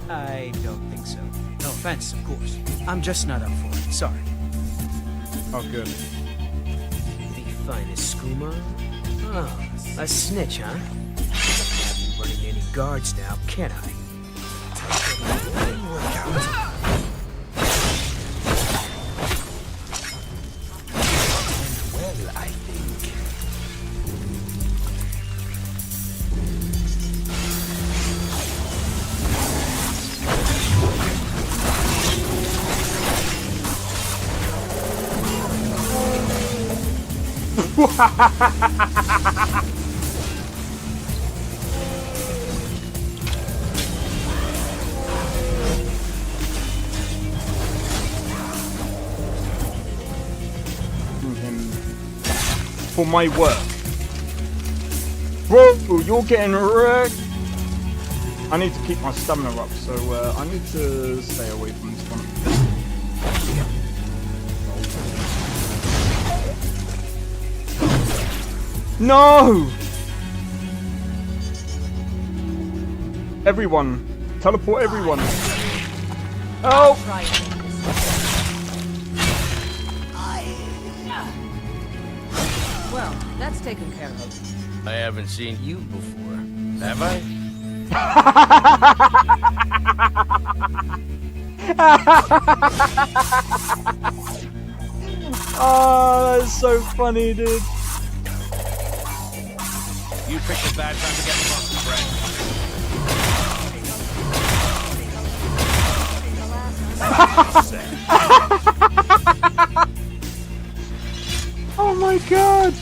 I don't think so. No offense, of course. I'm just not up for it. Sorry. Oh, good. The finest skooma? Oh, a snitch, huh? Can't have you running any guards now, can I? Work out. Well, I think. Him for my work. Bro, you're getting wrecked. I need to keep my stamina up, so I need to stay away from this one. No! Everyone! Teleport everyone! Help! Well, that's taken care of. I haven't seen you before, have I? Oh, that's so funny, dude. You picked a bad time to get fucked, friend. Oh my god!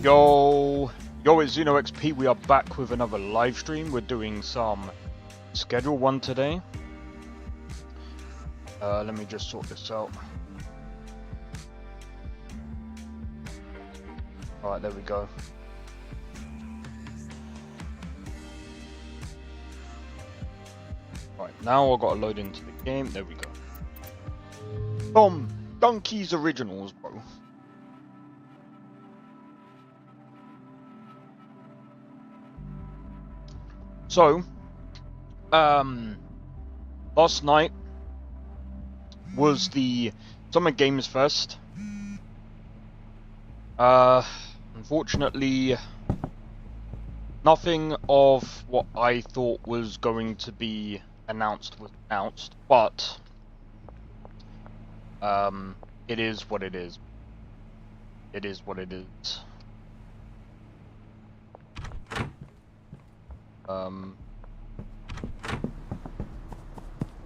Yo, it's XenoXP. We are back with another live stream. We're doing some Schedule 1 today. Let me just sort this out. Alright, there we go. Right, now I've got to load into the game. There we go. Tom Donkey's Originals, bro. So, last night was the Summer Games Fest. Unfortunately, nothing of what I thought was going to be announced was announced, but it is what it is. It is what it is.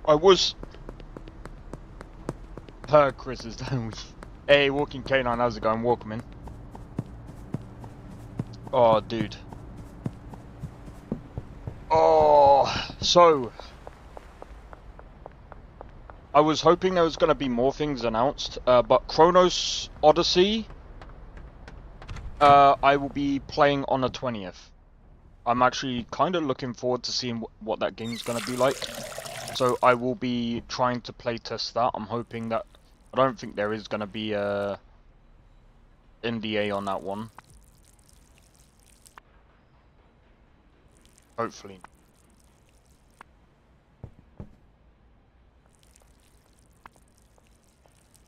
I was. Chris is done. Hey, Walking Canine, how's it going? Welcome in. Oh, dude. Oh, so I was hoping there was going to be more things announced, but Chronos Odyssey, I will be playing on the 20th. I'm actually kind of looking forward to seeing what that game's going to be like. So I will be trying to playtest that. I'm hoping that... I don't think there is going to be a NDA on that one. Hopefully.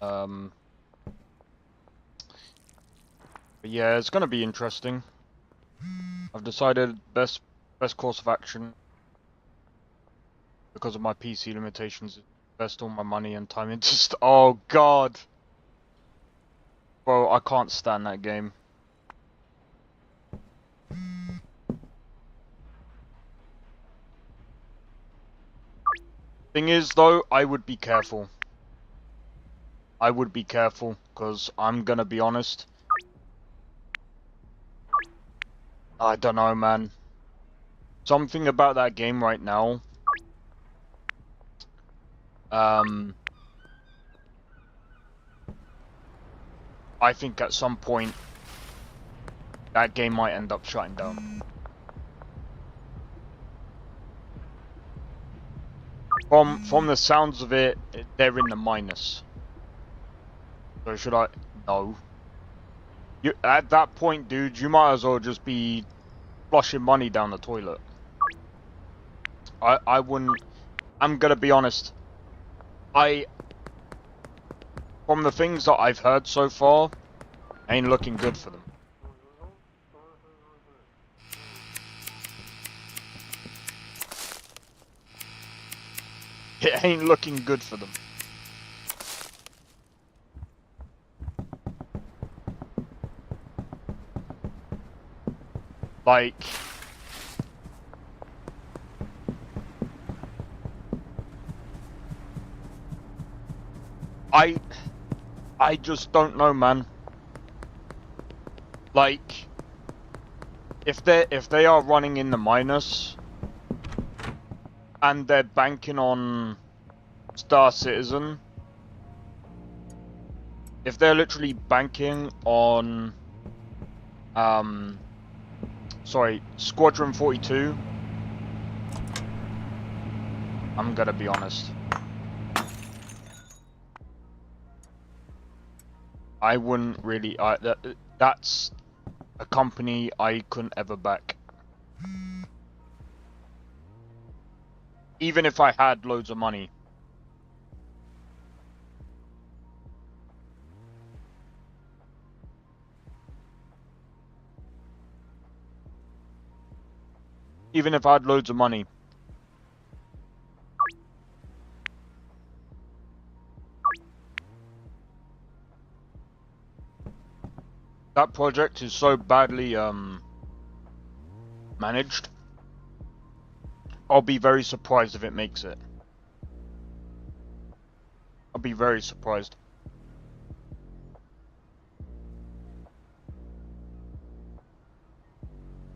But yeah, it's going to be interesting. I've decided best course of action, because of my PC limitations, is invest all my money and time into oh god! Bro, I can't stand that game. Thing is though, I would be careful. I would be careful, because I'm gonna be honest. I don't know, man. Something about that game right now. I think at some point that game might end up shutting down. From the sounds of it, they're in the minus. So should I? No. You, at that point, dude, you might as well just be flushing money down the toilet. I wouldn't... I'm gonna be honest. From the things that I've heard so far, ain't looking good for them. It ain't looking good for them. Like... I just don't know, man. Like, if they are running in the minus and they're banking on Star Citizen, if they're literally banking on Squadron 42, I'm gonna be honest. I wouldn't really. That's a company I couldn't ever back. Even if I had loads of money. Even if I had loads of money. That project is so badly managed. I'll be very surprised if it makes it. I'll be very surprised.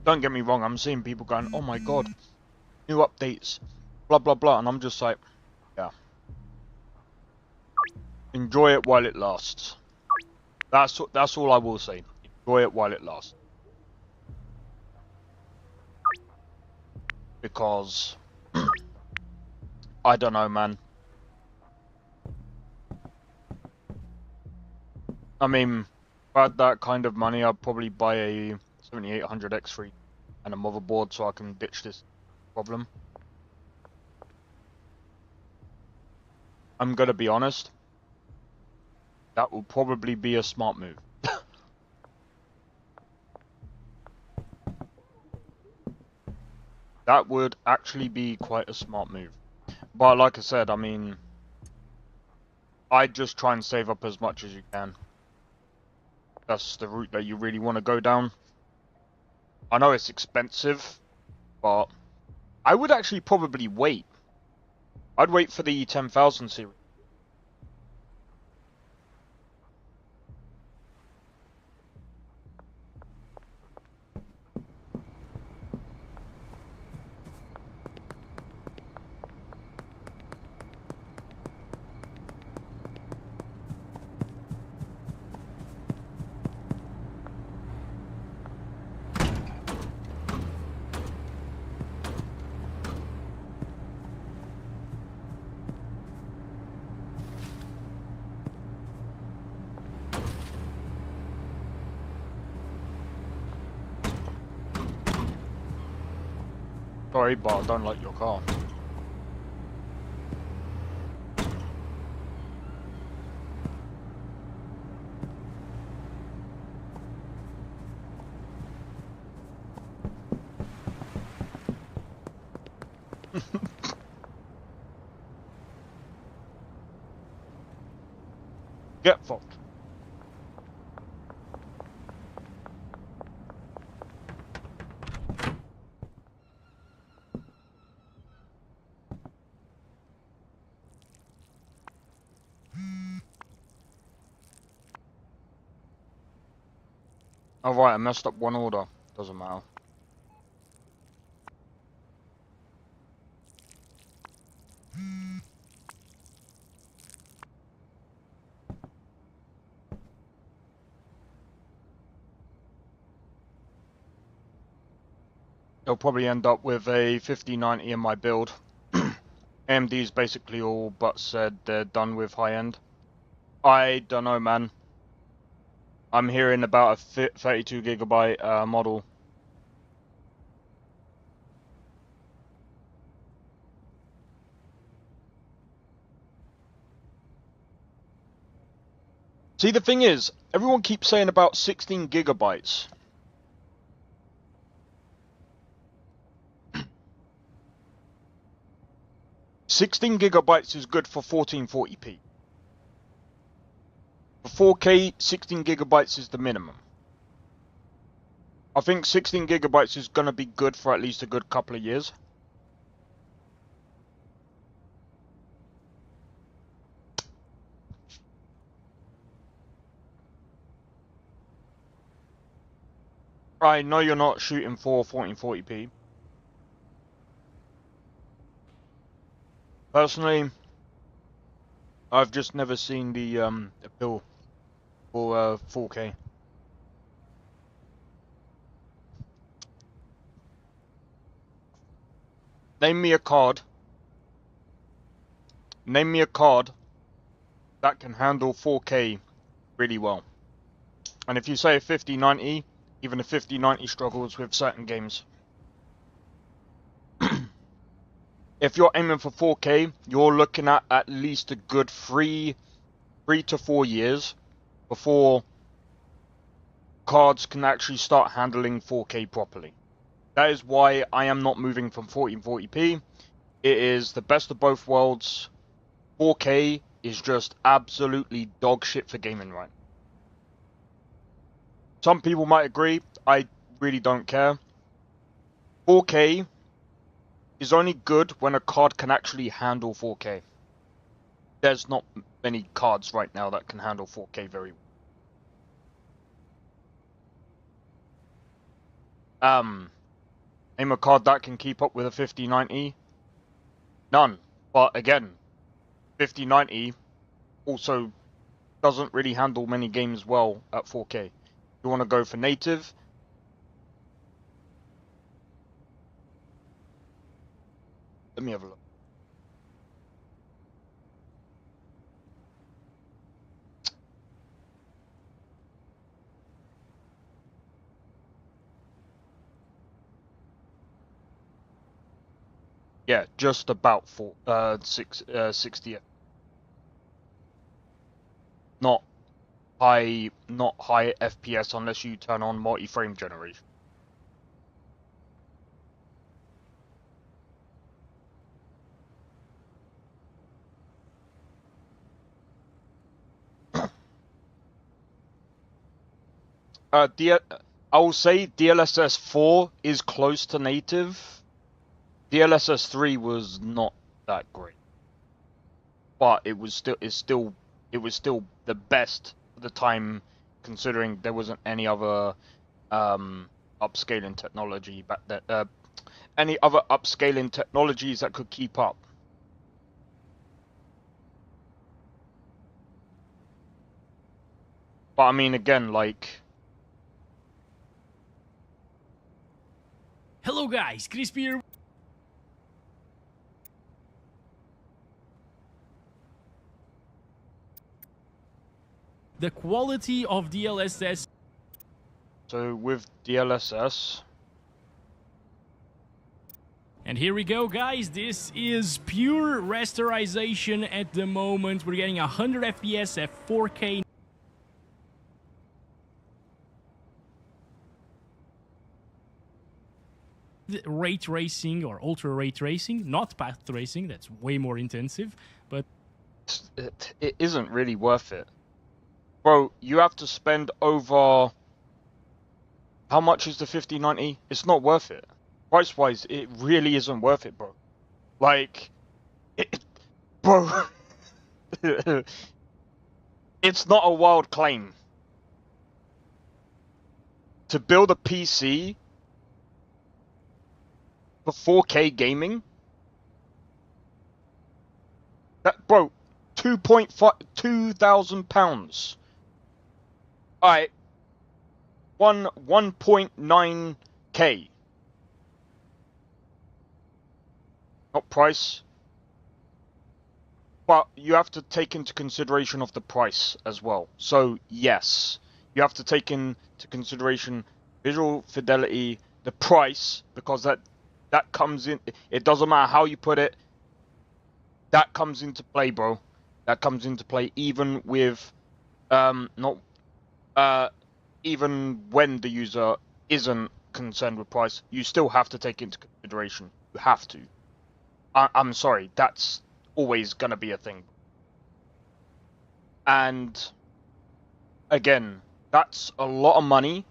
Don't get me wrong, I'm seeing people going, oh my god, new updates, blah blah blah, and I'm just like, yeah. Enjoy it while it lasts. That's all I will say. Enjoy it while it lasts. Because I don't know, man. I mean, if I had that kind of money, I'd probably buy a 7800 X3 and a motherboard so I can ditch this problem. I'm gonna be honest. That will probably be a smart move. That would actually be quite a smart move. But like I said, I mean, I'd just try and save up as much as you can. That's the route that you really want to go down. I know it's expensive, but I would actually probably wait. I'd wait for the 10,000 series. sorry, but I don't like your car. Get fucked. Oh right, I messed up one order. Doesn't matter. They'll probably end up with a 5090 in my build. AMD's basically all but said they're done with high end. I don't know, man. I'm hearing about a 32GB model. See, the thing is, everyone keeps saying about 16GB. Sixteen gigabytes is good for 1440p. For 4K, 16 gigabytes is the minimum. I think 16 gigabytes is gonna be good for at least a good couple of years. I know you're not shooting for 1440p. Personally, I've just never seen the appeal for 4K. Name me a card that can handle 4K really well. And if you say a 5090, even a 5090 struggles with certain games. If you're aiming for 4K, you're looking at least a good 3 to 4 years before cards can actually start handling 4K properly. That is why I am not moving from 1440p. It is the best of both worlds. 4K is just absolutely dog shit for gaming right now. Some people might agree, I really don't care. 4K is only good when a card can actually handle 4K. There's not many cards right now that can handle 4K very well. Name a card that can keep up with a 5090? None. But again, 5090 also doesn't really handle many games well at 4K. You want to go for native? Let me have a look. Yeah, just about 60. Not high FPS unless you turn on multi-frame generation. I will say DLSS 4 is close to native. DLSS 3 was not that great, but it was still the best at the time, considering there wasn't any other upscaling technology back then. Any other upscaling technologies that could keep up. But I mean, again, like. Hello guys, Crispy here. The quality of DLSS. So with DLSS. And here we go, guys. This is pure rasterization at the moment. We're getting 100 FPS at 4K. Ray tracing or ultra ray tracing, not path tracing. That's way more intensive, but it isn't really worth it. Bro, you have to spend over... How much is the 5090? It's not worth it. Price-wise, it really isn't worth it, bro. Like... bro... It's not a wild claim. To build a PC... for 4K gaming? That, bro, £2,000. Alright. 1.9k. Not price. But you have to take into consideration of the price as well. So, yes. You have to take into consideration visual fidelity, the price, because that comes in. It doesn't matter how you put it. That comes into play, bro. That comes into play even with, even when the user isn't concerned with price. You still have to take into consideration. You have to. I'm sorry. That's always gonna be a thing. And again, that's a lot of money.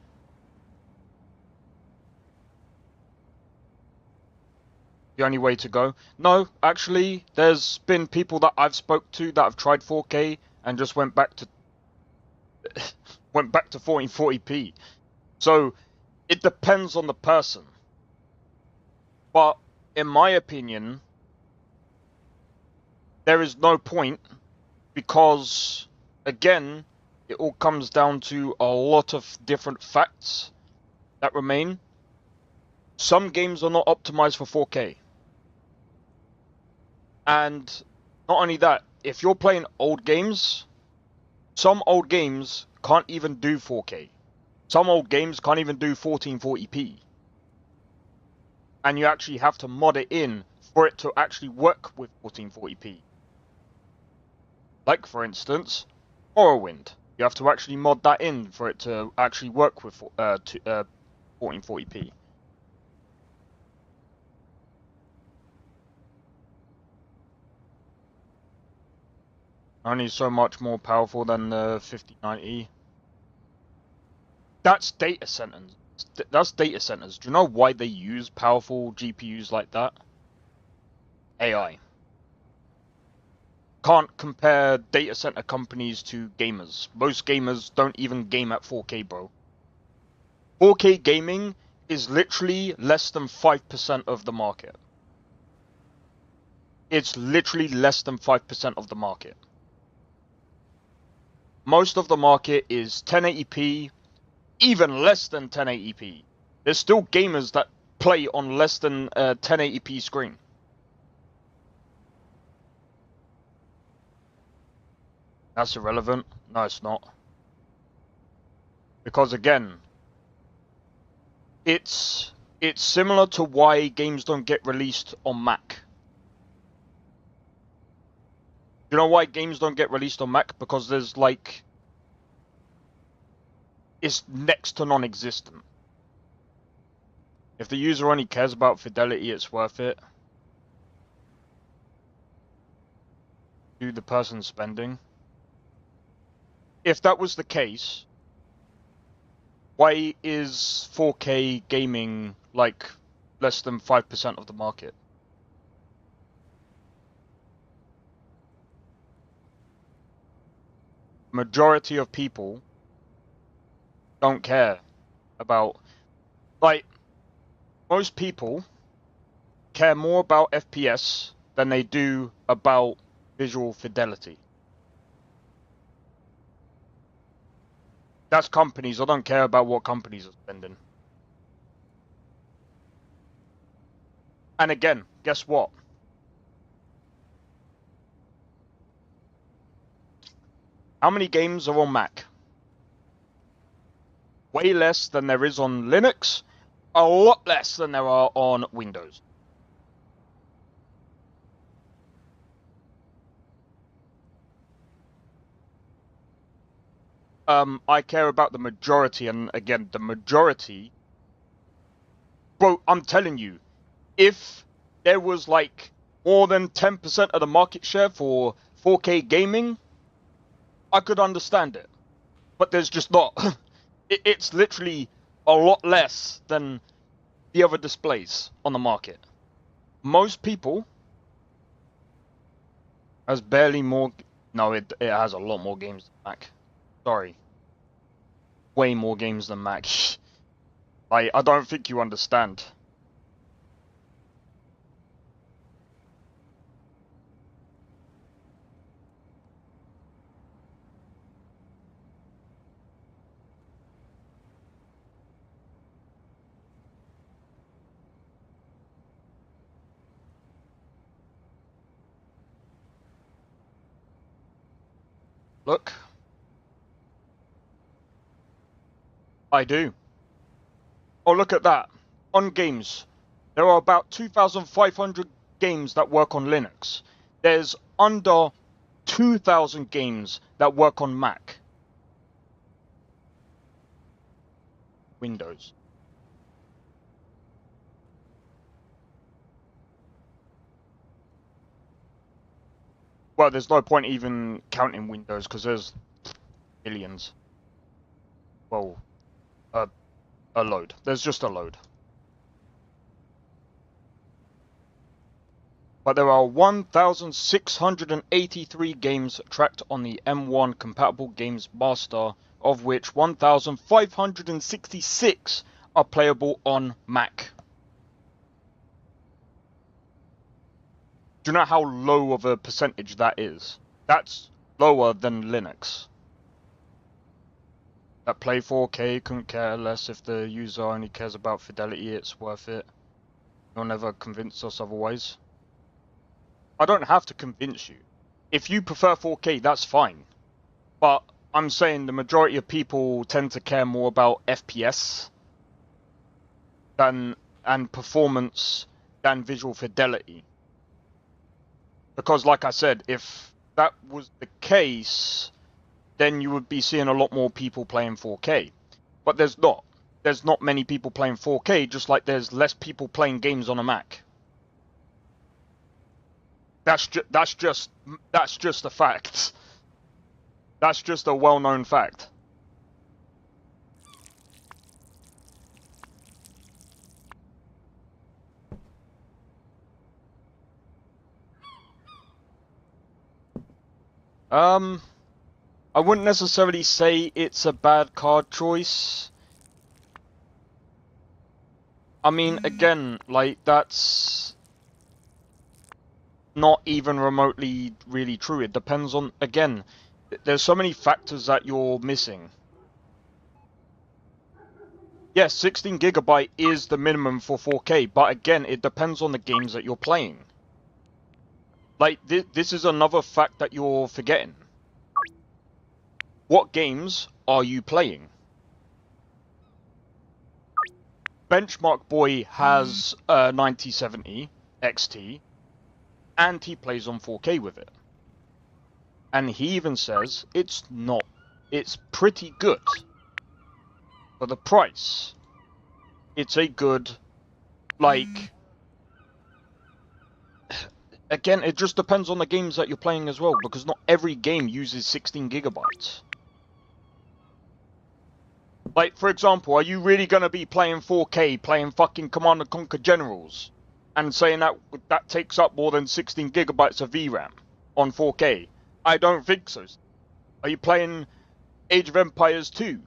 The only way to go? No, actually, there's been people that I've spoke to that have tried 4K and just went back to 1440p. So it depends on the person. But in my opinion, there is no point, because again, it all comes down to a lot of different facts that remain. Some games are not optimized for 4K. And not only that, if you're playing old games, some old games can't even do 4K. Some old games can't even do 1440p. And you actually have to mod it in for it to actually work with 1440p. Like, for instance, Morrowind. You have to actually mod that in for it to actually work with 1440p. Only so much more powerful than the 5090. That's data centers. That's data centers. Do you know why they use powerful GPUs like that? AI. Can't compare data center companies to gamers. Most gamers don't even game at 4K, bro. 4K gaming is literally less than 5% of the market. It's literally less than 5% of the market. Most of the market is 1080p, even less than 1080p. There's still gamers that play on less than a 1080p screen. That's irrelevant. No, it's not. Because again, it's similar to why games don't get released on Mac. You know why games don't get released on Mac? Because there's like... it's next to non-existent. If the user only cares about fidelity, it's worth it. To the person spending. If that was the case, why is 4K gaming like less than 5% of the market? Majority of people don't care about, like, most people care more about FPS than they do about visual fidelity. That's companies. I don't care about what companies are spending. And again, guess what? How many games are on Mac? Way less than there is on Linux. A lot less than there are on Windows. I care about the majority, and again, the majority. Bro, I'm telling you, if there was like more than 10% of the market share for 4K gaming, I could understand it. But there's just not. It's literally a lot less than the other displays on the market. Most people has barely more. No, it has a lot more games than Mac. Sorry. Way more games than Mac. I don't think you understand. Look. I do. Oh, look at that. On games, there are about 2,500 games that work on Linux. There's under 2,000 games that work on Mac. Windows. Well, there's no point even counting Windows because there's billions. Well, a load. There's just a load. But there are 1,683 games tracked on the M1 compatible games master, of which 1,566 are playable on Mac. Do you know how low of a percentage that is? That's lower than Linux. That play 4K couldn't care less if the user only cares about fidelity, it's worth it. You'll never convince us otherwise. I don't have to convince you. If you prefer 4K, that's fine. But I'm saying the majority of people tend to care more about FPS and performance than visual fidelity. Because like I said, if that was the case, then you would be seeing a lot more people playing 4K. But there's not. There's not many people playing 4K, just like there's less people playing games on a Mac. That's just a fact. That's just a well-known fact. I wouldn't necessarily say it's a bad card choice. I mean, again, like, that's not even remotely really true. It depends on, again, there's so many factors that you're missing. Yes, 16 GB is the minimum for 4K, but again, it depends on the games that you're playing. Like, this is another fact that you're forgetting. What games are you playing? Benchmark Boy has a 9070 XT, and he plays on 4K with it. And he even says it's pretty good. For the price, it's a good, like... Again, it just depends on the games that you're playing as well, because not every game uses 16 gigabytes. Like, for example, are you really going to be playing 4K, playing fucking Command & Conquer Generals, and saying that takes up more than 16 gigabytes of VRAM on 4K? I don't think so. Are you playing Age of Empires 2?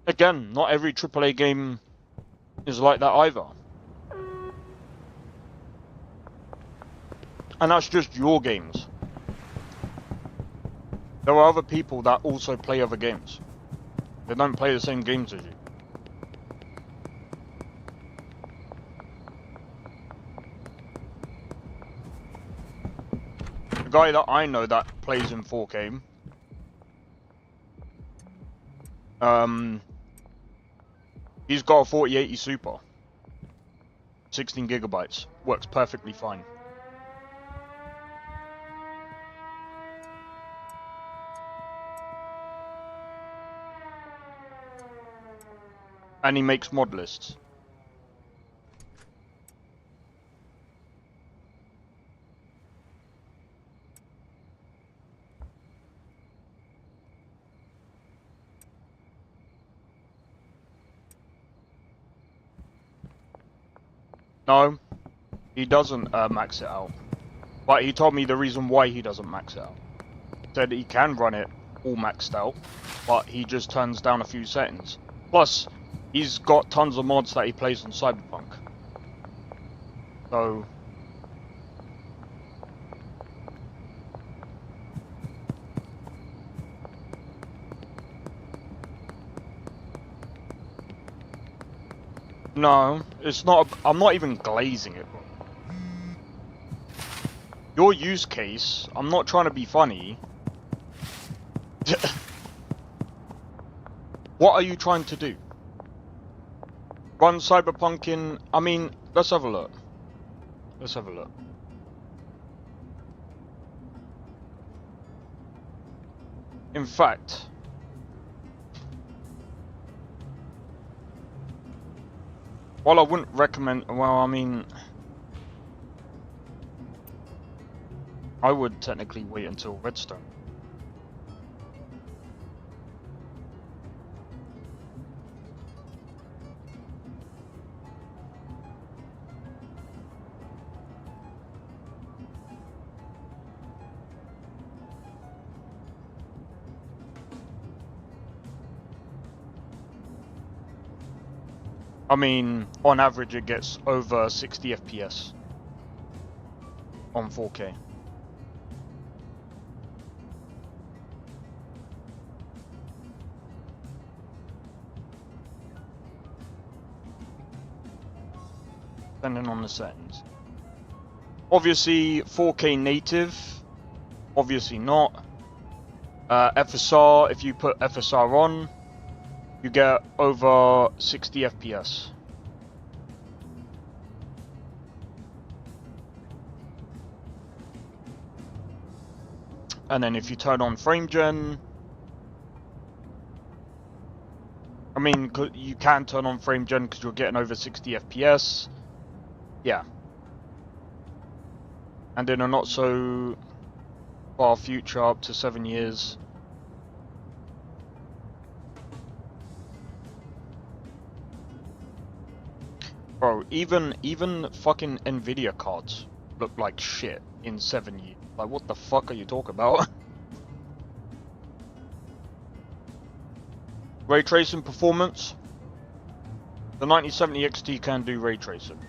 Again, not every AAA game is like that either. And that's just your games. There are other people that also play other games. They don't play the same games as you. The guy that I know that plays in 4K, he's got a 4080 Super. 16 gigabytes. Works perfectly fine. And he makes mod lists. No, he doesn't max it out. But he told me the reason why he doesn't max it out. Said he can run it all maxed out, but he just turns down a few settings. Plus, he's got tons of mods that he plays on Cyberpunk. So... No, it's not. I'm not even glazing it. Your use case, I'm not trying to be funny. What are you trying to do? Run Cyberpunk in... I mean, let's have a look. Let's have a look. In fact... While I wouldn't recommend... Well, I mean... I would technically wait until Redstone. I mean, on average it gets over 60 FPS on 4K. Depending on the settings. Obviously 4K native, obviously not. FSR, if you put FSR on, you get over 60 FPS. And then if you turn on frame gen, I mean, you can turn on frame gen because you're getting over 60 FPS. Yeah. And in a not so far future, up to 7 years, bro, even fucking Nvidia cards look like shit in 7 years. Like, what the fuck are you talking about? Ray tracing performance. The 9070 XT can do ray tracing.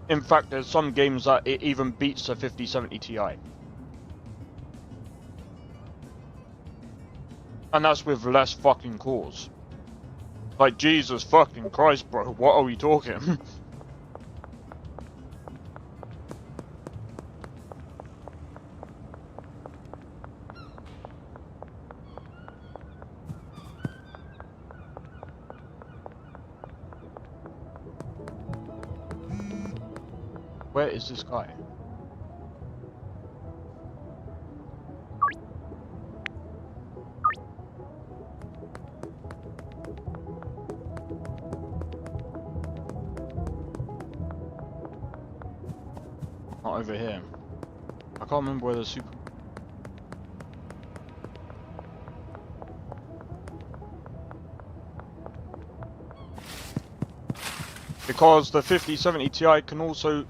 In fact, there's some games that it even beats the 5070 Ti. And that's with less fucking cores. Like, Jesus fucking Christ, bro, what are we talking? Where is this guy? Not over here. I can't remember where the super... Because the 5070 Ti can also...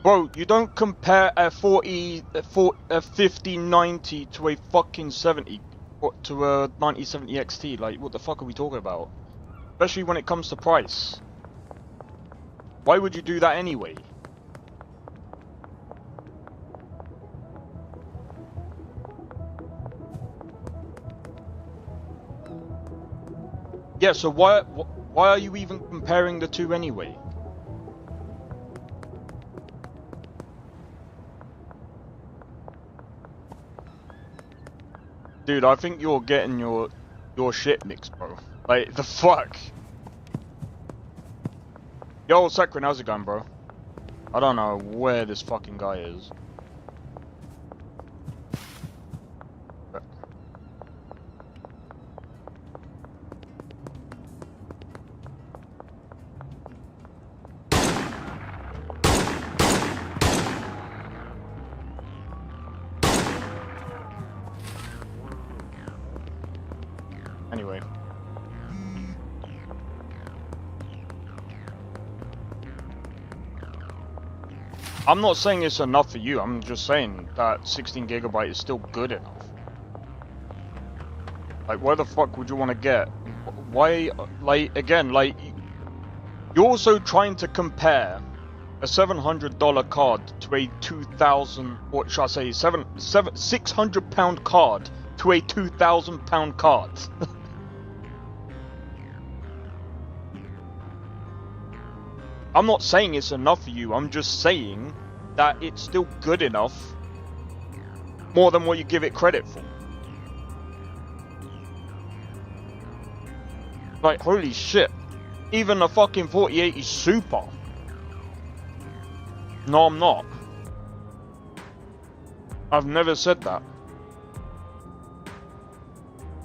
Bro, you don't compare a 5090 to a fucking 70, to a 9070 XT. Like, what the fuck are we talking about? Especially when it comes to price. Why would you do that anyway? Yeah, so why are you even comparing the two anyway? Dude, I think you're getting your shit mixed, bro. Like, the fuck? Yo, Sekrin, how's it going, bro? I don't know where this fucking guy is. Anyway. I'm not saying it's enough for you, I'm just saying that 16 gigabyte is still good enough. Like, where the fuck would you want to get? Why, like, again, like, you're also trying to compare a $700 card to a 2,000, what should I say, 600 pound card to a 2,000 pound card. I'm not saying it's enough for you, I'm just saying that it's still good enough, more than what you give it credit for. Like, holy shit, even a fucking 4080 Super. No, I'm not. I've never said that.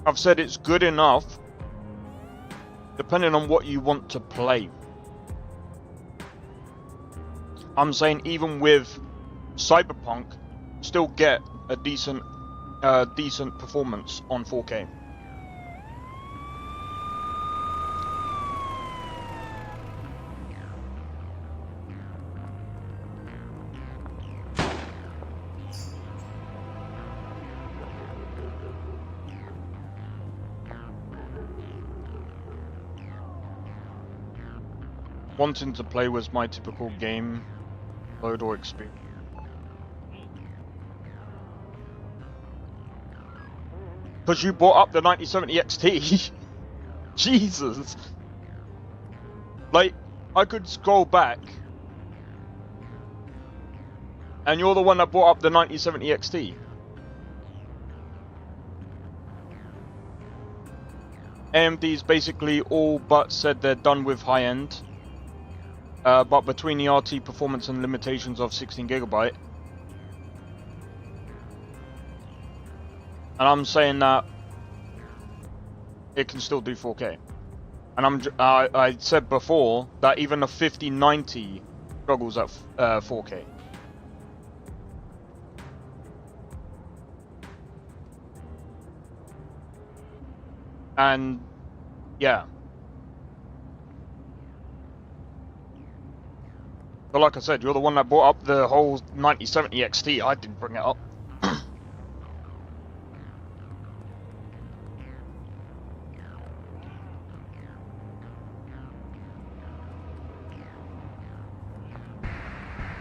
I've said it's good enough, depending on what you want to play. I'm saying even with Cyberpunk, still get a decent performance on 4K. Wanting to play was my typical game load or experience. Because you bought up the 9070 XT. Jesus. Like, I could scroll back. And you're the one that bought up the 9070 XT. AMD's basically all but said they're done with high-end. But between the RT performance and limitations of 16 gigabyte, and I'm saying that it can still do 4K. And I said before that even a 5090 struggles at 4K. And yeah. But like I said, you're the one that brought up the whole 9070 XT. I didn't bring it up.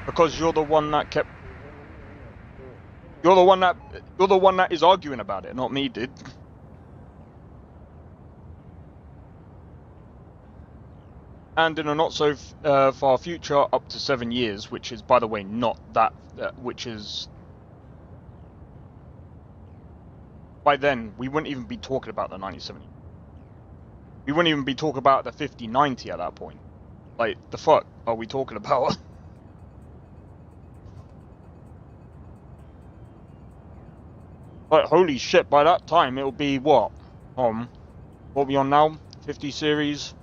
Because you're the one that kept. You're the one that is arguing about it, not me, dude. And in a not so far future, up to 7 years, which is, by the way, not that, which is, by then, we wouldn't even be talking about the 9070. We wouldn't even be talking about the 5090 at that point. Like, the fuck are we talking about? Like, holy shit, by that time, it'll be what? What are we on now? 50 series?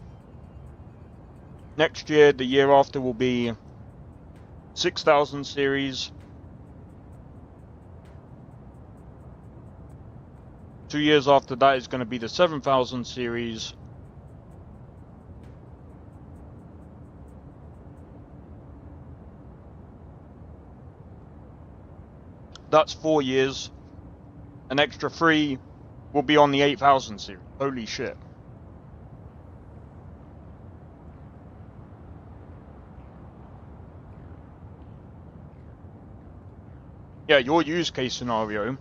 Next year, the year after, will be 6000 series. 2 years after that is going to be the 7000 series. That's 4 years. An extra 3 will be on the 8000 series. Holy shit. Yeah, your use case scenario.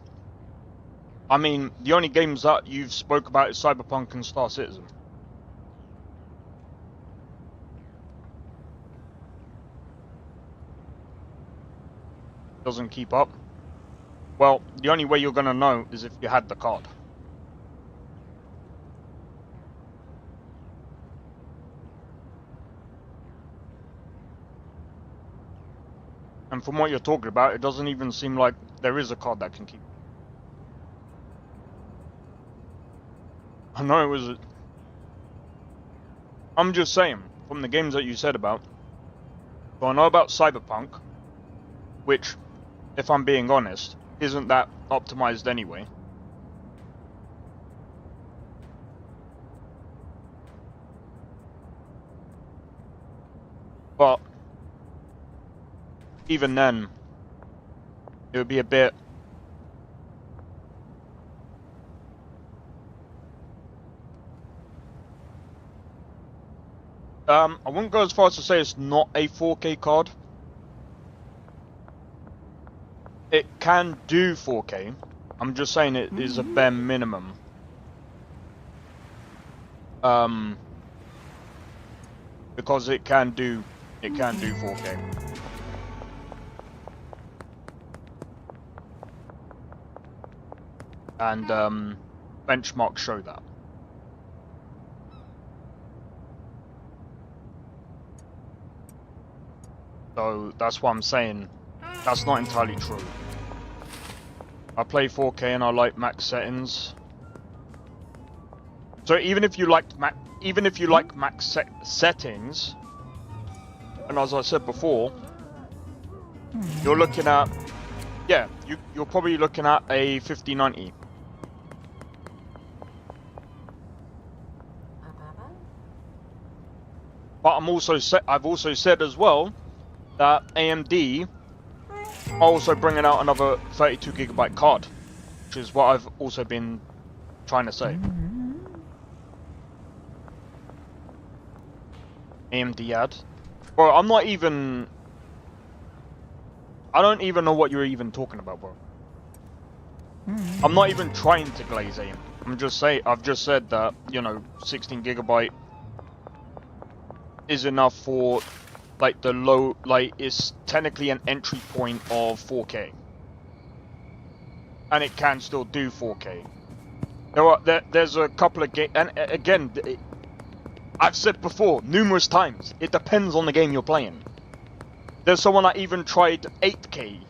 I mean, the only games that you've spoke about is Cyberpunk and Star Citizen. Doesn't keep up. Well, the only way you're gonna know is if you had the card. And from what you're talking about, it doesn't even seem like there is a card that can keep. I know it was. I'm just saying, from the games that you said about. So I know about Cyberpunk, which, if I'm being honest, isn't that optimized anyway. But even then, it would be a bit. I wouldn't go as far as to say it's not a 4K card. It can do 4K. I'm just saying it is a bare minimum. Because it can do 4K. And benchmarks show that. So that's why I'm saying that's not entirely true. I play 4K and I like max settings. So even if you like max settings, and as I said before, you're looking at, yeah, you're probably looking at a 5090. But I've also said as well that AMD are also bringing out another 32GB card, which is what I've also been trying to say. AMD ad. Bro, I don't even know what you're even talking about, bro. I'm not even trying to glaze AMD. I've just said that, you know, 16GB is enough for like the low, like it's technically an entry point of 4K. And it can still do 4K. There's a couple of games, and again, I've said before, numerous times, it depends on the game you're playing. There's someone that even tried 8K,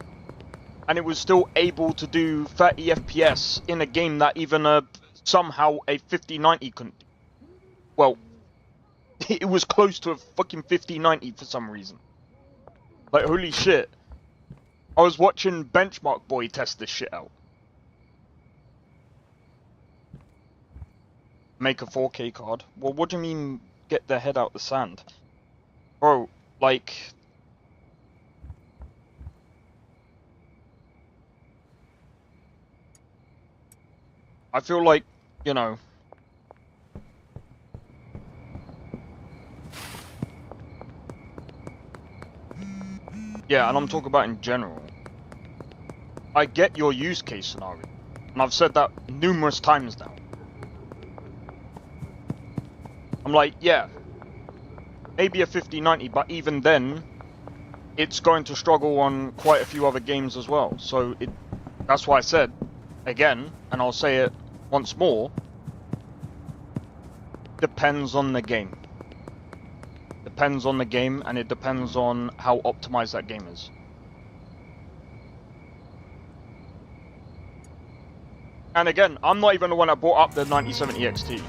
and it was still able to do 30 FPS in a game that even somehow a 5090 couldn't do. Well, it was close to a fucking 5090 for some reason. Like, holy shit. I was watching Benchmark Boy test this shit out. Make a 4K card? Well, what do you mean, get their head out the sand? Bro, like... I feel like, you know... Yeah, and I'm talking about in general. I get your use case scenario. And I've said that numerous times now. I'm like, yeah, maybe a 5090, but even then, it's going to struggle on quite a few other games as well. So that's why I said, again, and I'll say it once more, depends on the game. Depends on the game, and it depends on how optimized that game is. And again, I'm not even the one that brought up the 9070 XT.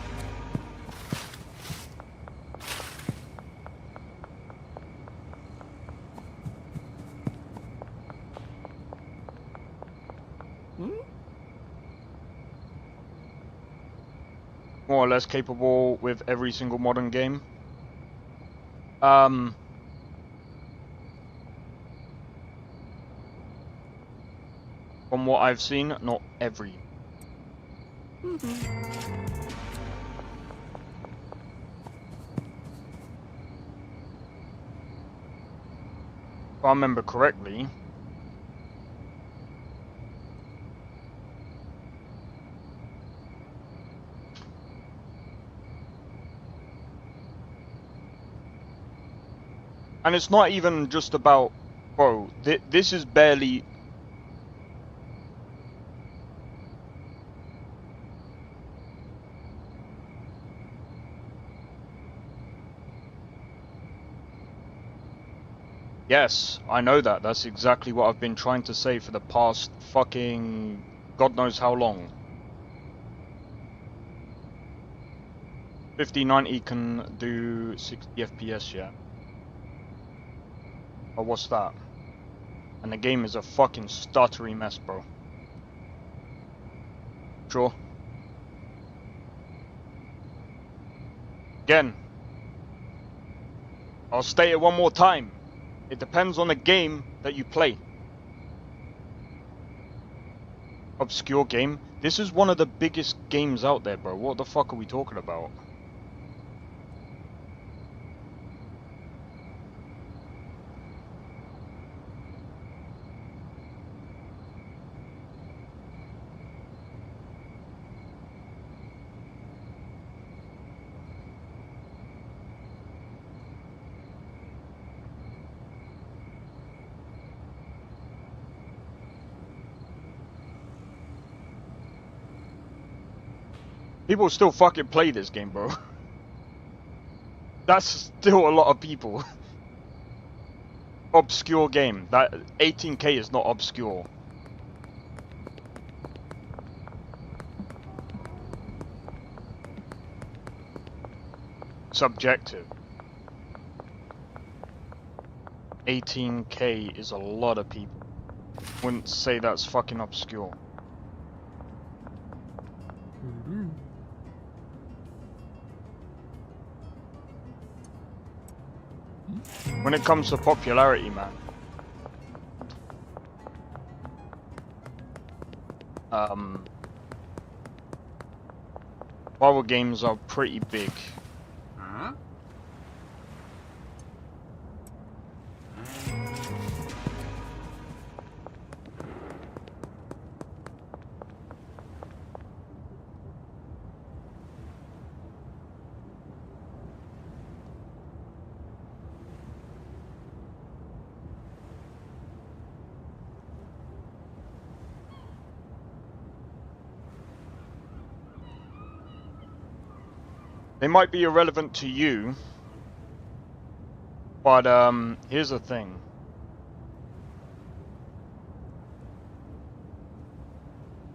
More or less capable with every single modern game. From what I've seen, not every. If I remember correctly, and it's not even just about, bro, this is barely... Yes, I know that. That's exactly what I've been trying to say for the past fucking God knows how long. 5090 can do 60 FPS, yeah. Oh, what's that? And the game is a fucking stuttery mess, bro. Sure. Again, I'll state it one more time. It depends on the game that you play. Obscure game? This is one of the biggest games out there, bro. What the fuck are we talking about? People still fucking play this game, bro. That's still a lot of people. Obscure game. That 18K is not obscure. Subjective. 18K is a lot of people. Wouldn't say that's fucking obscure. When it comes to popularity, man, horror games are pretty big. They might be irrelevant to you, but here's the thing.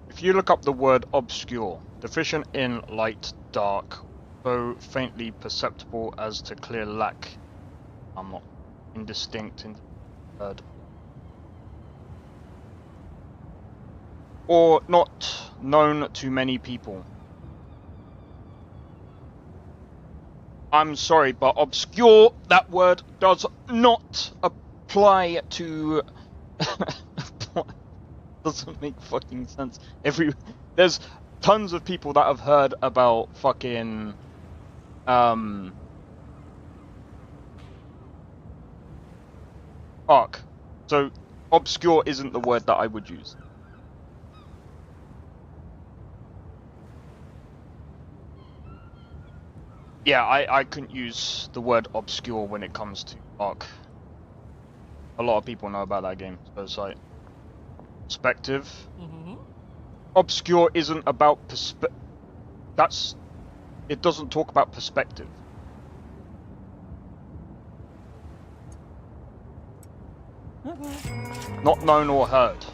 If you look up the word obscure, deficient in light, dark, though faintly perceptible as to clear lack. I'm not indistinct in the word. Or not known to many people. I'm sorry, but obscure, that word does not apply to... Doesn't make fucking sense. There's tons of people that have heard about fucking... Ark. So, obscure isn't the word that I would use. Yeah, I couldn't use the word obscure when it comes to Ark. A lot of people know about that game, so it's like... Perspective. Obscure isn't about it doesn't talk about perspective. Not known or heard.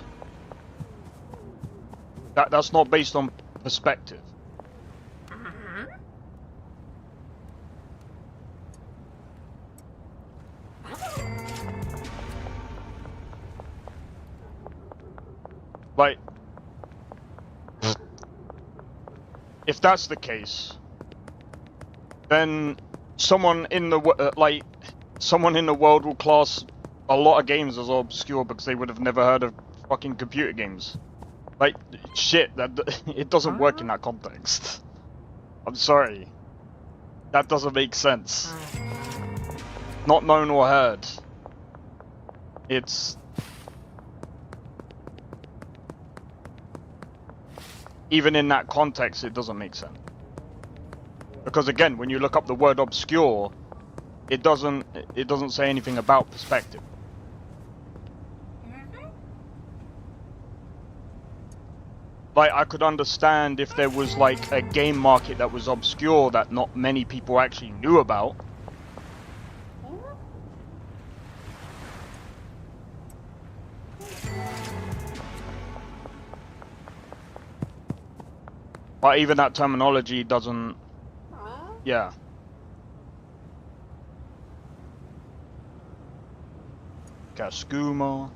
That's not based on perspective. Like, if that's the case, then someone in the world will class a lot of games as obscure because they would have never heard of fucking computer games. Like, shit, it doesn't work in that context. I'm sorry. That doesn't make sense. Not known or heard. It's... Even in that context, it doesn't make sense. Because again, when you look up the word obscure, it doesn't say anything about perspective. Like, I could understand if there was like a game market that was obscure that not many people actually knew about. But even that terminology doesn't. Yeah. Got skooma.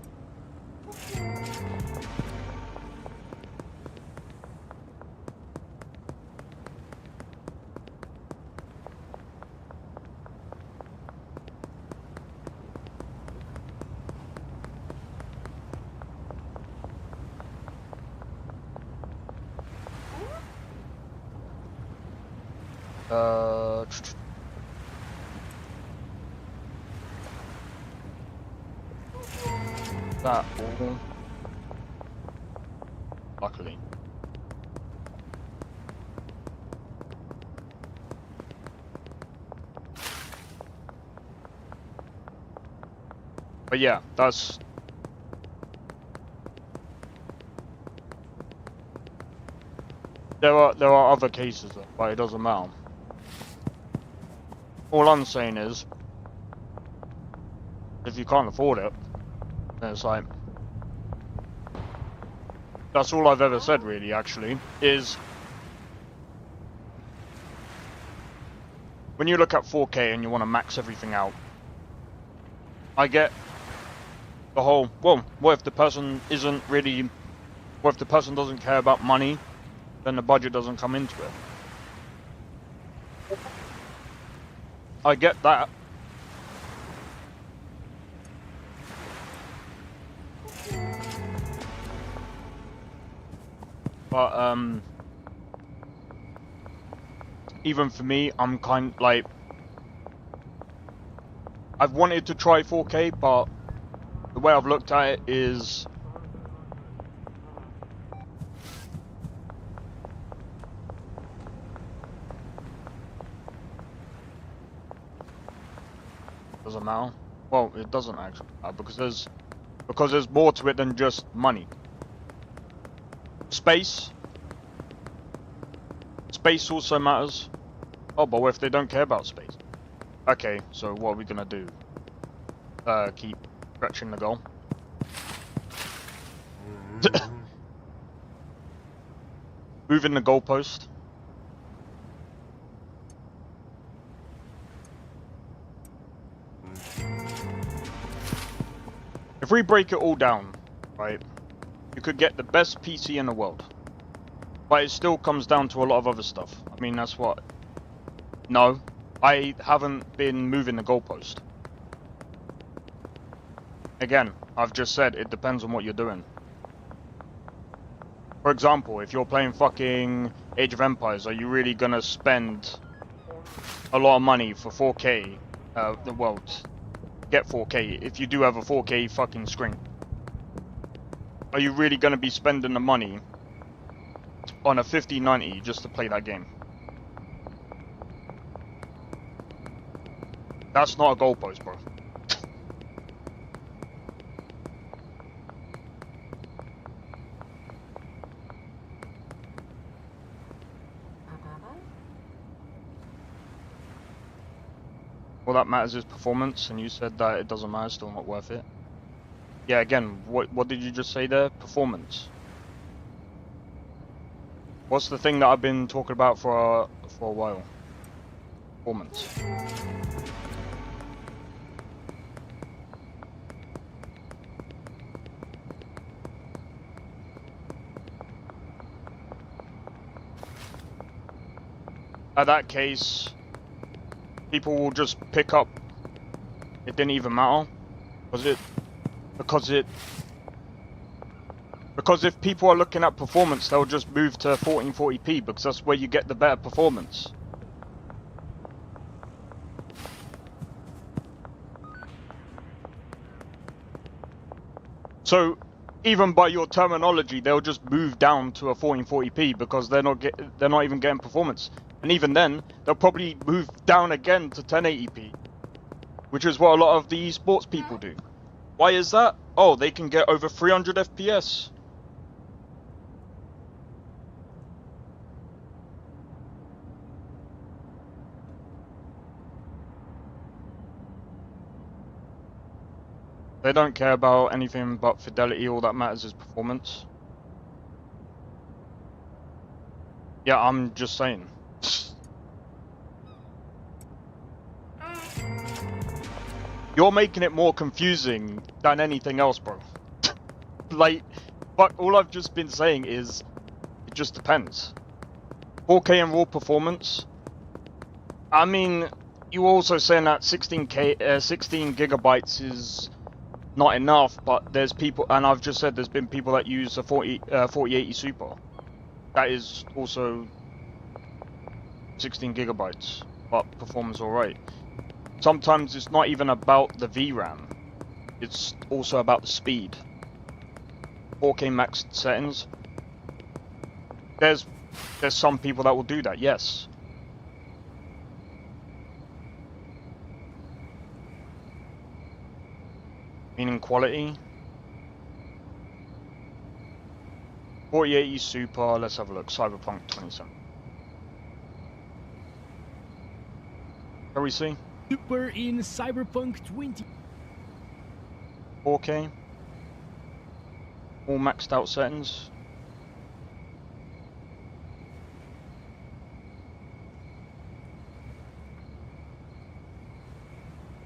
That all. Luckily. But yeah, that's. There are other cases, but it doesn't matter. All I'm saying is, if you can't afford it, then it's like, that's all I've ever said really, actually, is when you look at 4K and you want to max everything out, I get the whole, well, what if the person isn't really, what if the person doesn't care about money, then the budget doesn't come into it. I get that. But even for me, I'm kind like, I've wanted to try 4K, but the way I've looked at it is doesn't matter. Well, it doesn't actually matter because there's more to it than just money. Space also matters. Oh, but what if they don't care about space? Okay, so what are we gonna do? Keep stretching the goal. Moving the goalpost. If we break it all down, right, you could get the best PC in the world. But it still comes down to a lot of other stuff. I mean, that's what... No, I haven't been moving the goalpost. Again, I've just said it depends on what you're doing. For example, if you're playing fucking Age of Empires, are you really gonna spend a lot of money for 4K, the world? Get 4K, if you do have a 4K fucking screen. Are you really going to be spending the money on a 5090 just to play that game? That's not a goalpost, bro. All that matters is performance, and you said that it doesn't matter, still not worth it. Yeah, again, what did you just say there? Performance. What's the thing that I've been talking about for a while? Performance. At that case, people will just pick up. It didn't even matter. Because if people are looking at performance, they'll just move to 1440p because that's where you get the better performance. So even by your terminology, they'll just move down to a 1440p because they're not even getting performance. And even then, they'll probably move down again to 1080p, which is what a lot of the esports people do. Why is that? Oh, they can get over 300 FPS. They don't care about anything but fidelity. All that matters is performance. Yeah, I'm just saying. You're making it more confusing than anything else, bro. Like, but all I've just been saying is, it just depends. 4K and raw performance. I mean, you also saying that 16 gigabytes is not enough, but there's people, and I've just said there's been people that use a 4080 Super. That is also 16 gigabytes, but performs alright. Sometimes it's not even about the VRAM, it's also about the speed. 4K max settings. There's some people that will do that, yes. Meaning quality. 4080 Super, let's have a look. Cyberpunk 27. Shall we see? Super in Cyberpunk 20. 4K. All maxed out settings.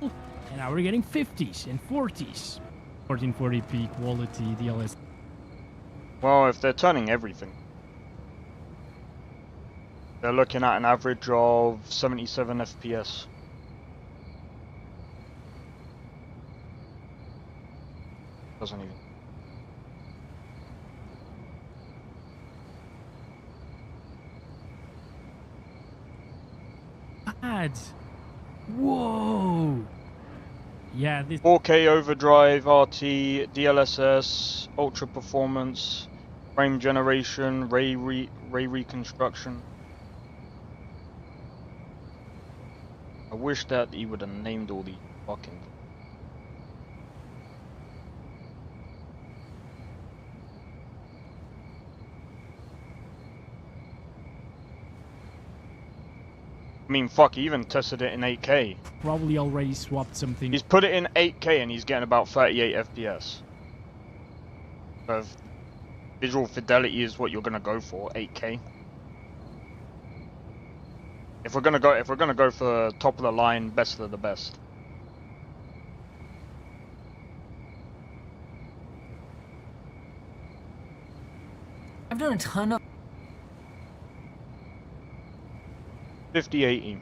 And now we're getting 50s and 40s. 1440p quality DLS. Well, if they're turning everything, they're looking at an average of 77 FPS. Doesn't even. Ads. Whoa. Yeah, this 4K overdrive, RT, DLSS, ultra performance, frame generation, ray reconstruction. I wish that he would have named all the fucking. I mean, fuck, he even tested it in 8K. probably already swapped something. He's put it in 8K and he's getting about 38 FPS. So if visual fidelity is what you're gonna go for, 8K. If we're gonna go for top of the line, best of the best. I've done a ton of 5080.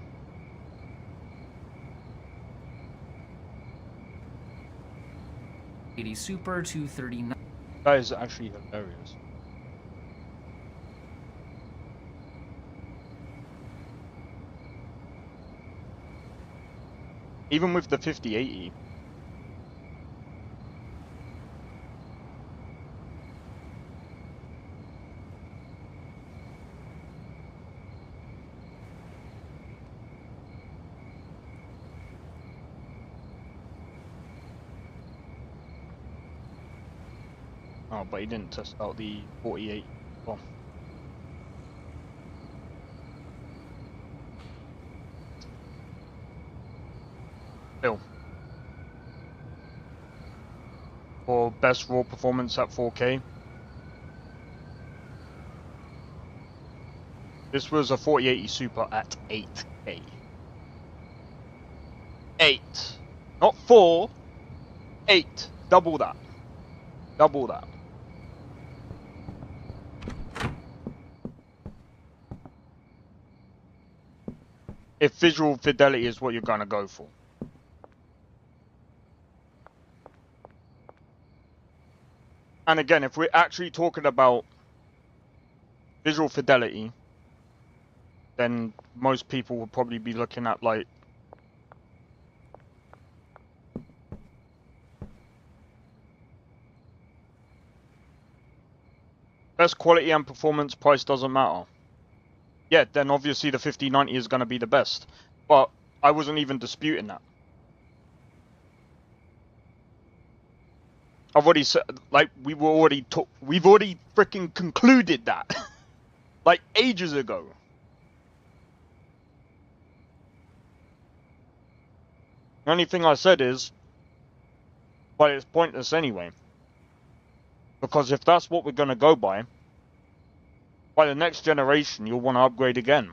Super 239. That is actually hilarious. Even with the 5080. Oh, but he didn't test out the 48. Well. Still. For best raw performance at 4K. This was a 4080 Super at 8K. 8. Not 4. 8. Double that. Double that. If visual fidelity is what you're gonna go for. And again, if we're actually talking about visual fidelity, then most people will probably be looking at like best quality and performance, price doesn't matter. Yeah, then obviously the 5090 is going to be the best. But I wasn't even disputing that. I've already said, like, we've already freaking concluded that. Like, ages ago. The only thing I said is, but it's pointless anyway. Because if that's what we're going to go by, by the next generation, you'll want to upgrade again.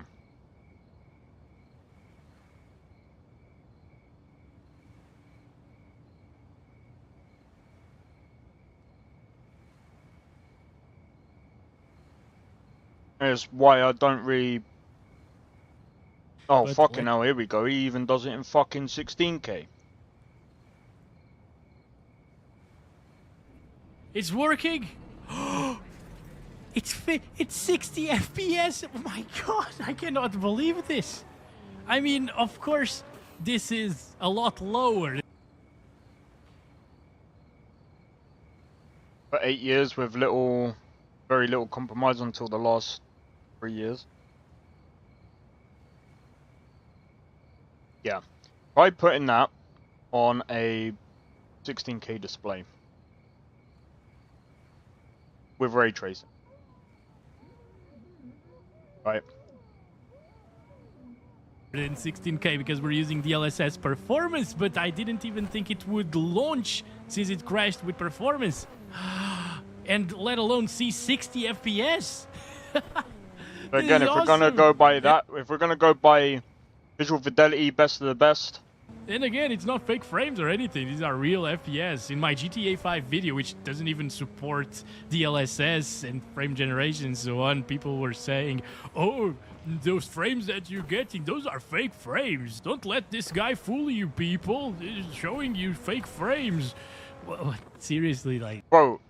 That's why I don't really... Oh, But fucking what- hell, here we go. He even does it in fucking 16K. It's working! It's 60 FPS! Oh my god, I cannot believe this! I mean, of course, this is a lot lower. For 8 years with very little compromise until the last 3 years. Yeah. Try putting that on a 16K display. With ray tracing. Right. In 16K because we're using DLSS performance, but I didn't even think it would launch since it crashed with performance. And let alone see 60 FPS. But again, is if we're gonna awesome. go by that, if we're gonna go by visual fidelity, best of the best. And again, it's not fake frames or anything. These are real FPS. In my GTA 5 video, which doesn't even support DLSS and frame generation and so on, people were saying, oh, those frames that you're getting, those are fake frames. Don't let this guy fool you, people. He's showing you fake frames. Well, seriously, like... Bro,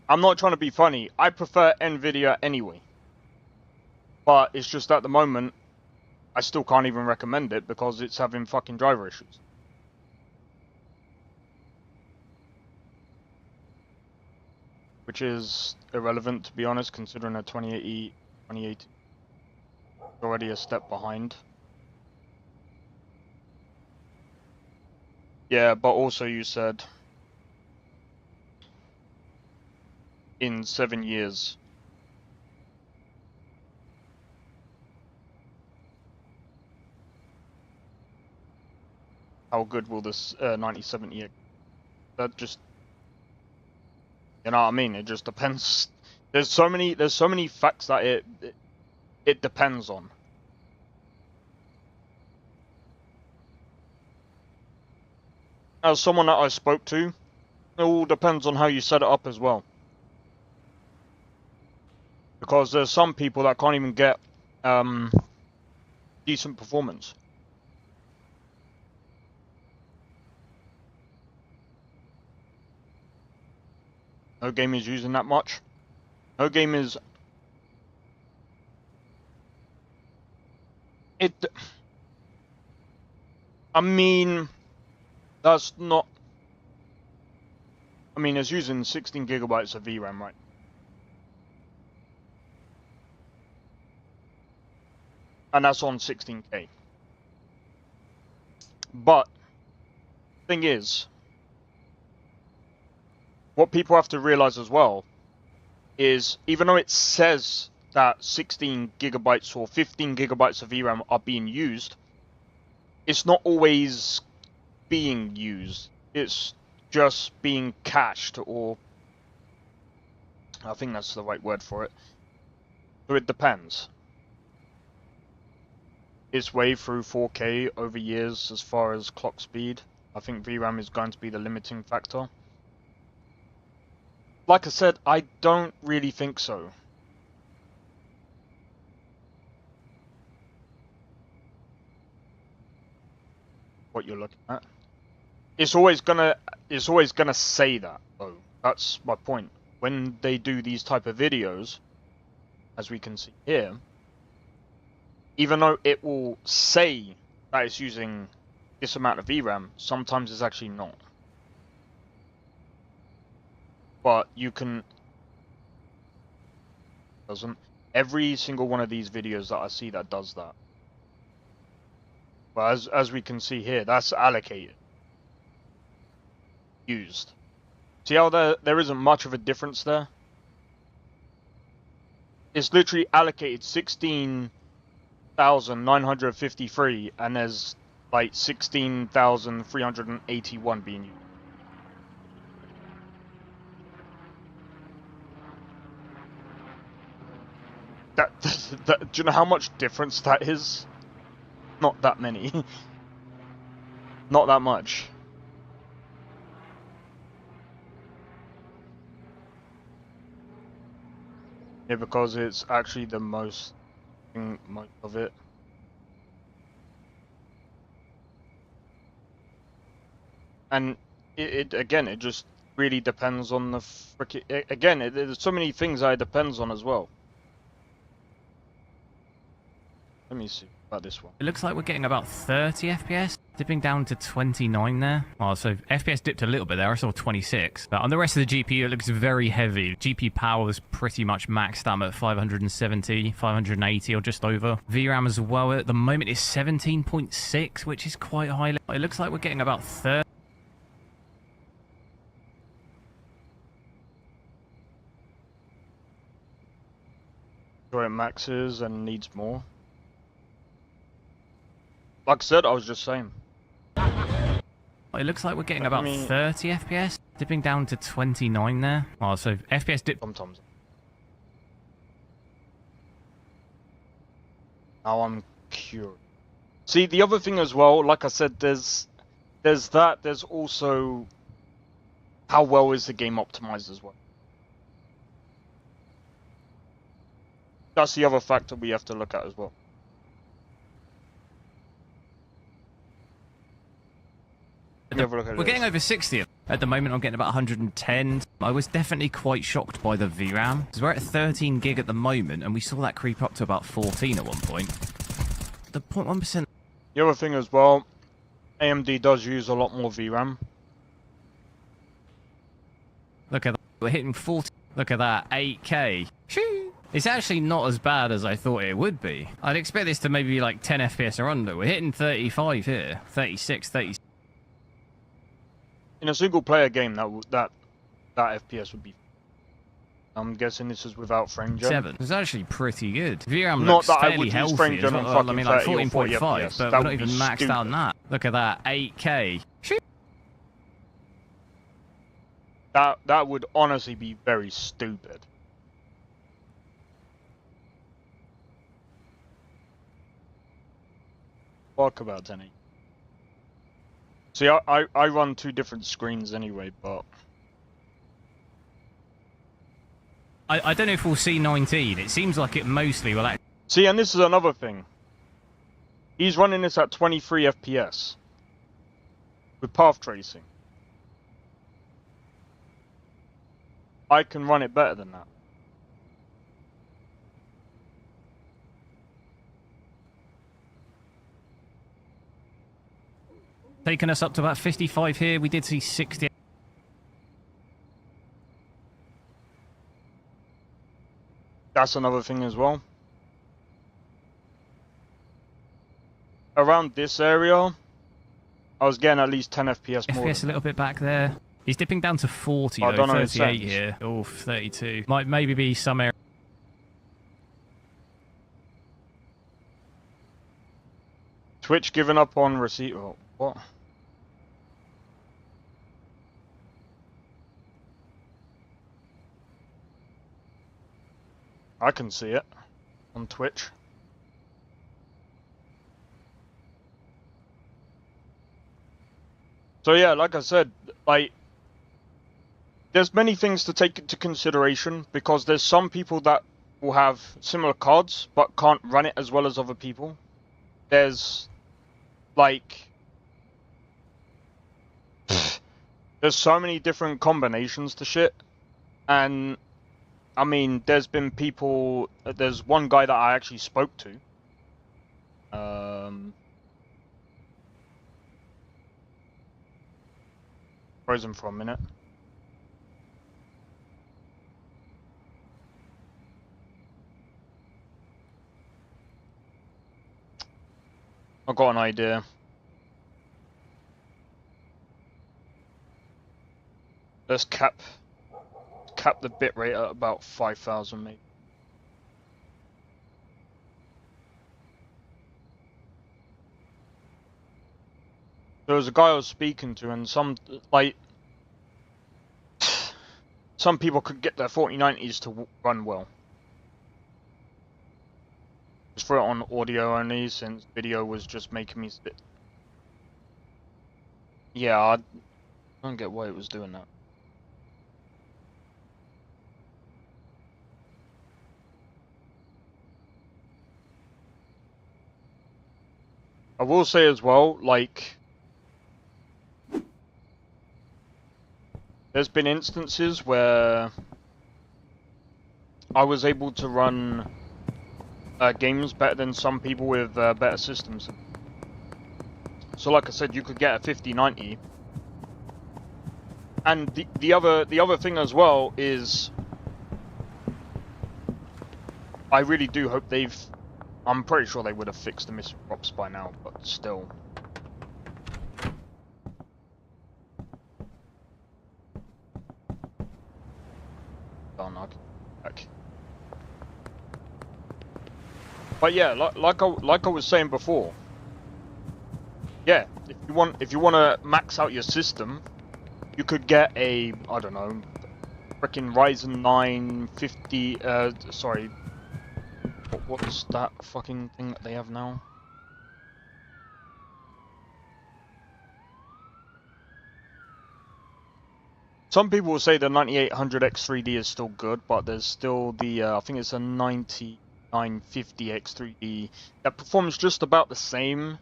I'm not trying to be funny. I prefer NVIDIA anyway. But it's just at the moment, I still can't even recommend it because it's having fucking driver issues. Which is irrelevant, to be honest, considering a 2080 is already a step behind. Yeah, but also you said in 7 years. How good will this 9070? That just, you know what I mean? It just depends. There's so many facts that it depends on. As someone that I spoke to, it all depends on how you set it up as well. Because there's some people that can't even get decent performance. No game is using that much. No game is... I mean... That's not... I mean, it's using 16 gigabytes of VRAM, right? And that's on 16K. But, thing is... What people have to realize as well is even though it says that 16 gigabytes or 15 gigabytes of VRAM are being used, it's not always being used. It's just being cached, or I think that's the right word for it. So it depends. It's way through 4K over years as far as clock speed. I think VRAM is going to be the limiting factor. Like I said, I don't really think so. What you're looking at. It's always gonna say that, though. That's my point. When they do these type of videos, as we can see here, even though it will say that it's using this amount of VRAM, sometimes it's actually not. But you can... Doesn't... Every single one of these videos that I see that does that. But as we can see here, that's allocated. Used. See how there isn't much of a difference there? It's literally allocated 16,953 and there's like 16,381 being used. do you know how much difference that is? Not that many. Not that much. Yeah, because it's actually the most of it. And it again, it just really depends on the frickin'. Again, there's so many things that it depends on as well. Let me see about this one. It looks like we're getting about 30 FPS, dipping down to 29 there. Oh, so FPS dipped a little bit there. I saw 26. But on the rest of the GPU, it looks very heavy. GPU power is pretty much maxed out at 570, 580 or just over. VRAM as well at the moment is 17.6, which is quite high. It looks like we're getting about 30. Where it maxes and needs more. Like I said, I was just saying. It looks like we're getting about 30 FPS, dipping down to 29 there. Oh, so FPS dipped. Sometimes. Now I'm curious. See, the other thing as well, like I said, there's that. There's also how well is the game optimized as well. That's the other factor we have to look at as well. We're getting over 60 at the moment. I'm getting about 110. I was definitely quite shocked by the VRAM because we're at 13 gig at the moment, and we saw that creep up to about 14 at one point. The 0.1%. The other thing as well, AMD does use a lot more VRAM. Look at that. We're hitting 40. Look at that. 8K. Shoo! It's actually not as bad as I thought it would be. I'd expect this to maybe be like 10 FPS or under. We're hitting 35 here. 36, 36. In a single player game, that FPS would be. I'm guessing this is without frame gen. 7. It's actually pretty good. VRAM Not looks that I fairly would use healthy. frame gen on I mean, like 30 or 40 14.5, FPS. but That we're not would even be maxed stupid. out on that. Look at that, 8K. That would honestly be very stupid. Fuck about 1080. See, I run two different screens anyway, but I don't know if we'll see 19. It seems like it mostly will actually. see, and this is another thing. He's running this at 23 FPS with path tracing. I can run it better than that. Taking us up to about 55 here. We did see 60. That's another thing as well. Around this area, I was getting at least 10 FPS more. FPS a little bit back there. He's dipping down to 40 I though. don't know, 38 it's here. Oh, 32. Might maybe be some area. Twitch giving up on receipt. Oh, what? I can see it on Twitch. So yeah, like I said, like there's many things to take into consideration because there's some people that will have similar cards but can't run it as well as other people. There's like there's so many different combinations to shit, and I mean, there's been people. There's one guy that I actually spoke to. Frozen for a minute. I got an idea. Let's cap the bitrate at about 5,000 maybe. There was a guy I was speaking to, and some people could get their 4090s to run well. for it on audio only, since video was just making me sit. Yeah, I don't get why it was doing that. I will say as well, like, there's been instances where I was able to run games better than some people with better systems. So like I said, you could get a 5090. And the other thing as well is, I really do hope I'm pretty sure they would have fixed the missing props by now, but still. Done, okay. Back. But yeah, like I was saying before. Yeah, if you want to max out your system, you could get a, I don't know, freaking Ryzen 9 50. Sorry. What's that fucking thing that they have now? Some people will say the 9800 X3D is still good, but there's still the, I think it's a 9950 X3D that performs just about the same.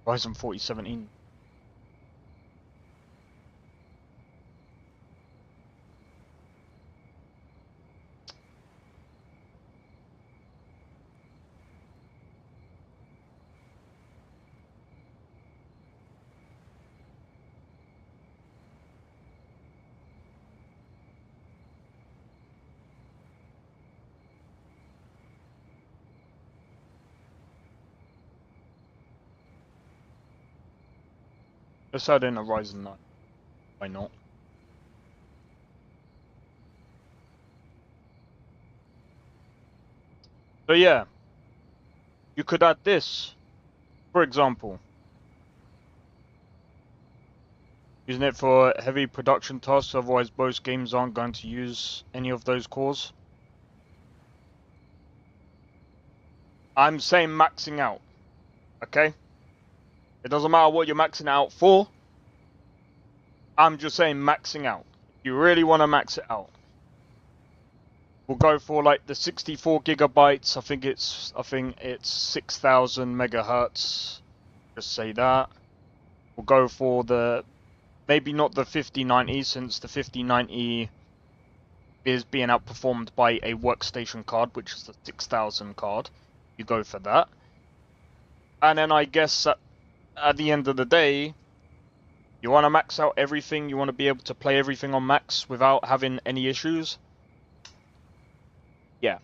Ryzen 4017. Let's add in a Ryzen 9. Why not? So yeah, you could add this, for example, using it for heavy production tasks, otherwise most games aren't going to use any of those cores. I'm saying maxing out, okay? It doesn't matter what you're maxing out for. I'm just saying maxing out. If you really want to max it out, we'll go for like the 64 gigabytes. I think it's 6,000 megahertz. Just say that. We'll go for the, maybe not the 5090, since the 5090 is being outperformed by a workstation card, which is the 6000 card. You go for that. And then I guess at the end of the day, you want to max out everything, you want to be able to play everything on max without having any issues. Yeah.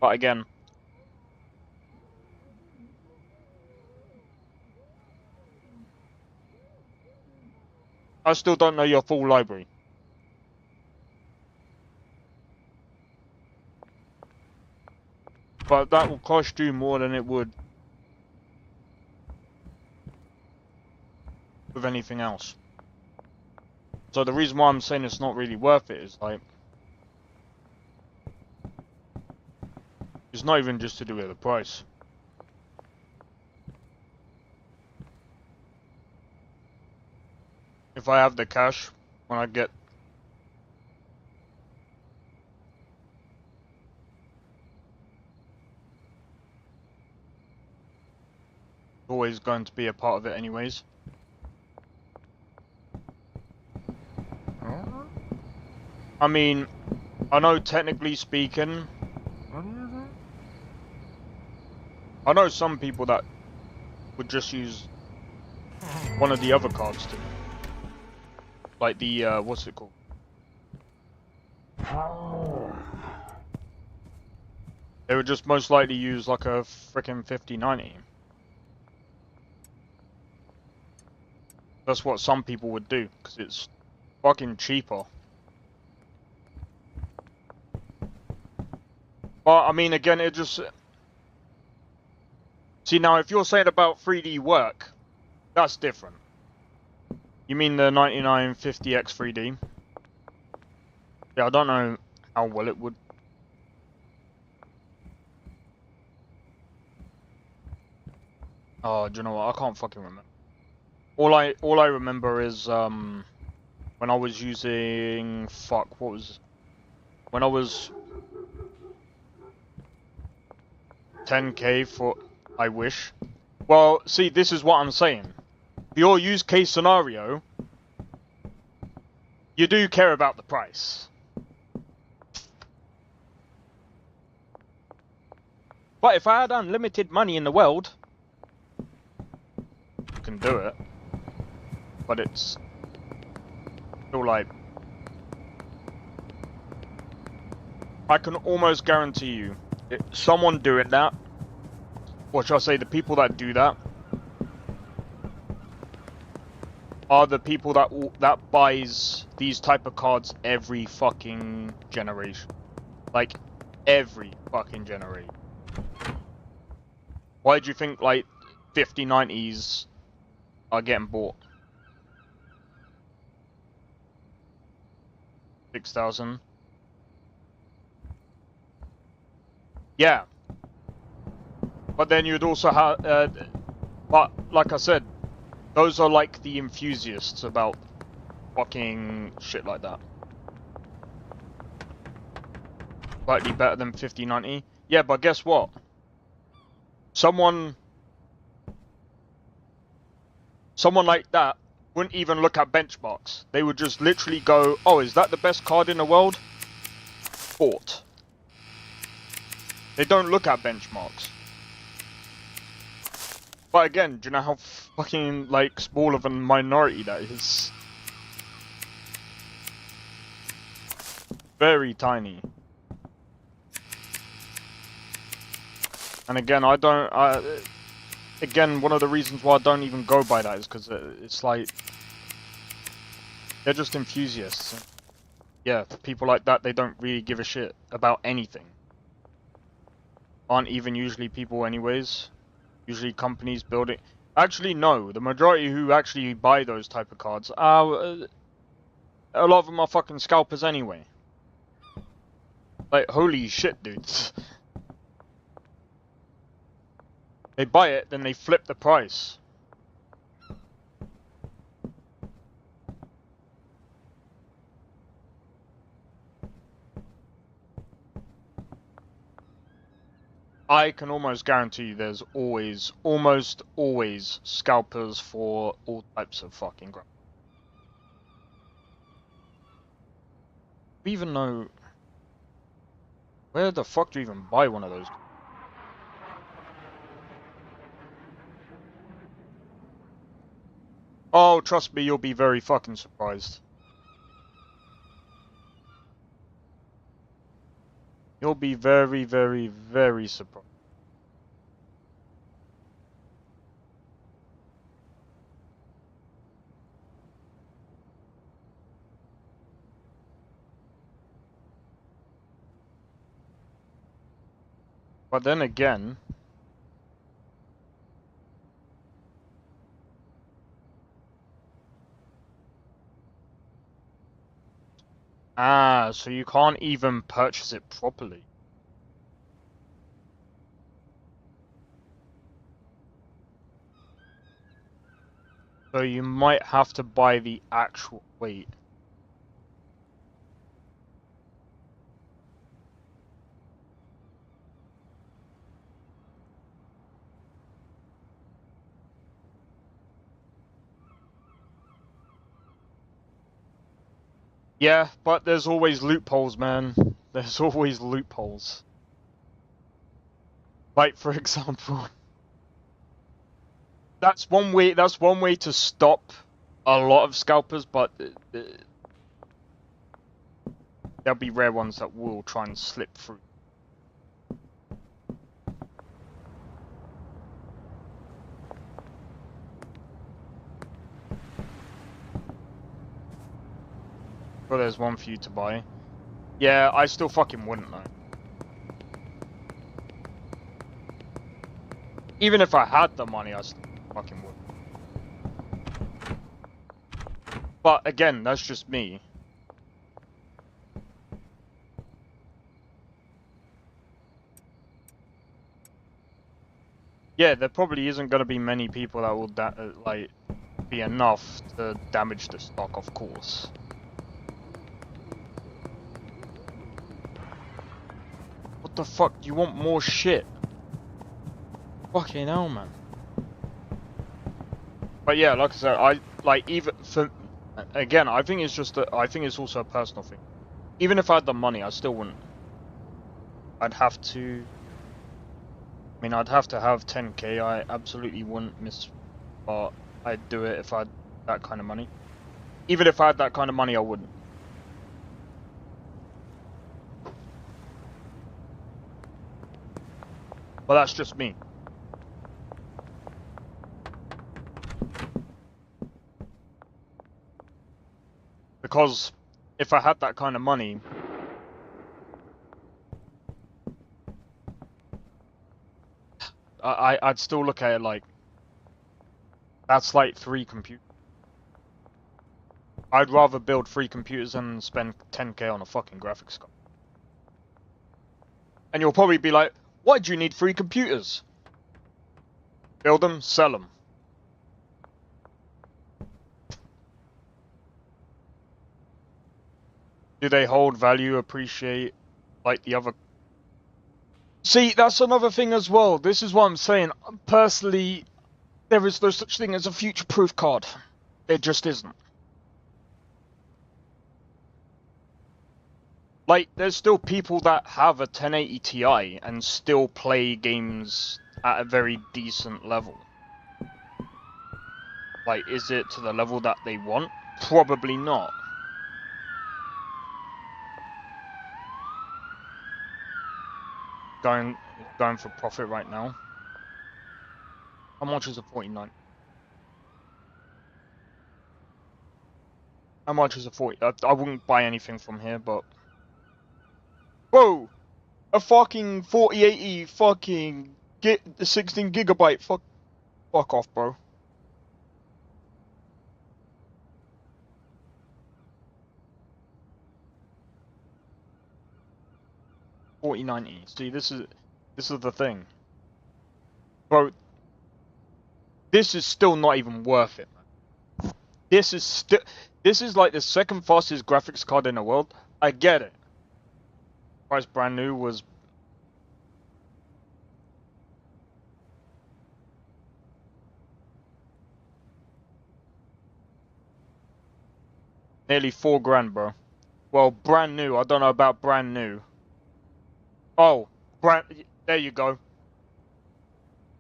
But again, I still don't know your full library. But that will cost you more than it would with anything else. So the reason why I'm saying it's not really worth it is like, it's not even just to do with the price. If I have the cash, when I get always going to be a part of it anyways. I mean, I know technically speaking, I know some people that would just use one of the other cards to, like the, what's it called? They would just most likely use like a frickin' 5090. That's what some people would do, because it's fucking cheaper. But, I mean, again, it just... See, now, if you're saying about 3D work, that's different. You mean the 9950X 3D? Yeah, I don't know how well it would. Oh, do you know what? I can't fucking remember. All I remember is when I was using when I was 10k for I wish. Well, see, this is what I'm saying. For your use case scenario, you do care about the price. But if I had unlimited money in the world, I can do it. But it's still like, I can almost guarantee you, someone doing that, or shall I say the people that do that, are the people that buys these type of cards every fucking generation. Like, every fucking generation. Why do you think, like, 5090s are getting bought? 6,000? Yeah. But then you'd also have, but like I said, those are like the enthusiasts about fucking shit like that. Slightly better than 5090. Yeah, but guess what? Someone like that wouldn't even look at benchmarks. They would just literally go, oh, is that the best card in the world? Bought. They don't look at benchmarks. But again, do you know how fucking, like, small of a minority that is? Very tiny. And again, again, one of the reasons why I don't even go by that is because it's like, they're just enthusiasts. Yeah, people like that, they don't really give a shit about anything. Aren't even usually people anyways. Usually companies building. Actually, no. The majority who actually buy those type of cards are, a lot of them are fucking scalpers anyway. Like, holy shit, dudes. They buy it, then they flip the price. I can almost guarantee you there's almost always scalpers for all types of fucking crap. Even know where the fuck do you even buy one of those? Oh, trust me, you'll be very fucking surprised. You'll be very, very, very surprised. But then again, so you can't even purchase it properly. So you might have to buy the actual weight. Yeah, but there's always loopholes, man. There's always loopholes. Like, for example, that's one way to stop a lot of scalpers, but there'll be rare ones that will try and slip through. Well, there's one for you to buy. Yeah, I still fucking wouldn't though. Even if I had the money, I still fucking would. But again, that's just me. Yeah, there probably isn't going to be many people that will like be enough to damage the stock, of course. What the fuck? Do you want more shit? Fucking hell, man. But yeah, like I said, I like even for again, I think it's just I think it's also a personal thing. Even if I had the money, I still wouldn't. I'd have to. I mean, I'd have to have 10k. I absolutely wouldn't miss, but I'd do it if I had that kind of money. Even if I had that kind of money, I wouldn't. But that's just me. Because if I had that kind of money, I'd still look at it like that's like 3 computers. I'd rather build 3 computers than spend 10k on a fucking graphics card. And you'll probably be like, why do you need 3 computers? Build them, sell them. Do they hold value, appreciate like the other? See, that's another thing as well. This is what I'm saying. Personally, there is no such thing as a future-proof card. There just isn't. Like, there's still people that have a 1080 Ti and still play games at a very decent level. Like, is it to the level that they want? Probably not. Going for profit right now. How much is a 49? How much is a 40? I wouldn't buy anything from here, but whoa, a fucking 4080 fucking 16 gigabyte. Fuck off, bro. $40.90. See, this is the thing, bro. This is still not even worth it, man. This is like the second fastest graphics card in the world. I get it. Price brand new was nearly $4 grand, bro. Well, brand new. I don't know about brand new. Oh, there you go.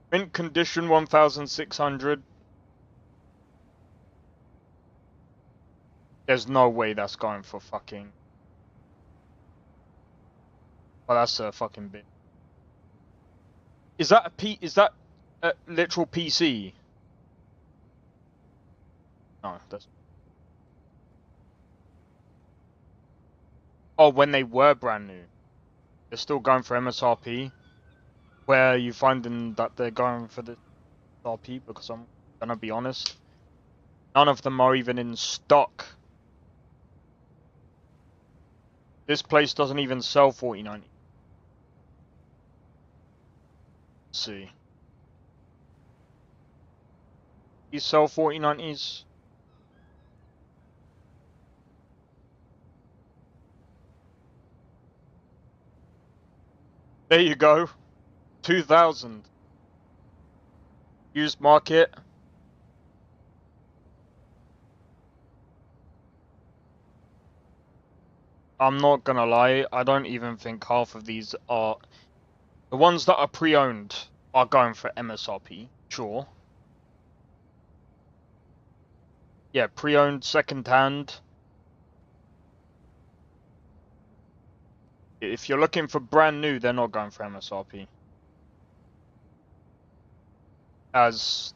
Mint condition 1,600. There's no way that's going for fucking. Well, that's a fucking bit. Is that Is that a literal PC? No, that's. Oh, when they were brand new. They're still going for MSRP. Where are you finding that they're going for the MSRP? Because I'm gonna be honest, none of them are even in stock. This place doesn't even sell 4090. Let's see. You sell 4090s? There you go. 2,000. Used market. I'm not gonna lie, I don't even think half of these are. The ones that are pre-owned are going for MSRP, sure. Yeah, pre-owned, second-hand. If you're looking for brand new, they're not going for MSRP. As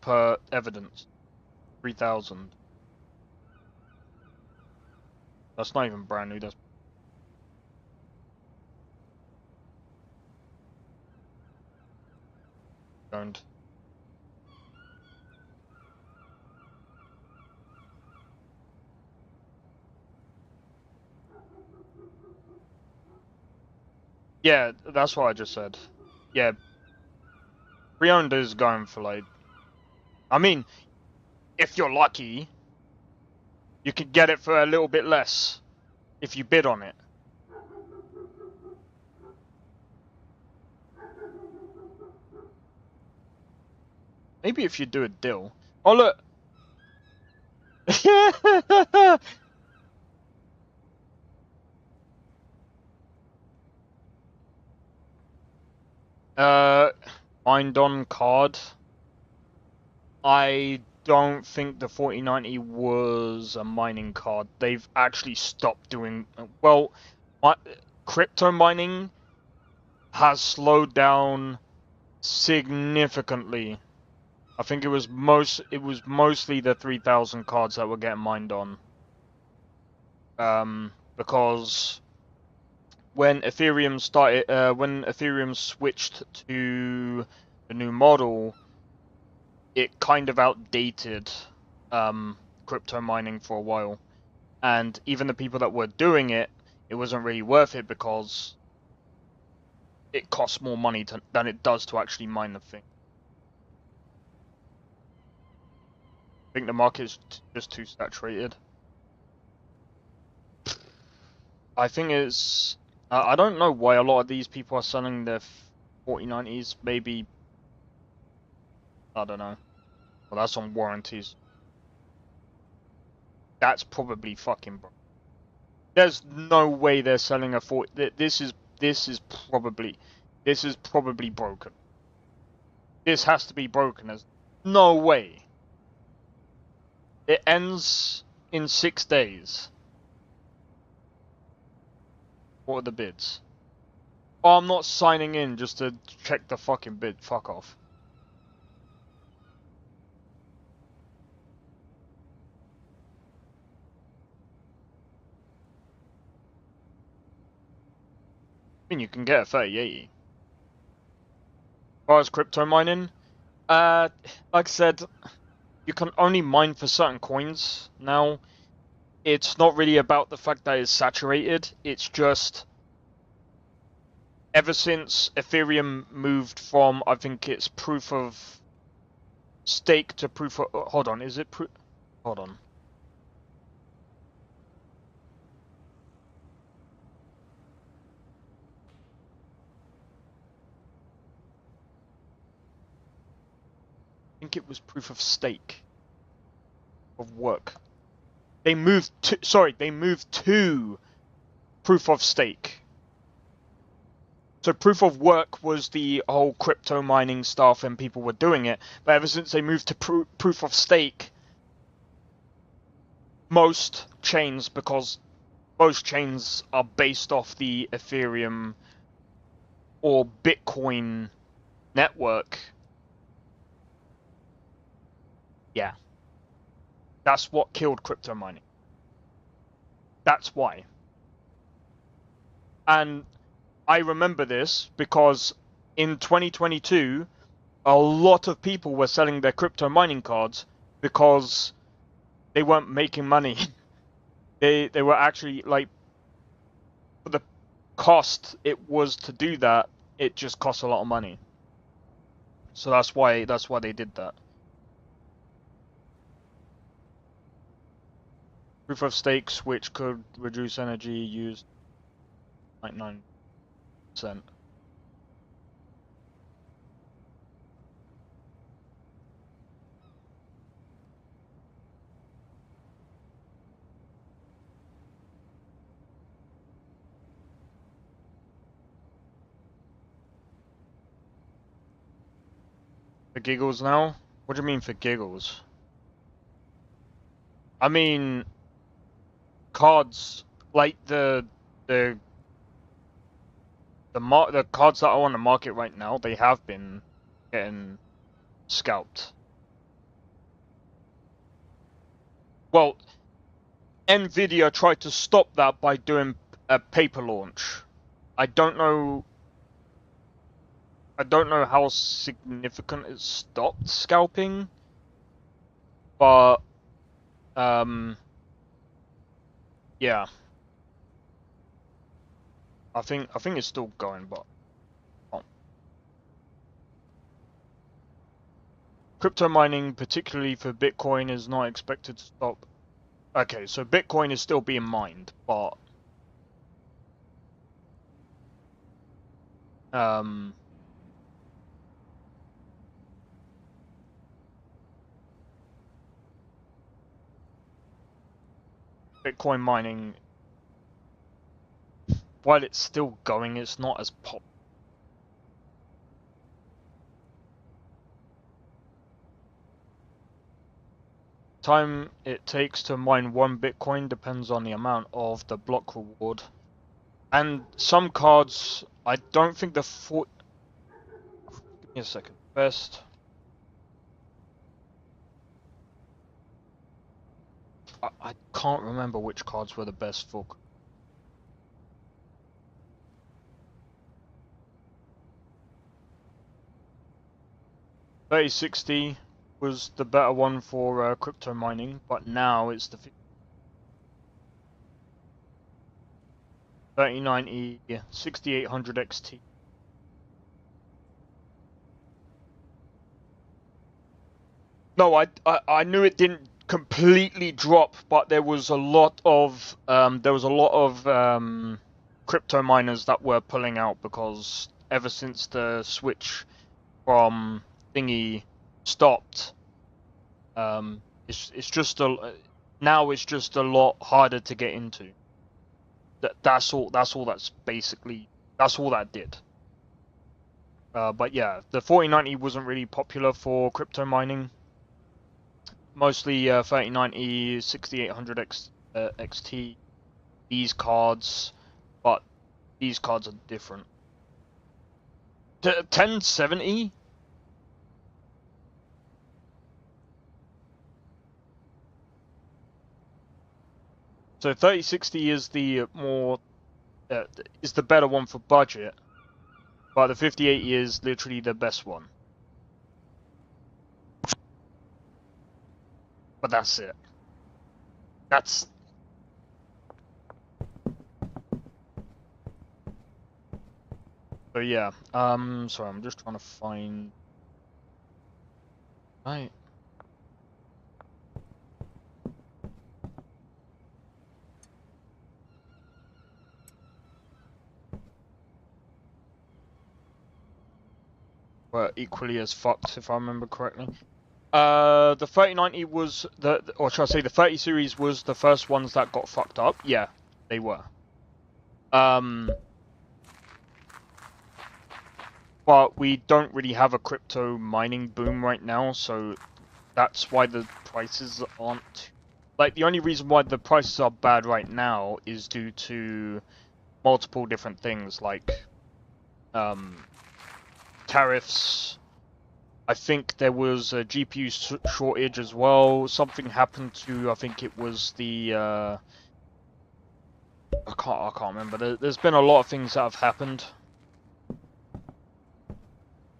per evidence, 3,000. That's not even brand new. That's owned. Yeah, that's what I just said. yeah, pre-owned is going for like, I mean, if you're lucky, you could get it for a little bit less if you bid on it. Maybe if you do a deal. Oh look. Mind on card. I don't think the 4090 was a mining card. They've actually stopped doing well. Crypto mining has slowed down significantly. I think it was mostly the 3000 cards that were getting mined on. Because when Ethereum switched to the new model, it kind of outdated crypto mining for a while, and even the people that were doing it, it wasn't really worth it because it costs more money than it does to actually mine the thing. I think the market is just too saturated. I think it's... I don't know why a lot of these people are selling their 4090s. Maybe... I don't know. Well, that's on warranties. That's probably fucking broke. There's no way they're selling a 40... This is probably broken. This has to be broken. There's no way. It ends in 6 days. What are the bids? Oh, I'm not signing in just to check the fucking bid. Fuck off. I mean, you can get a 3080. As far as crypto mining, like I said, you can only mine for certain coins now. It's not really about the fact that it's saturated. It's just ever since Ethereum moved from, I think it's proof of stake to proof of... Hold on, is it proof... Hold on. I think it was proof of stake. Of work. They moved to proof of stake. So proof of work was the whole crypto mining stuff and people were doing it. But ever since they moved to proof of stake, most chains, because most chains are based off the Ethereum or Bitcoin network. Yeah. That's what killed crypto mining. That's why. And I remember this because in 2022, a lot of people were selling their crypto mining cards because they weren't making money. They were actually, like, for the cost it was to do that, it just cost a lot of money. So that's why they did that. Proof of stake switch could reduce energy used 99%. For giggles now? What do you mean for giggles? I mean, cards like the cards that are on the market right now, they have been getting scalped. Well, Nvidia tried to stop that by doing a paper launch. I don't know how significant it stopped scalping, but yeah. I think it's still going, but crypto mining, particularly for Bitcoin, is not expected to stop. Okay, so Bitcoin is still being mined, but Bitcoin mining, while it's still going, it's not as pop. Time it takes to mine 1 Bitcoin depends on the amount of the block reward. And some cards, I don't think the give me a second. Best. I can't remember which cards were the best for. $3060 was the better one for crypto mining, but now it's the 3090 6800 XT. No, I knew it didn't completely drop, but there was a lot of crypto miners that were pulling out because ever since the switch from thingy stopped, it's just now it's just a lot harder to get into. That's all that did. But yeah, the 4090 wasn't really popular for crypto mining. Mostly 3090, 6800 XT, these cards, but these cards are different. 1070? So 3060 is the is the better one for budget, but the 5080 is literally the best one. But that's it. So yeah. Sorry, I'm just trying to find. Right. Were equally as fucked, if I remember correctly. The 3090 was or should I say the 30 series was the first ones that got fucked up. Yeah, they were. But we don't really have a crypto mining boom right now, so that's why the prices aren't. Like, the only reason why the prices are bad right now is due to multiple different things, like tariffs. I think there was a GPU shortage as well. Something happened to, I think it was the I can't remember. There's been a lot of things that have happened.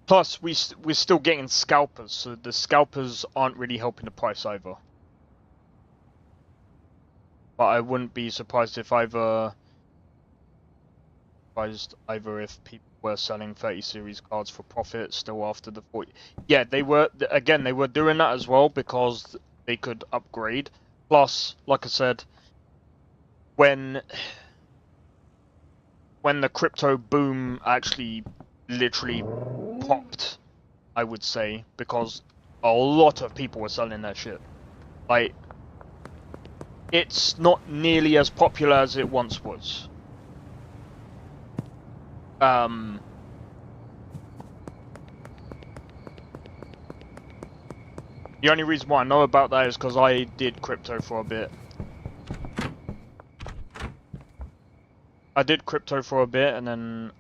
Plus, we're still getting scalpers, so the scalpers aren't really helping the price either. But I wouldn't be surprised if if people were selling 30 series cards for profit still after the 40. Yeah, they were doing that as well because they could upgrade. Plus, like I said, when the crypto boom actually literally popped, I would say, because a lot of people were selling their shit. Like, it's not nearly as popular as it once was. The only reason why I know about that is because I did crypto for a bit. I did crypto for a bit and then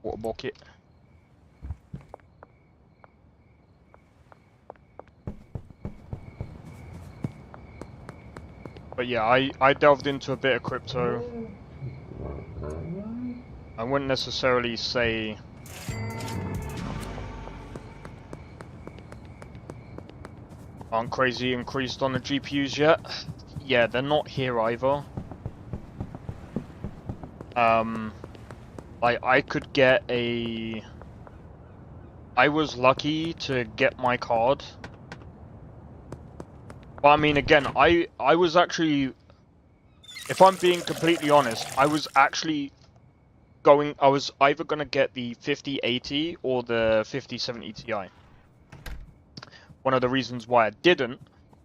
water bucket. But yeah, I delved into a bit of crypto. I wouldn't necessarily say aren't crazy increased on the GPUs yet. Yeah, they're not here either. like I could get a. I was lucky to get my card. But I mean, again, I was actually, if I'm being completely honest, I was actually I was either going to get the 5080 or the 5070 Ti. One of the reasons why I didn't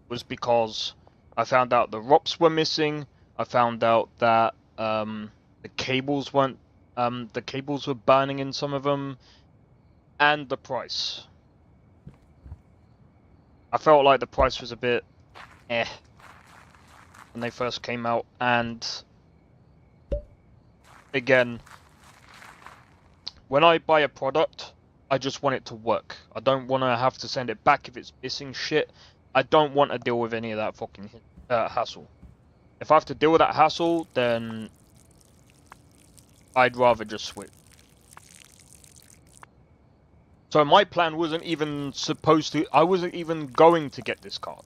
was because I found out the ROPs were missing. I found out that the cables weren't, the cables were burning in some of them, and the price. I felt like the price was a bit when they first came out, and again, when I buy a product, I just want it to work. I don't want to have to send it back if it's missing shit. I don't want to deal with any of that fucking hassle. If I have to deal with that hassle, then I'd rather just switch. So my plan wasn't even supposed to, I wasn't even going to get this card.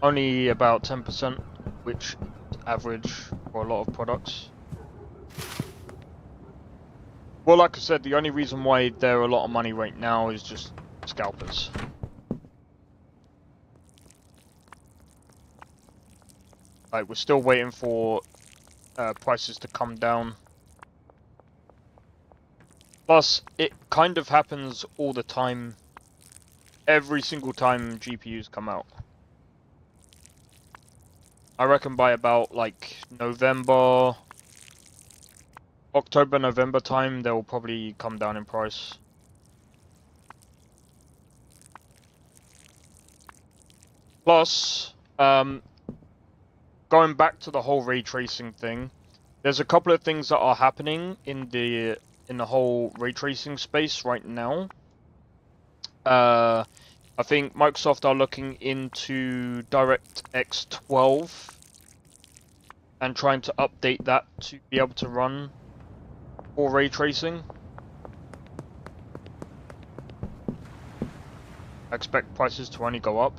Only about 10%, which is average for a lot of products. Well, like I said, the only reason why they're a lot of money right now is just scalpers. Like, we're still waiting for prices to come down. Plus, it kind of happens all the time, every single time GPUs come out. I reckon by about, like, October, November time, they will probably come down in price. Plus, going back to the whole ray tracing thing, there's a couple of things that are happening in the whole ray tracing space right now. I think Microsoft are looking into DirectX 12 and trying to update that to be able to run for ray tracing. I expect prices to only go up.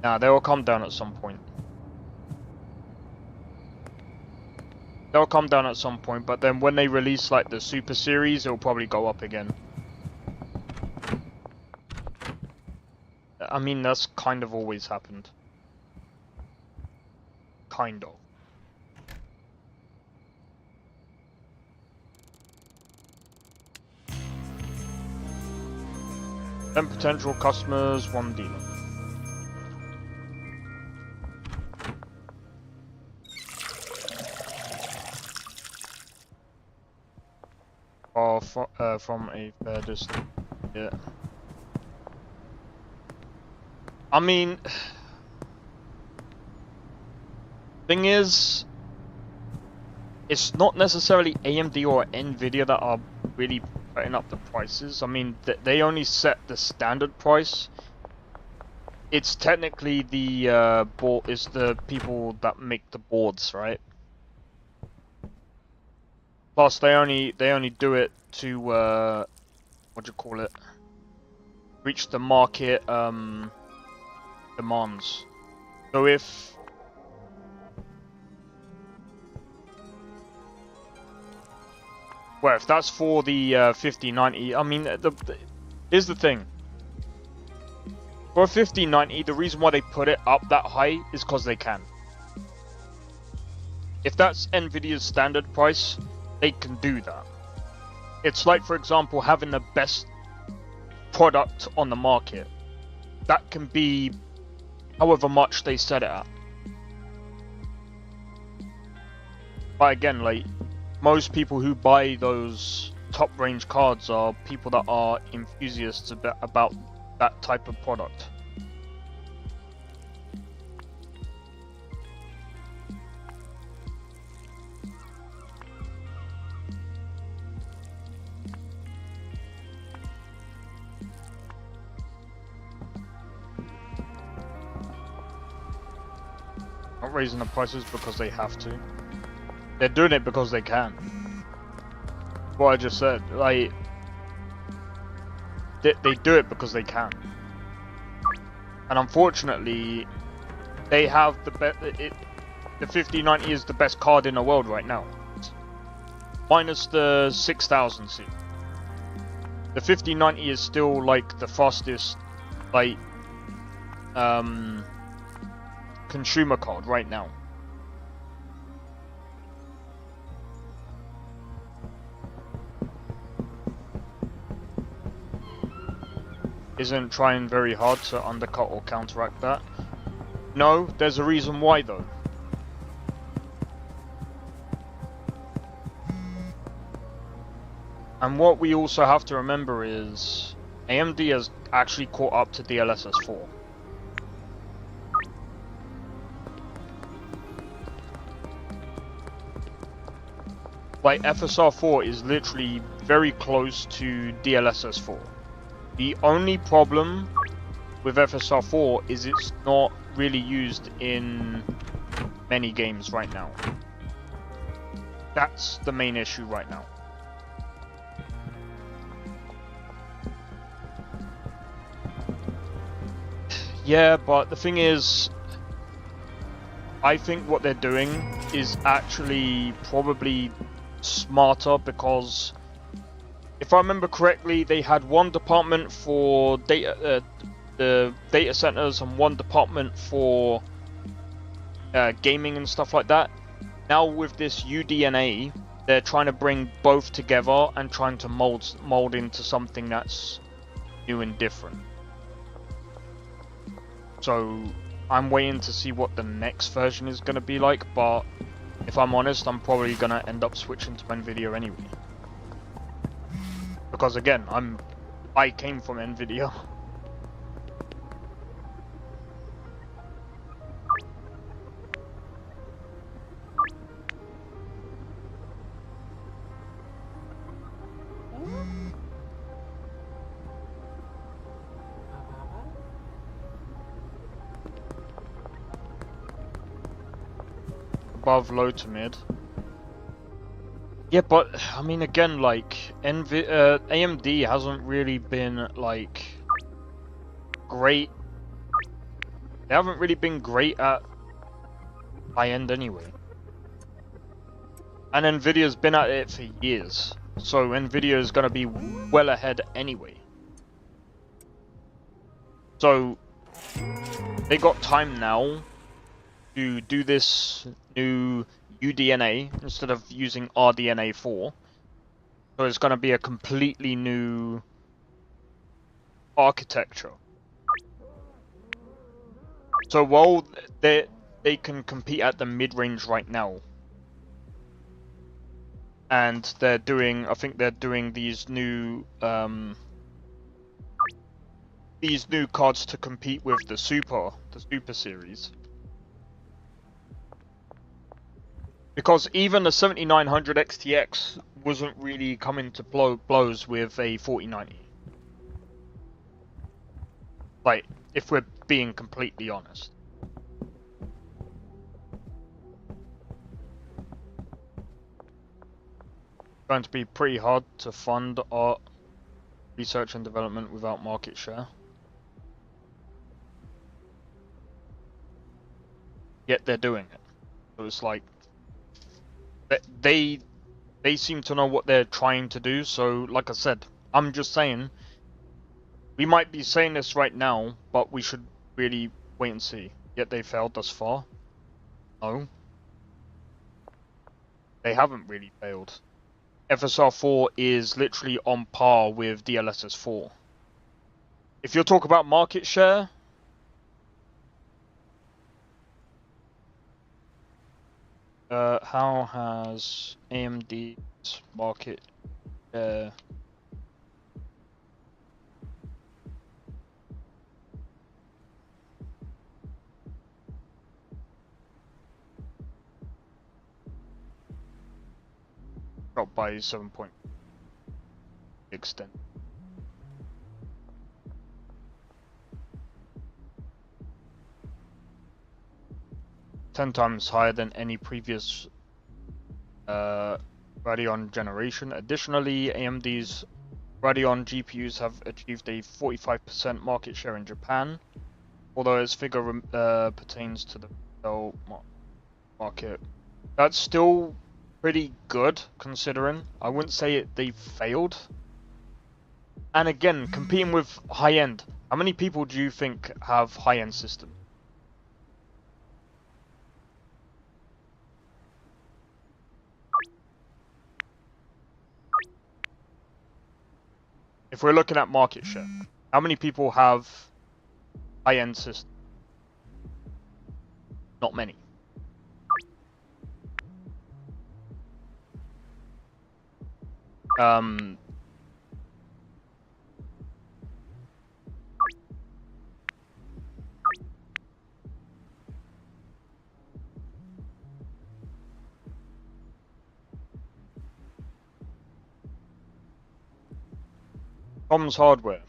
Nah, they will come down at some point. They'll come down at some point, but then when they release like the Super Series, it'll probably go up again. I mean, that's kind of always happened. Kind of. Ten potential customers, one dealer. Or from a fair distance. Yeah. I mean, thing is, it's not necessarily AMD or Nvidia that are really putting up the prices. I mean, they only set the standard price. It's technically the board, it's the people that make the boards, right? Plus, they only do it to what do you call it? Reach the market demands. So if that's for the 5090, I mean, here's the thing. For a 5090, the reason why they put it up that high is because they can. If that's Nvidia's standard price, they can do that. It's like, for example, having the best product on the market. That can be however much they set it at. But again, like, most people who buy those top range cards are people that are enthusiasts about that type of product. Not raising the prices because they have to. They're doing it because they can. What I just said, like, they do it because they can. And unfortunately, they have the the 5090 is the best card in the world right now. Minus the 6000 series. The 5090 is still like the fastest, like, consumer card right now. Isn't trying very hard to undercut or counteract that. No, there's a reason why though. And what we also have to remember is AMD has actually caught up to DLSS 4. Like FSR 4 is literally very close to DLSS 4. The only problem with FSR 4 is it's not really used in many games right now. That's the main issue right now. Yeah, but the thing is, I think what they're doing is actually probably smarter, because if I remember correctly, they had one department for the data centers and one department for gaming and stuff like that. Now with this UDNA, they're trying to bring both together and trying to mold into something that's new and different. So I'm waiting to see what the next version is going to be like, but if I'm honest, I'm probably going to end up switching to Nvidia anyway. Because again, I came from Nvidia. Above low to mid. Yeah, but I mean, again, like AMD hasn't really been like great. They haven't really been great at high end anyway. And Nvidia's been at it for years, so Nvidia is gonna be well ahead anyway. So they got time now to do this new UDNA instead of using RDNA 4. So it's going to be a completely new architecture. So while they can compete at the mid-range right now, and they're doing, I think they're doing these new cards to compete with the Super series. Because even the 7900 XTX wasn't really coming to blows with a 4090. Like, if we're being completely honest. It's going to be pretty hard to fund our research and development without market share. Yet they're doing it. So it's like, they seem to know what they're trying to do. So like I said, I'm just saying, we might be saying this right now, but we should really wait and see. Yet they failed thus far. No, they haven't really failed. FSR 4 is literally on par with DLSS 4. If you're talking about market share, how has AMD's market share dropped by 7 point extent? Ten times higher than any previous Radeon generation. Additionally, AMD's Radeon GPUs have achieved a 45% market share in Japan, although its figure pertains to the market. That's still pretty good considering. I wouldn't say they failed. And again, competing with high-end. How many people do you think have high-end systems? If we're looking at market share, how many people have high-end systems? Not many. Tom's Hardware. In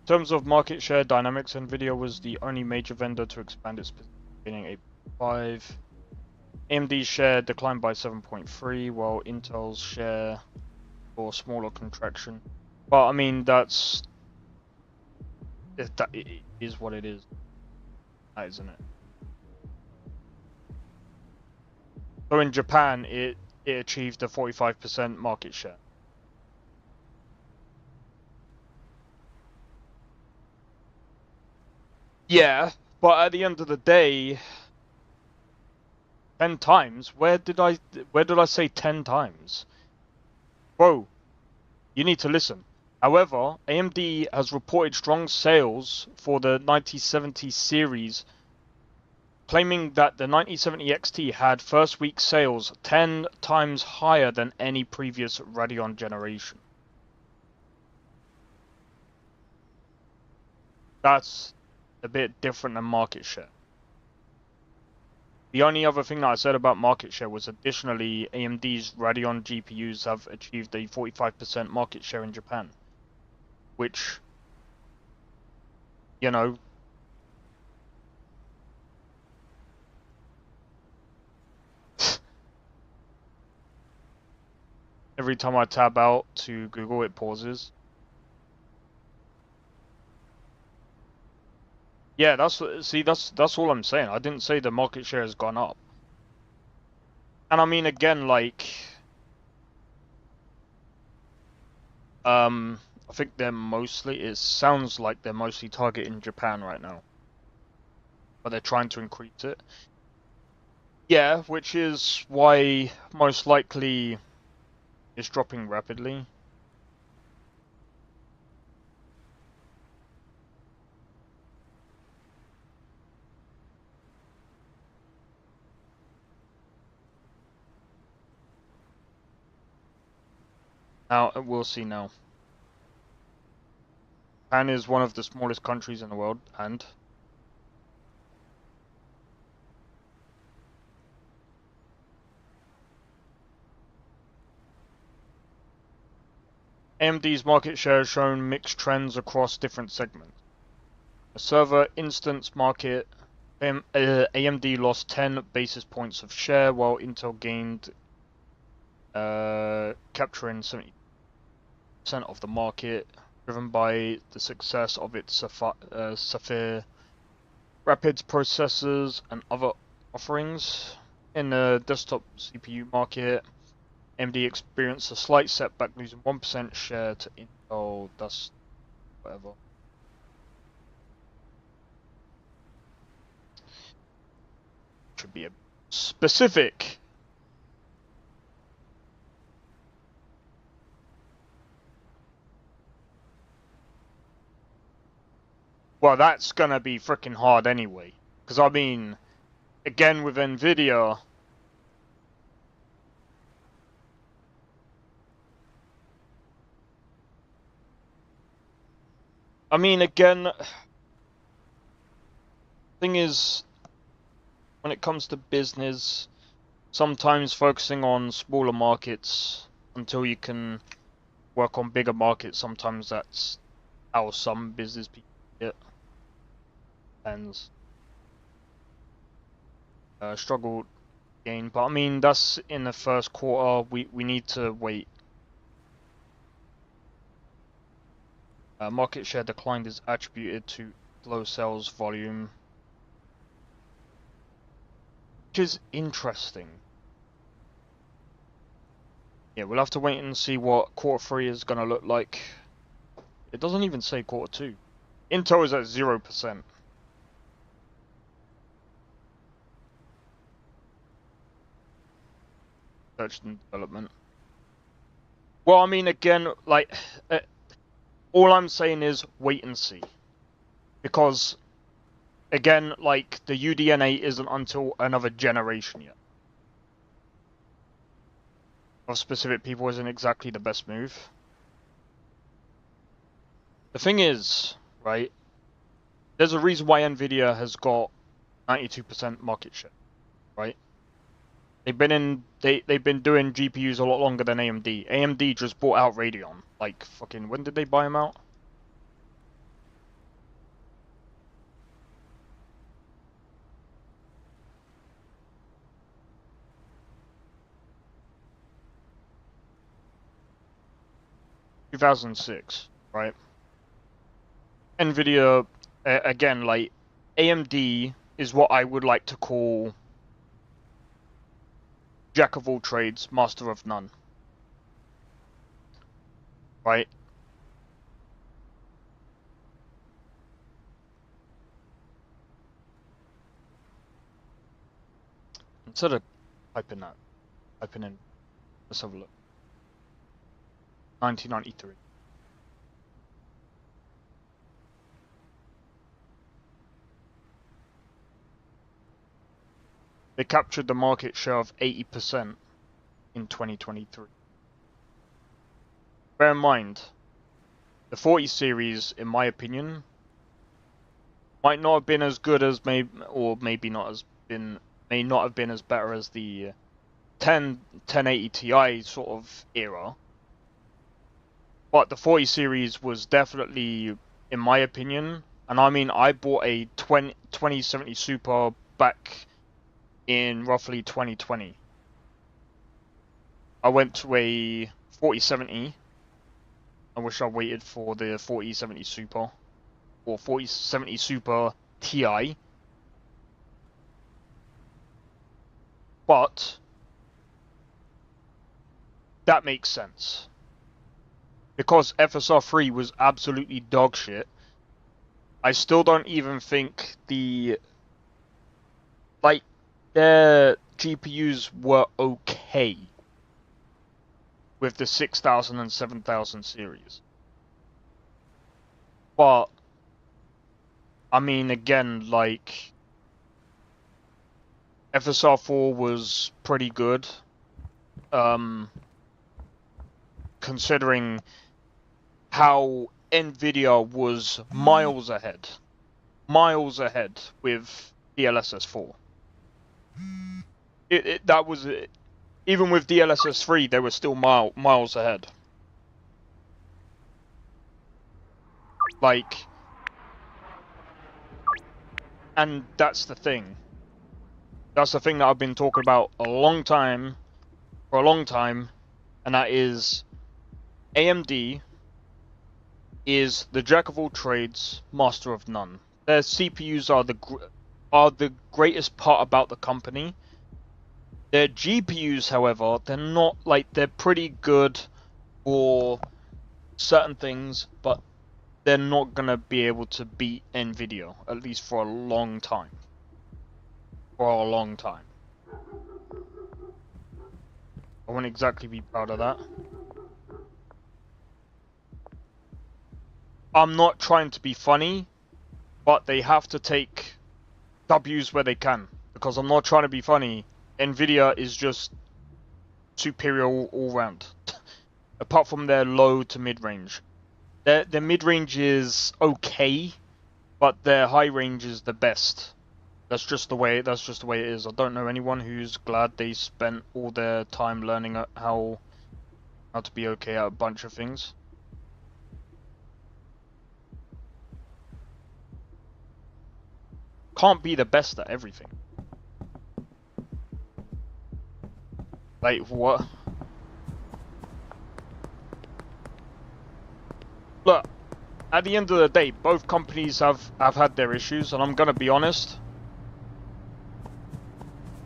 terms of market share dynamics, Nvidia was the only major vendor to expand its position, gaining 8.5. AMD's share declined by 7.3, while Intel's share saw a smaller contraction. But I mean, that it is what it is, isn't it? So in Japan, it achieved a 45% market share. Yeah, but at the end of the day, 10 times? Where did I say 10 times? Bro, you need to listen. However, AMD has reported strong sales for the 9070 series, claiming that the 9070 XT had first week sales 10 times higher than any previous Radeon generation. That's a bit different than market share. The only other thing that I said about market share was additionally AMD's Radeon GPUs have achieved a 45% market share in Japan, which, you know, every time I tab out to Google it pauses. Yeah, that's all I'm saying. I didn't say the market share has gone up. And I mean, again, like, I think it sounds like they're mostly targeting Japan right now. But they're trying to increase it. Yeah, which is why most likely it's dropping rapidly. Now, we'll see now. Japan is one of the smallest countries in the world, and AMD's market share has shown mixed trends across different segments. The server instance market, AMD lost 10 basis points of share, while Intel gained, capturing 70% of the market, driven by the success of its Sapphire Rapids processors and other offerings. In the desktop CPU market, AMD experienced a slight setback, losing 1% share to Intel, thus whatever. Should be a specific. Well, that's gonna be freaking hard anyway. Because, I mean, again with Nvidia, I mean, again, thing is, when it comes to business, sometimes focusing on smaller markets until you can work on bigger markets, sometimes that's how some business people get. Depends. Struggled gain, but I mean, that's in the first quarter. We need to wait. Market share decline is attributed to low sales volume. which is interesting. Yeah, we'll have to wait and see what Q3 is going to look like. It doesn't even say Q2. Intel is at 0%. Research and development. Well, I mean, again, like, all I'm saying is wait and see. Because, again, like, the UDN8 isn't until another generation yet. Of specific people isn't exactly the best move. The thing is, right, there's a reason why Nvidia has got 92% market share, right? They've been doing GPUs a lot longer than AMD. AMD just bought out Radeon. Like, fucking, when did they buy them out? ...2006, right? Nvidia, again, like, AMD is what I would like to call jack of all trades, master of none. Right? Instead of typing that, typing in, let's have a look. 1993. They captured the market share of 80% in 2023. Bear in mind, the 40 series, in my opinion, might not have been as good as may not have been as better as the 1080 Ti sort of era. But the 40 series was definitely, in my opinion, and I mean, I bought a 2070 Super back in roughly 2020. I went to a 4070. I wish I waited for the 4070 Super or 4070 Super Ti. But that makes sense. Because FSR 3 was absolutely dog shit. I still don't even think their GPUs were okay with the 6000 and 7000 series. But, I mean, again, like, FSR 4 was pretty good, considering how Nvidia was miles ahead with DLSS 4. That was it. Even with DLSS 3, they were still miles ahead. Like, and that's the thing. That's the thing that I've been talking about for a long time, and that is AMD is the jack of all trades, master of none. Their CPUs are the greatest part about the company. Their GPUs, however, they're pretty good for certain things, but they're not gonna be able to beat Nvidia, at least for a long time. I wouldn't exactly be proud of that. I'm not trying to be funny, but they have to take W's where they can. Because I'm not trying to be funny. Nvidia is just superior all round. Apart from their low to mid-range. Their mid-range is okay, but their high range is the best. That's just the way it is. I don't know anyone who's glad they spent all their time learning how to be okay at a bunch of things. Can't be the best at everything. Like, what? Look, at the end of the day, both companies have had their issues, and I'm gonna be honest.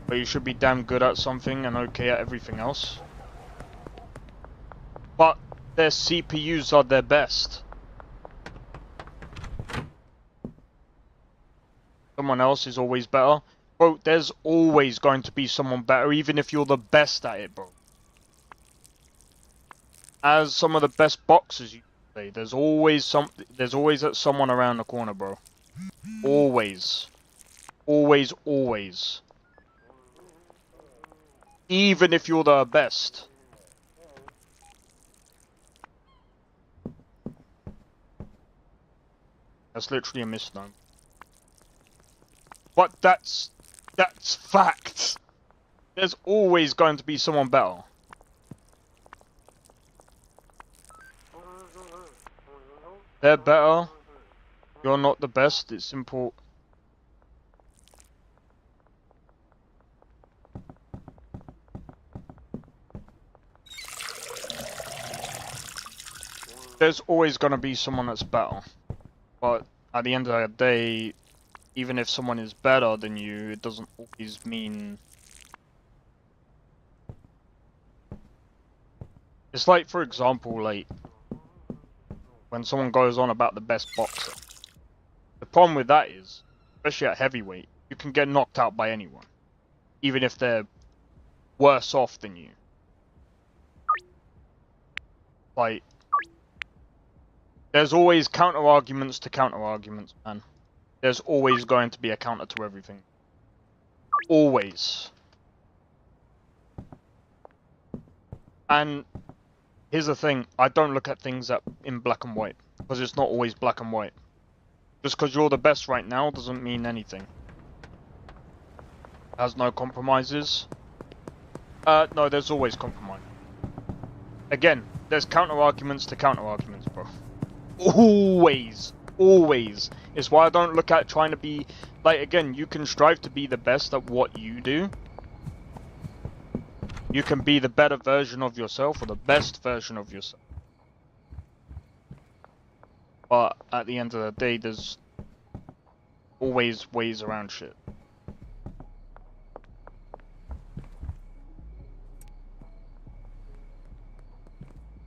but you should be damn good at something and okay at everything else. But their CPUs are their best. Someone else is always better. Bro, there's always going to be someone better, even if you're the best at it, bro. As some of the best boxers, you say, there's always someone around the corner, bro. Always. Always, always. Even if you're the best. That's literally a misnomer. But that's fact. There's always going to be someone better. They're better. You're not the best. It's simple. There's always going to be someone that's better. But at the end of the day, even if someone is better than you, it doesn't always mean... It's like, for example, like, when someone goes on about the best boxer. The problem with that is, especially at heavyweight, you can get knocked out by anyone. Even if they're worse off than you. Like, there's always counter-arguments to counter-arguments, man. There's always going to be a counter to everything. Always. And here's the thing, I don't look at things in black and white. Because it's not always black and white. Just because you're the best right now doesn't mean anything. It has no compromises. No, there's always compromise. Again, there's counter-arguments to counter-arguments, bro. Always. Always. It's why I don't look at trying to be... Like, again, you can strive to be the best at what you do. You can be the better version of yourself, or the best version of yourself. But at the end of the day, there's always ways around shit.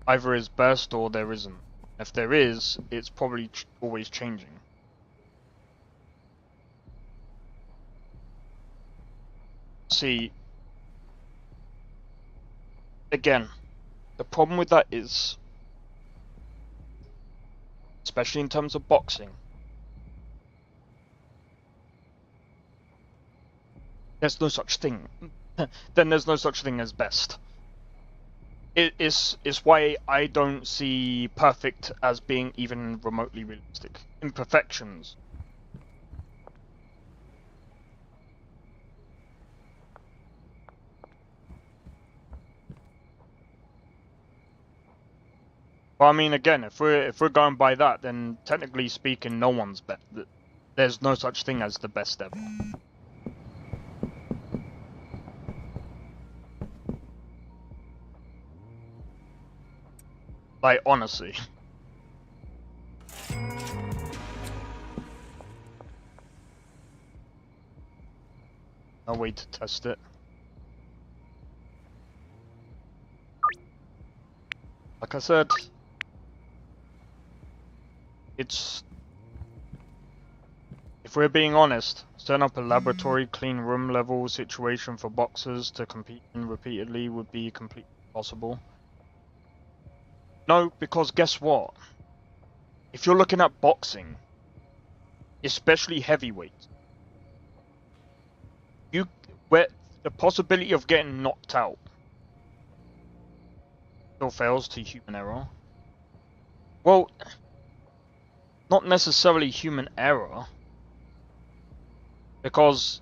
Either is best or there isn't. If there is, it's probably always changing. See, again, the problem with that is, especially in terms of boxing, there's no such thing. Then there's no such thing as best. It's why I don't see perfect as being even remotely realistic. Imperfections. But I mean, again, if we're going by that, then technically speaking, no one's best. There's no such thing as the best ever. Like, honestly. No way to test it. Like I said, it's... If we're being honest, setting up a laboratory, clean room level situation for boxers to compete in repeatedly would be completely impossible. No, because guess what? If you're looking at boxing, especially heavyweight, where the possibility of getting knocked out still fails to human error. Well, not necessarily human error, because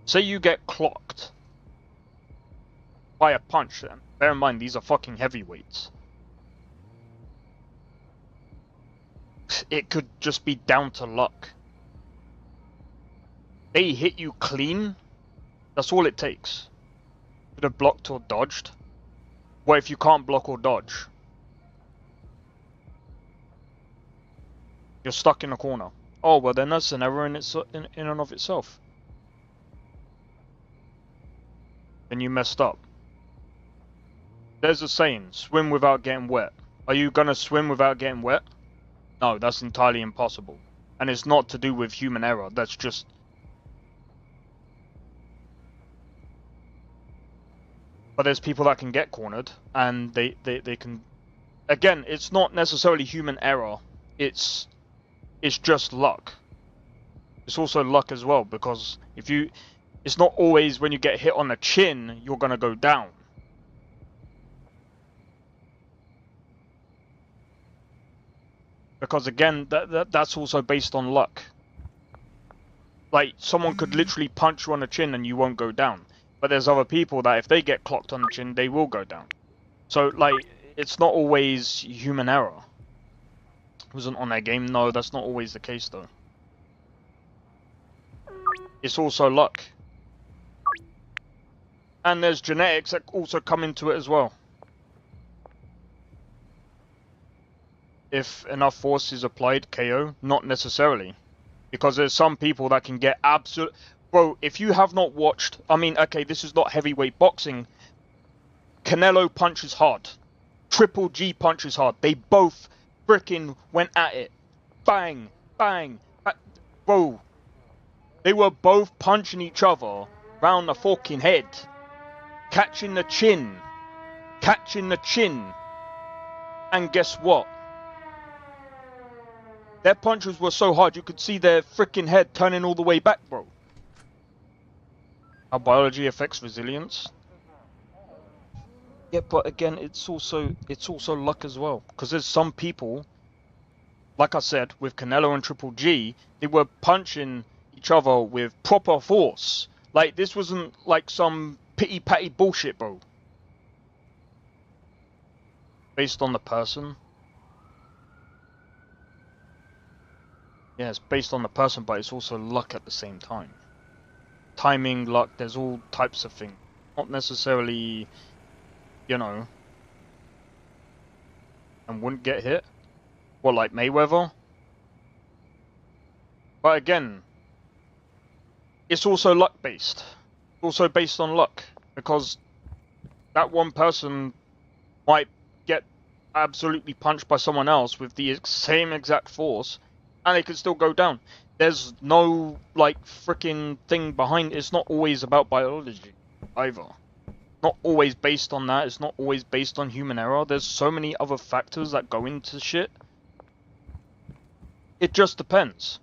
say you get clocked by a punch, and bear in mind these are fucking heavyweights. It could just be down to luck. They hit you clean, that's all it takes. Could have blocked or dodged. What if you can't block or dodge? You're stuck in a corner. Oh, well then that's an error in and of itself. then you messed up. There's a saying, swim without getting wet. Are you gonna swim without getting wet? No, that's entirely impossible. And it's not to do with human error, that's just... But there's people that can get cornered, and they can... Again, it's not necessarily human error, it's just luck. It's also luck as well, because if you... It's not always when you get hit on the chin, you're gonna go down. Because again, that's also based on luck. Like, someone could literally punch you on the chin and you won't go down. But there's other people that if they get clocked on the chin, they will go down. So, like, it's not always human error. Wasn't on their game? No, that's not always the case, though. It's also luck. And there's genetics that also come into it as well. If enough force is applied, KO? Not necessarily. Because there's some people that can get absolute... Bro, if you have not watched... I mean, okay, this is not heavyweight boxing. Canelo punches hard. Triple G punches hard. They both freaking went at it. Bang, bang. Bro, they were both punching each other round the fucking head. Catching the chin. Catching the chin. And guess what? Their punches were so hard you could see their freaking head turning all the way back, bro. How biology affects resilience? Yeah, but again, it's also luck as well. Because there's some people, like I said, with Canelo and Triple G, they were punching each other with proper force. Like, this wasn't like some pity-patty bullshit, bro. Based on the person. Yeah, it's based on the person, but it's also luck at the same time. Timing, luck, there's all types of things. Not necessarily, you know, and wouldn't get hit. Well, like Mayweather. But again, it's also luck based. Also based on luck. Because that one person might get absolutely punched by someone else with the same exact force, and they could still go down. There's no, like, freaking thing behind it. It's not always about biology, either. Not always based on that. It's not always based on human error. There's so many other factors that go into shit. It just depends.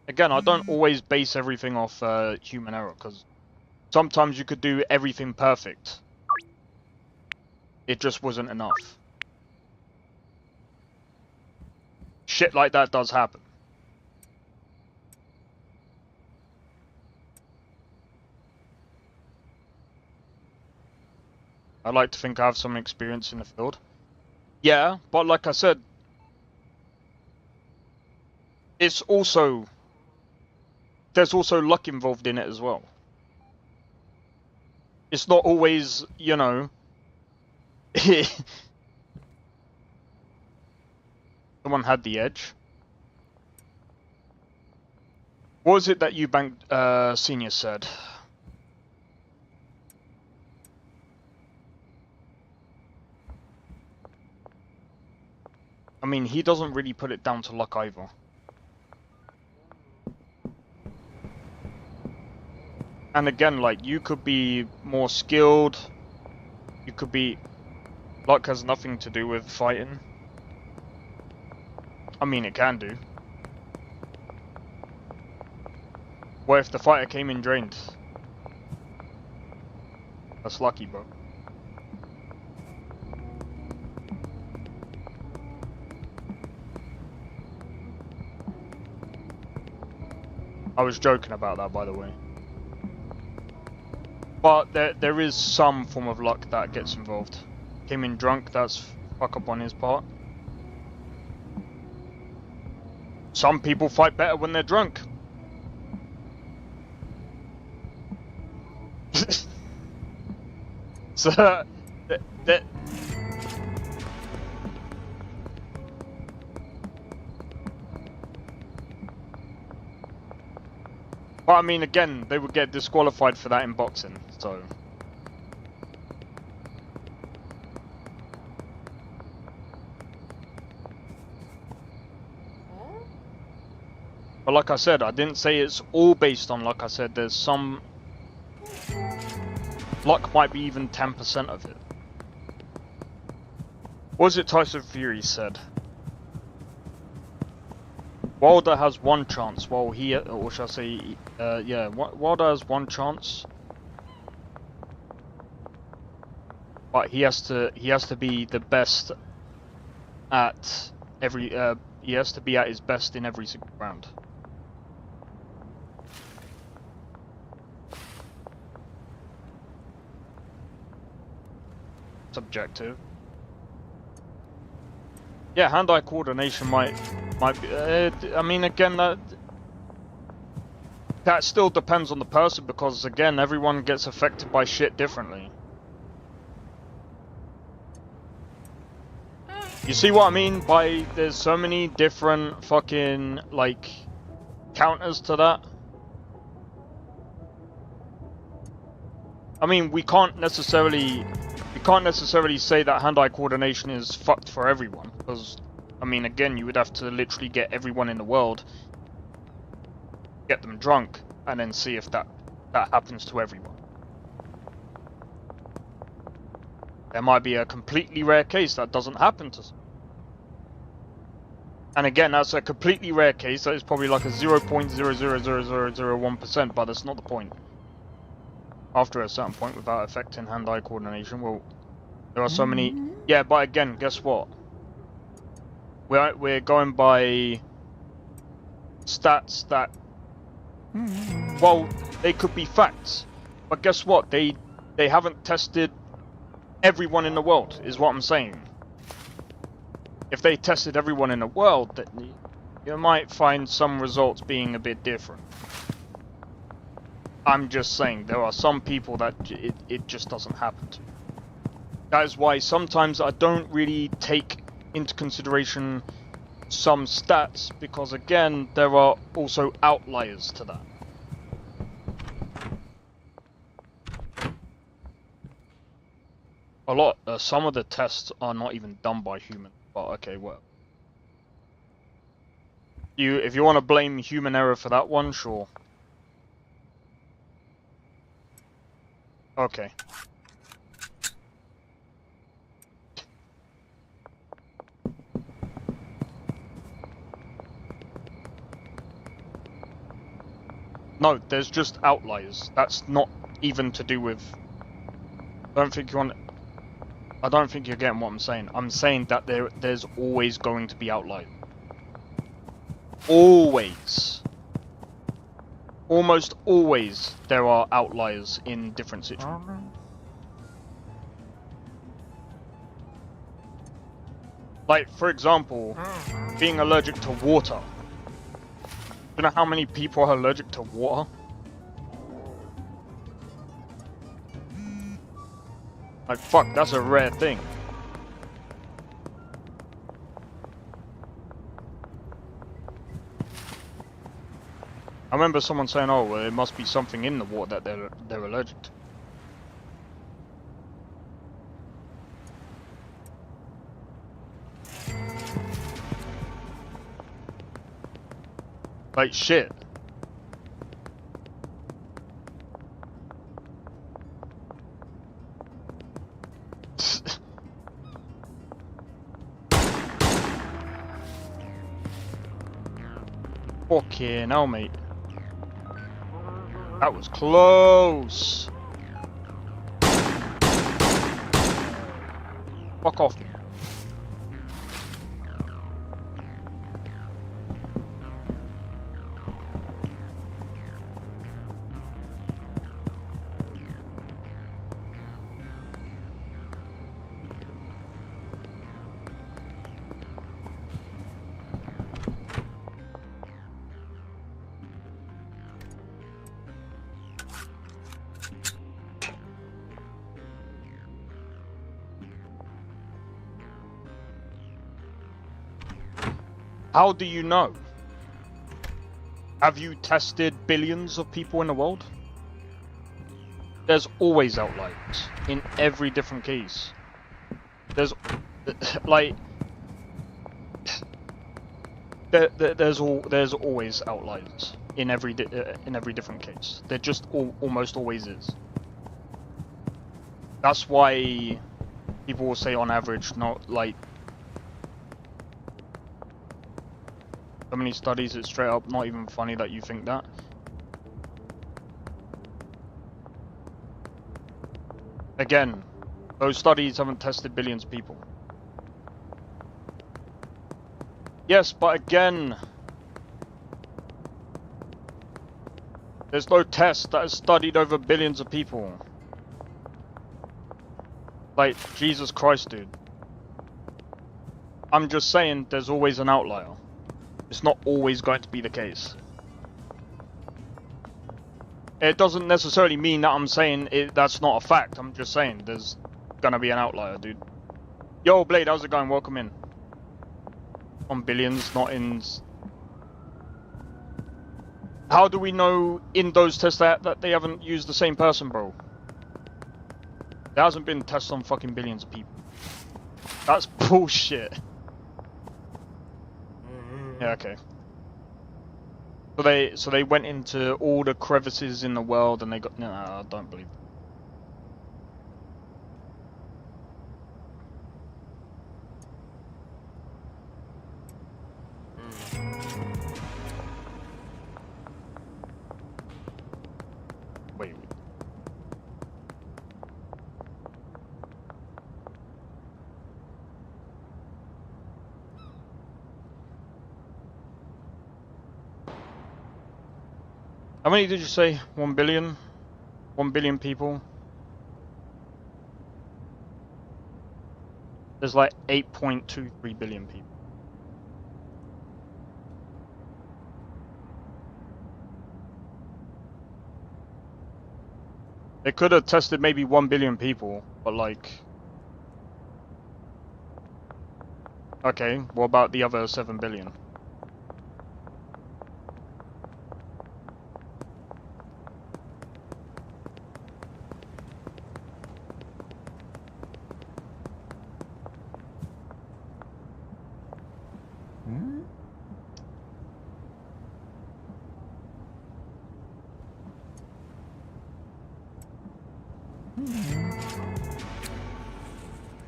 Again, I don't always base everything off human error, because sometimes you could do everything perfect. It just wasn't enough. Shit like that does happen. I like to think I have some experience in the field. Yeah, but like I said, it's also... There's also luck involved in it as well. It's not always, you know... Someone had the edge. What was it that Eubank Senior said? I mean, he doesn't really put it down to luck either. And again, like, you could be more skilled. You could be... Luck has nothing to do with fighting. I mean, it can do. What if the fighter came in drained? That's lucky, bro. I was joking about that, by the way. But there is some form of luck that gets involved. Came in drunk, that's fuck up on his part. Some people fight better when they're drunk. So, that... But I mean, again, they would get disqualified for that in boxing, so. But like I said, I didn't say it's all based on, like I said, there's some... luck might be even 10% of it. What was it Tyson Fury said? Wilder has one chance, while he, or shall I say, yeah, Wilder has one chance. But he has to be the best at every, he has to be at his best in every single round. Subjective. Yeah, hand-eye coordination might be. I mean, again, that still depends on the person because again, everyone gets affected by shit differently. You see what I mean? By there's so many different fucking like counters to that. I mean, we can't necessarily say that hand-eye coordination is fucked for everyone, because, I mean, again, you would have to literally get everyone in the world, get them drunk, and then see if that happens to everyone. There might be a completely rare case that doesn't happen to someone. And again, that's a completely rare case, that is probably like a 0.00001%, but that's not the point. After a certain point, without affecting hand-eye coordination, well, there are so many. Yeah, but again, guess what? We're going by stats that, well, they could be facts, but guess what? They haven't tested everyone in the world, is what I'm saying. If they tested everyone in the world, then you might find some results being a bit different. I'm just saying, there are some people that it just doesn't happen to. That is why sometimes I don't really take into consideration some stats, because again, there are also outliers to that. Some of the tests are not even done by humans, but okay, well. If you want to blame human error for that one, sure. Okay. No, there's just outliers. That's not even to do with... I don't think you're getting what I'm saying. I'm saying that there's always going to be outliers. Always. Almost always there are outliers in different situations. Like, for example, being allergic to water. You know how many people are allergic to water? Like, fuck, that's a rare thing. I remember someone saying, oh, well, it must be something in the water that they're allergic to. Like, shit. Fucking hell, mate. That was close. Fuck off. How do you know? Have you tested billions of people in the world? There's always outliers in every different case. There's like there's always outliers in every different case. There just almost always is. That's why people will say on average, not like so many studies. It's straight up not even funny that you think that. Again, those studies haven't tested billions of people. Yes, but again, there's no test that has studied over billions of people. Like, Jesus Christ, dude. I'm just saying, there's always an outlier. It's not always going to be the case. It doesn't necessarily mean that I'm saying that's not a fact. I'm just saying there's gonna be an outlier, dude. Yo, Blade, how's it going? Welcome in. On billions, not in... How do we know in those tests that they haven't used the same person, bro? There hasn't been tests on fucking billions of people. That's bullshit. Yeah, okay. So they went into all the crevices in the world and they got... No, I don't believe it. Wait. How many did you say? 1 billion? 1 billion people? There's like 8.23 billion people. They could have tested maybe 1 billion people, but like... Okay, what about the other 7 billion?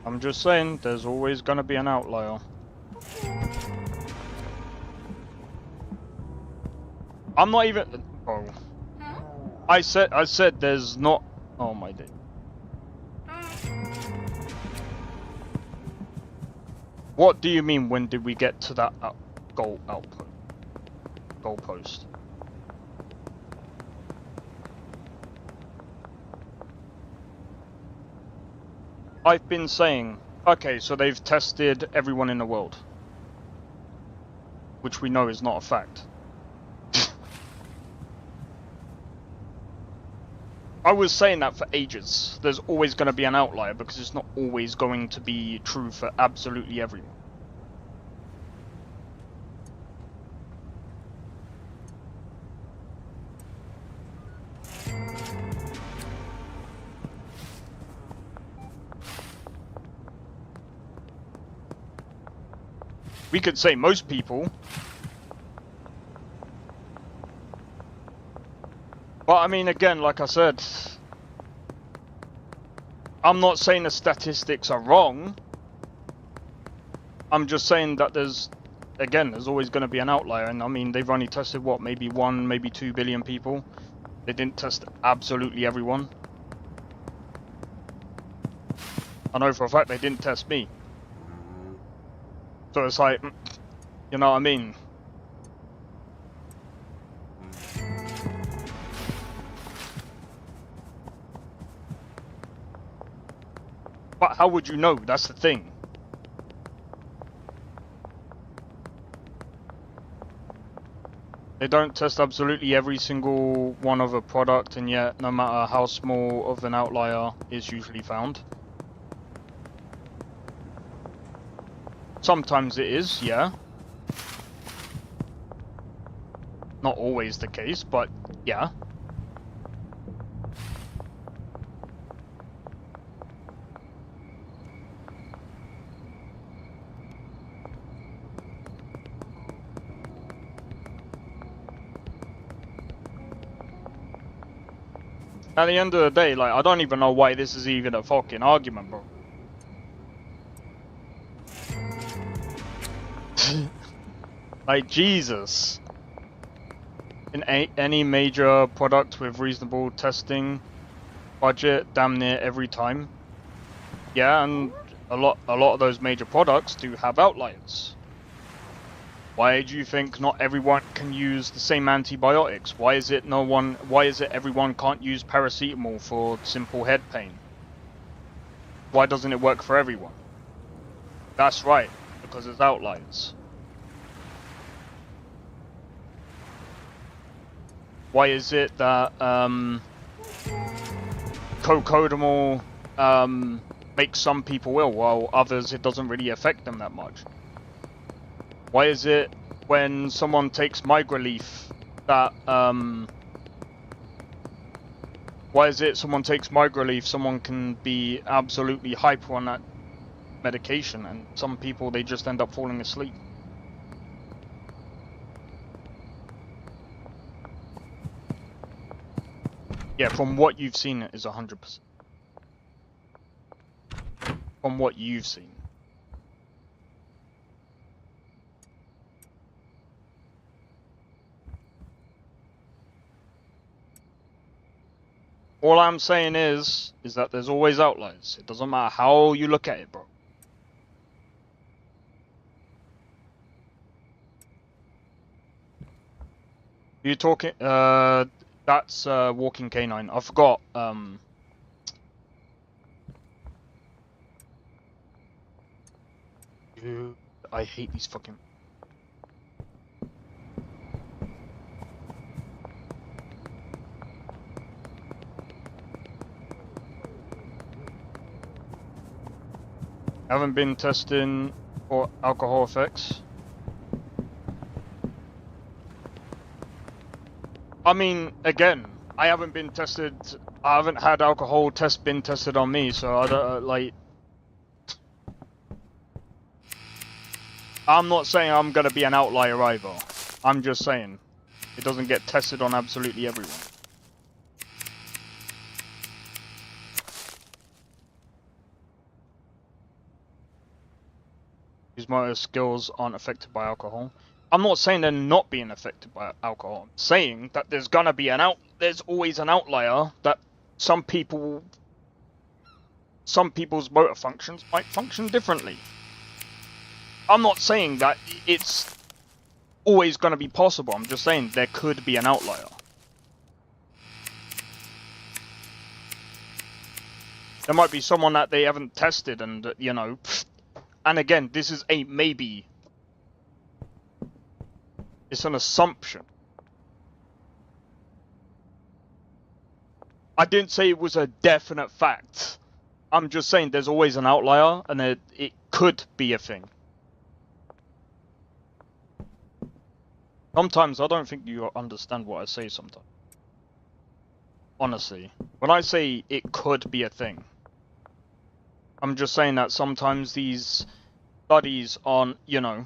I'm just saying, there's always gonna be an outlier. I'm not even... Oh. I said there's not... Oh my day. What do you mean, when did we get to that goalpost? I've been saying, okay, so they've tested everyone in the world. Which we know is not a fact. I was saying that for ages. There's always going to be an outlier because it's not always going to be true for absolutely everyone. We could say most people. But I mean, again, like I said, I'm not saying the statistics are wrong. I'm just saying that there's always going to be an outlier. And I mean, they've only tested, what, maybe 1, maybe 2 billion people. They didn't test absolutely everyone. I know for a fact they didn't test me. So it's like, you know what I mean? But how would you know? That's the thing. They don't test absolutely every single one of a product, and yet no matter how small of an outlier is usually found. Sometimes it is, yeah. not always the case, but yeah. At the end of the day, like, I don't even know why this is even a fucking argument, bro. Like, Jesus. In any major product with reasonable testing budget, damn near every time. Yeah, and a lot of those major products do have outliers. Why do you think not everyone can use the same antibiotics? Why is it everyone can't use paracetamol for simple head pain? Why doesn't it work for everyone? That's right, because there's outliers. Why is it that cocodamol makes some people ill while others it doesn't really affect them that much? Why is it when someone takes Migraleaf that someone can be absolutely hyper on that medication, and some people they just end up falling asleep? Yeah, from what you've seen, it is 100%. From what you've seen. All I'm saying is that there's always outliers. It doesn't matter how you look at it, bro. You talking? That's Walking Canine. I forgot. Dude, I hate these fucking. Haven't been testing for alcohol effects. I mean, again, I haven't been tested. I haven't had alcohol been tested on me, so I don't like. I'm not saying I'm gonna be an outlier either. I'm just saying it doesn't get tested on absolutely everyone. These motor skills aren't affected by alcohol. I'm not saying they're not being affected by alcohol. I'm saying that there's gonna be there's always an outlier that some people's motor functions might function differently. I'm not saying that it's always gonna be possible. I'm just saying there could be an outlier. There might be someone that they haven't tested and, you know, and again, this is a maybe. It's an assumption. I didn't say it was a definite fact. I'm just saying there's always an outlier and it could be a thing. Sometimes I don't think you understand what I say sometimes. Honestly. When I say it could be a thing, I'm just saying that sometimes these studies on, you know,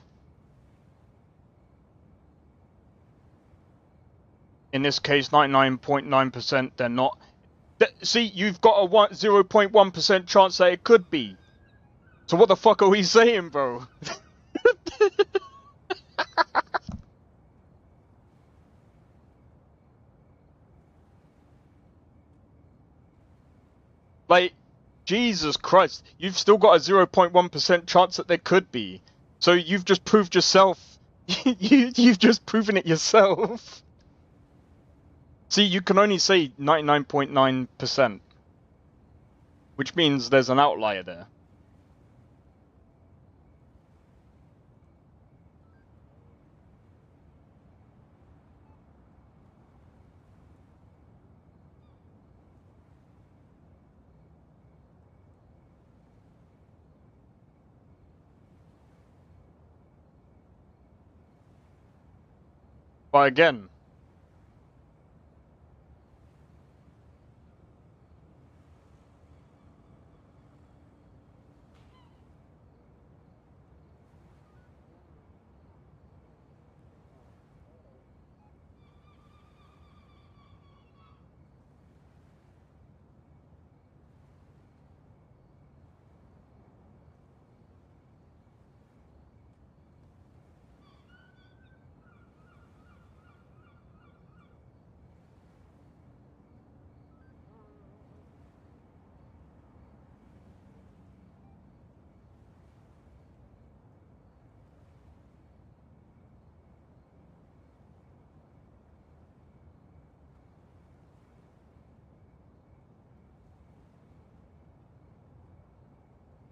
in this case 99.9% they're not. See, you've got a 0.1% chance that it could be. So what the fuck are we saying, bro? Like, Jesus Christ, you've still got a 0.1% chance that there could be. So you've just proved yourself. You've just proven it yourself. See, you can only say 99.9%, which means there's an outlier there. But again,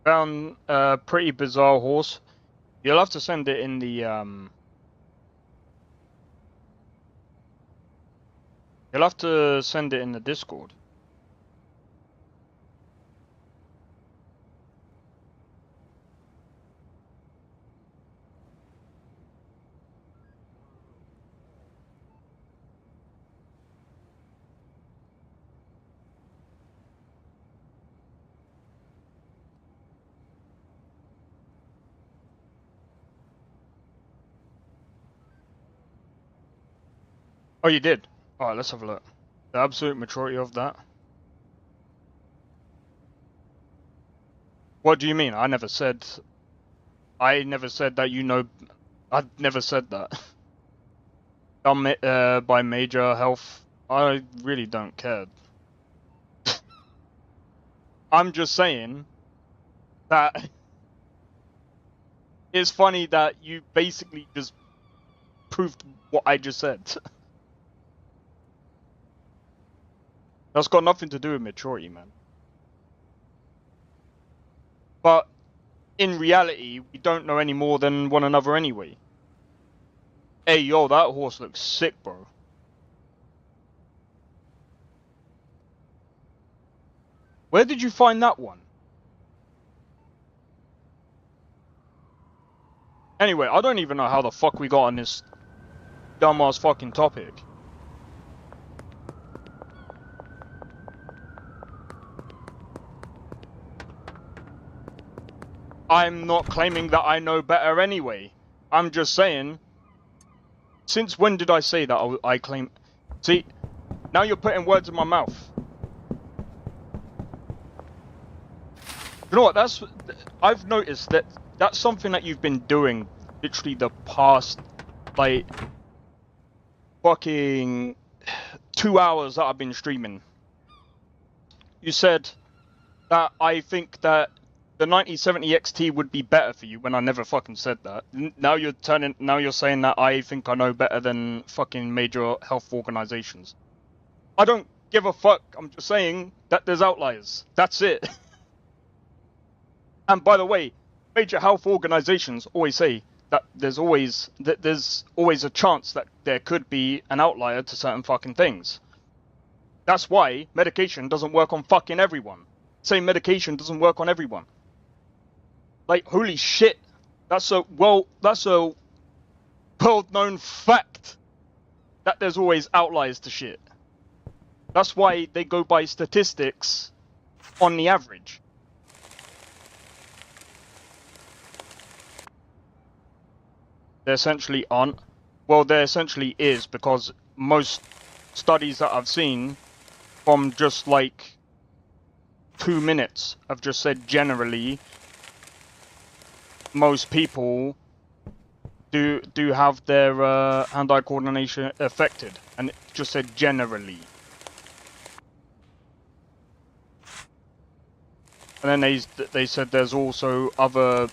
Found a pretty bizarre horse. You'll have to send it in the You'll have to send it in the Discord. Oh, you did? Alright, let's have a look. The absolute majority of that. What do you mean? I never said that you know. I never said that. Done by Major Health. I really don't care. I'm just saying that it's funny that you basically just proved what I just said. That's got nothing to do with maturity, man. But in reality, we don't know any more than one another anyway. Hey, yo, that horse looks sick, bro. Where did you find that one? Anyway, I don't even know how the fuck we got on this dumbass fucking topic. I'm not claiming that I know better anyway. I'm just saying, since when did I say that I claim... See, now you're putting words in my mouth. You know what, I've noticed that that's something that you've been doing literally the past, like, fucking 2 hours that I've been streaming. You said that I think that the 9070 XT would be better for you when I never fucking said that. Now you're saying that I think I know better than fucking major health organizations. I don't give a fuck. I'm just saying that there's outliers. That's it. And by the way, major health organizations always say that there's always a chance that there could be an outlier to certain fucking things. That's why medication doesn't work on fucking everyone. Same medication doesn't work on everyone. Like, holy shit, that's a well-known fact that there's always outliers to shit. That's why they go by statistics on the average. There essentially aren't. Well, there essentially is, because most studies that I've seen from just like 2 minutes have just said generally most people do have their hand-eye coordination affected, and it just said generally. And then they said there's also other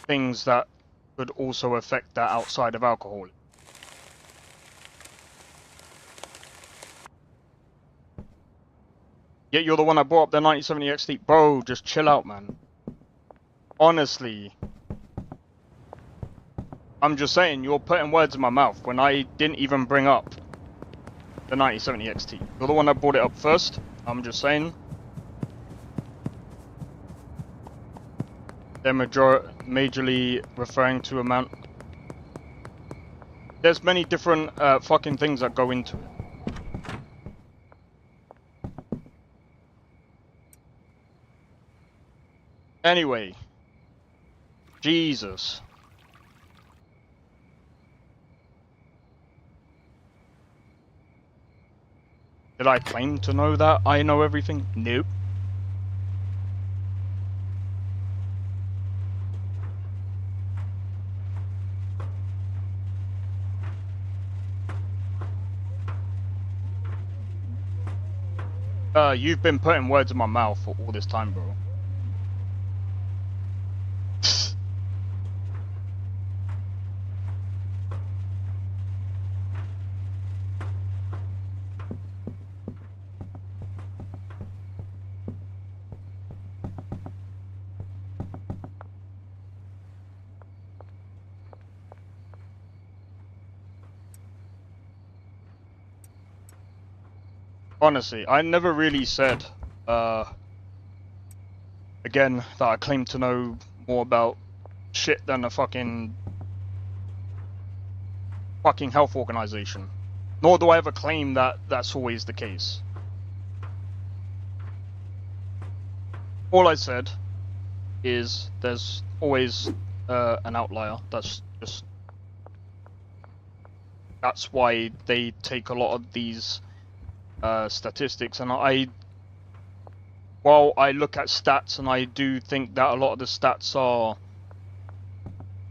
things that could also affect that outside of alcohol. Yet you're the one that brought up the 9070 XT. Bro, just chill out, man. Honestly. I'm just saying, you're putting words in my mouth when I didn't even bring up the 9070 XT. You're the one that brought it up first. I'm just saying. They're majorly referring to amount. There's many different fucking things that go into it. Anyway. Jesus. Did I claim to know that I know everything? Nope. You've been putting words in my mouth for all this time, bro. Honestly, I never really said, again, that I claim to know more about shit than a fucking health organization. Nor do I ever claim that that's always the case. All I said is there's always an outlier. That's why they take a lot of these statistics, and while I look at stats and I do think that a lot of the stats are,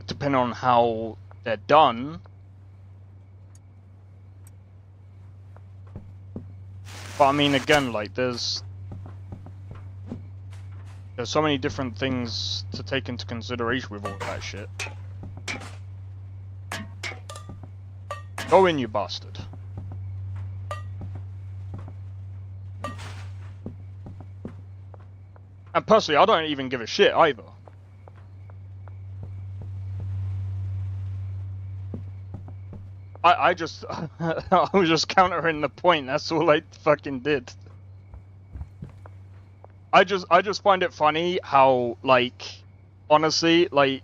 depending on how they're done, but I mean, again, like there's so many different things to take into consideration with all that shit. Go in, you bastard. And personally, I don't even give a shit either. I just I was just countering the point. That's all I fucking did. I just find it funny how, like, honestly, like,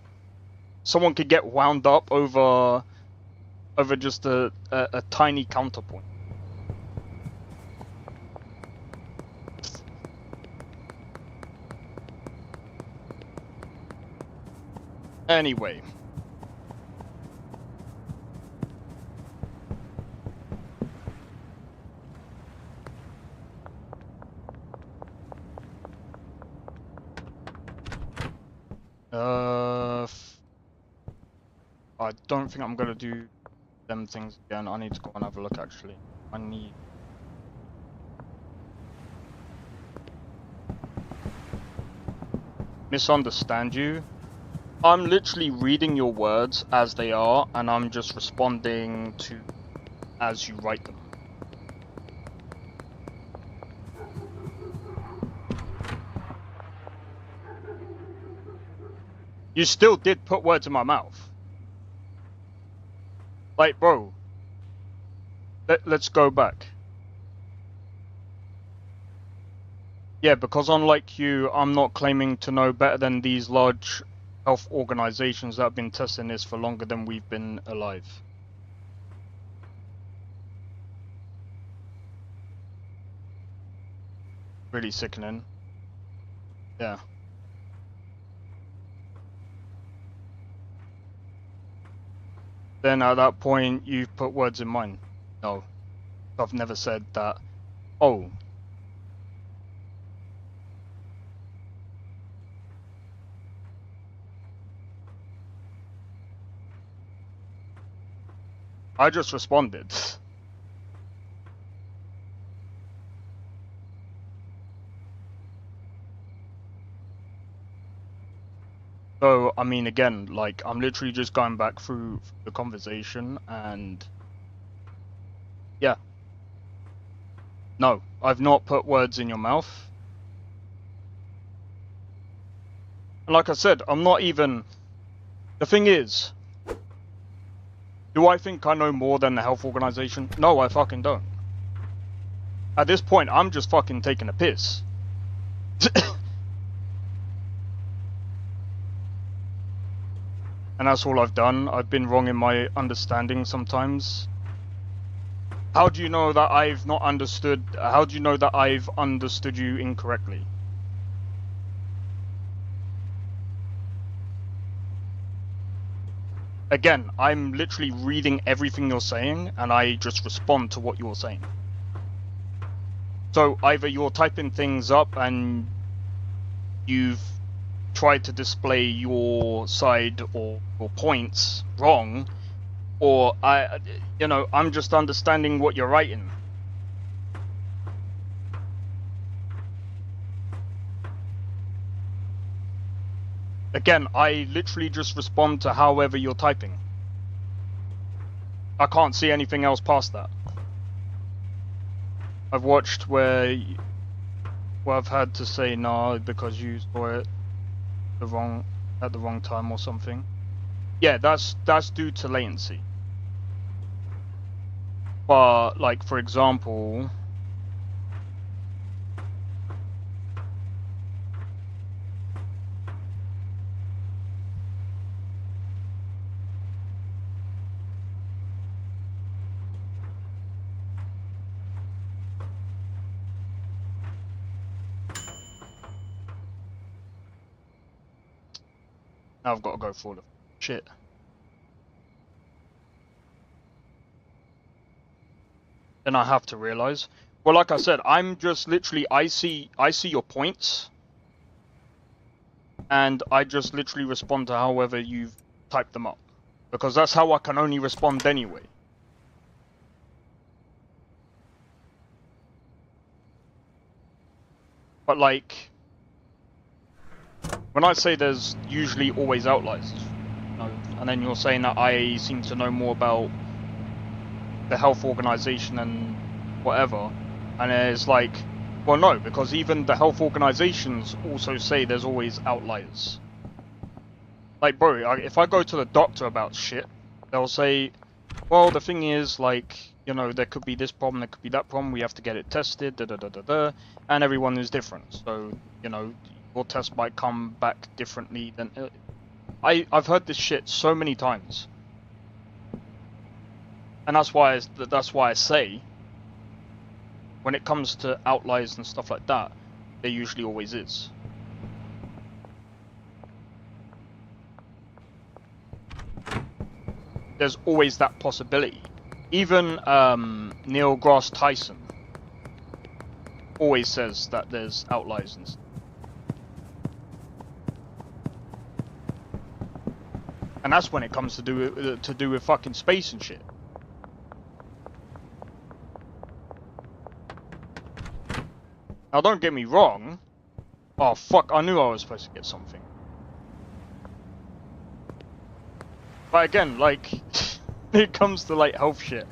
someone could get wound up over just a tiny counterpoint. Anyway. I don't think I'm gonna do them things again. I need to go and have a look, actually. I need... Misunderstand you. I'm literally reading your words as they are, and I'm just responding to as you write them. You still did put words in my mouth. Like, bro, let's go back. Yeah, because unlike you, I'm not claiming to know better than these large health organizations that have been testing this for longer than we've been alive. Really sickening. Yeah. Then at that point, you've put words in mine. No, I've never said that. Oh. I just responded. So, I mean, again, like, I'm literally just going back through the conversation, and yeah. No, I've not put words in your mouth. And like I said, I'm not even... The thing is, do I think I know more than the health organization? No, I fucking don't. At this point, I'm just fucking taking a piss. And that's all I've done. I've been wrong in my understanding sometimes. How do you know that I've not understood? How do you know that I've understood you incorrectly? Again, I'm literally reading everything you're saying, and I just respond to what you're saying. So either you're typing things up and you've tried to display your side or points wrong, or I'm just understanding what you're writing. Again, I literally just respond to however you're typing. I can't see anything else past that. I've watched where I've had to say no because you saw it at the wrong time or something. Yeah, that's due to latency. But like, for example, Now I've got to go for all the shit. Then I have to realize. Well, like I said, I'm just literally, I see your points, and I just literally respond to however you've typed them up, because that's how I can only respond anyway. But like, when I say there's usually always outliers, you know, and then you're saying that I seem to know more about the health organization and whatever, and it's like, well, no, because even the health organizations also say there's always outliers. Like, bro, if I go to the doctor about shit, they'll say, well, the thing is, like, you know, there could be this problem, there could be that problem, we have to get it tested, and everyone is different. So, you know, your test might come back differently than... I've heard this shit so many times. And that's why I say, when it comes to outliers and stuff like that, there usually always is. There's always that possibility. Even Neil deGrasse Tyson always says that there's outliers and stuff. And that's when it comes to do with fucking space and shit. Now, don't get me wrong. Oh, fuck, I knew I was supposed to get something. But again, like, when it comes to, like, health shit,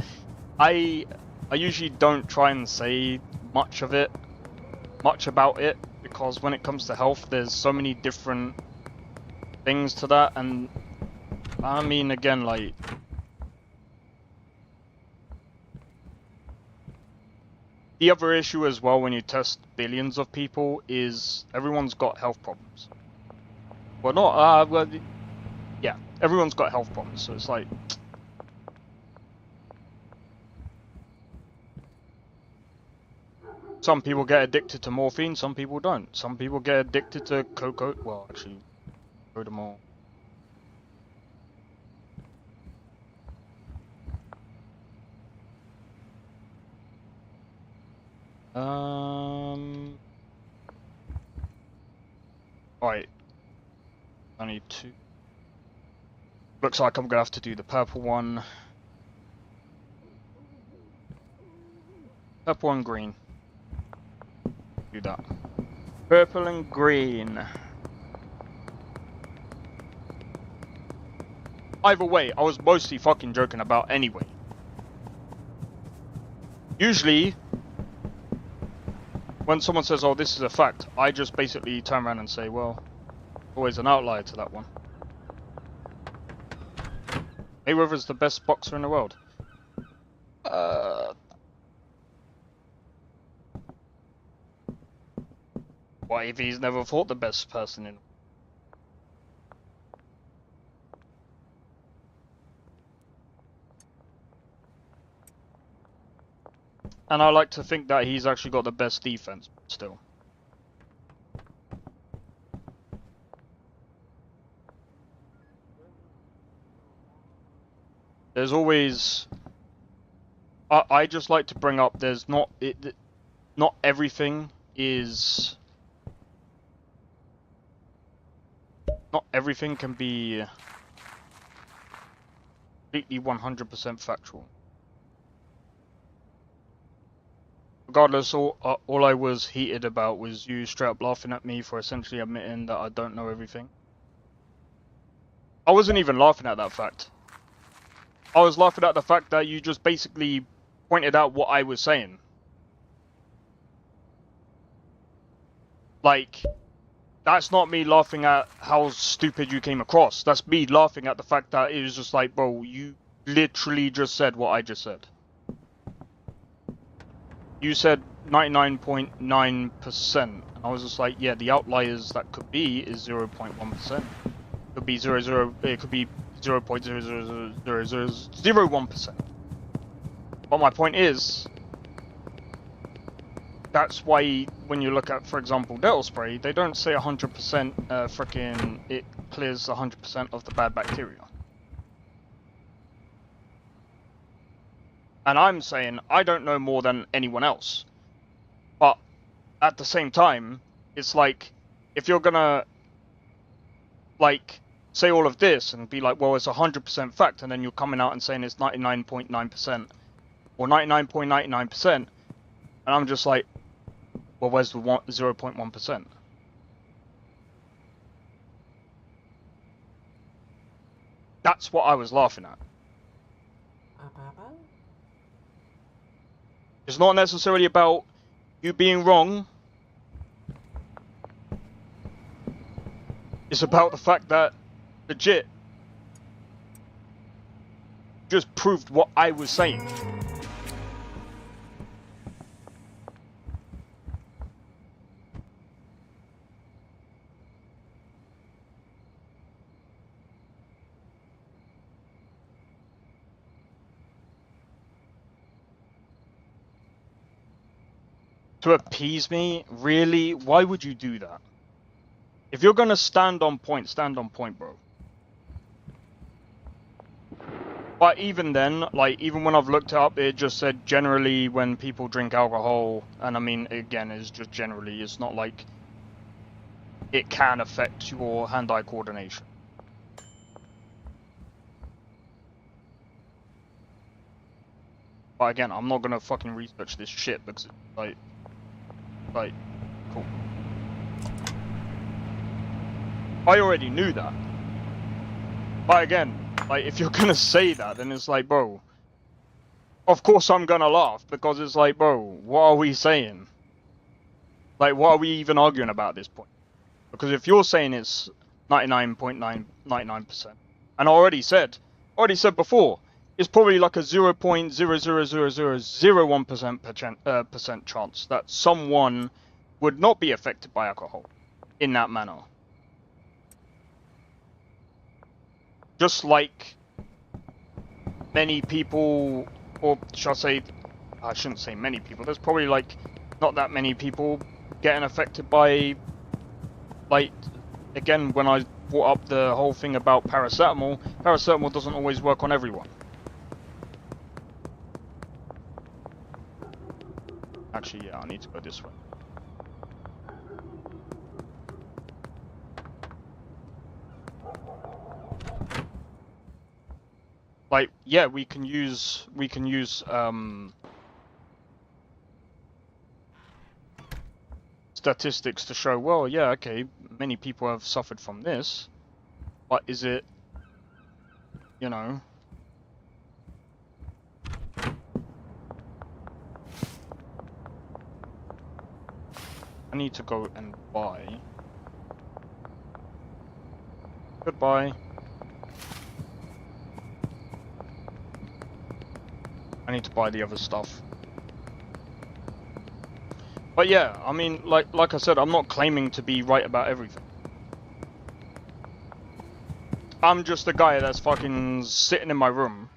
I usually don't try and say much about it, because when it comes to health, there's so many different things to that, and I mean, again, like, the other issue as well when you test billions of people is everyone's got health problems. Well, not, well, yeah, everyone's got health problems, so it's like... Some people get addicted to morphine, some people don't. Some people get addicted to cocoa, well, actually, Codamol. Right. I need two. Looks like I'm gonna have to do the purple one. Purple and green. Do that. Purple and green. Either way, I was mostly fucking joking about anyway. Usually, when someone says, oh, this is a fact, I just basically turn around and say, well, always an outlier to that one. Mayweather's the best boxer in the world. Why, if he's never fought the best person in... And I like to think that he's actually got the best defense, still. There's always... I just like to bring up, there's not... not everything is... Not everything can be... completely 100% factual. Regardless, all I was heated about was you straight up laughing at me for essentially admitting that I don't know everything. I wasn't even laughing at that fact. I was laughing at the fact that you just basically pointed out what I was saying. Like, that's not me laughing at how stupid you came across. That's me laughing at the fact that it was just like, bro, you literally just said what I just said. You said 99.9%, and I was just like, yeah, the outliers that could be is 0.1%. Could be 0.0, it could be 0.00001%. But my point is, that's why when you look at, for example, Delta Spray, they don't say 100% frickin' it clears 100% of the bad bacteria. And I'm saying I don't know more than anyone else. But at the same time, it's like, if you're gonna, like, say all of this and be like, well, it's 100% fact, and then you're coming out and saying it's 99.9% or 99.99%, and I'm just like, well, where's the 0.1%? That's what I was laughing at. It's not necessarily about you being wrong. It's about the fact that, legit, just proved what I was saying. To appease me? Really? Why would you do that? If you're gonna stand on point, bro. But even then, like, even when I've looked it up, it just said generally when people drink alcohol, and I mean, again, it's just generally, it's not like it can affect your hand-eye coordination. But again, I'm not gonna fucking research this shit because it's like, cool. I already knew that. But again, like, if you're gonna say that, then it's like, bro, of course I'm gonna laugh, because it's like, bro, what are we saying? Like, what are we even arguing about at this point? Because if you're saying it's 99.999%, and I already said before, it's probably like a 0.00001% chance that someone would not be affected by alcohol in that manner. Just like many people, or shall I say, I shouldn't say many people, there's probably like not that many people getting affected by, like, again, when I brought up the whole thing about paracetamol, paracetamol doesn't always work on everyone. Actually, yeah, I need to go this way. Like, yeah, we can use statistics to show, well, yeah, okay, many people have suffered from this, but is it, you know, I need to go and buy. Goodbye. I need to buy the other stuff. But yeah, I mean, like I said, I'm not claiming to be right about everything. I'm just a guy that's fucking sitting in my room.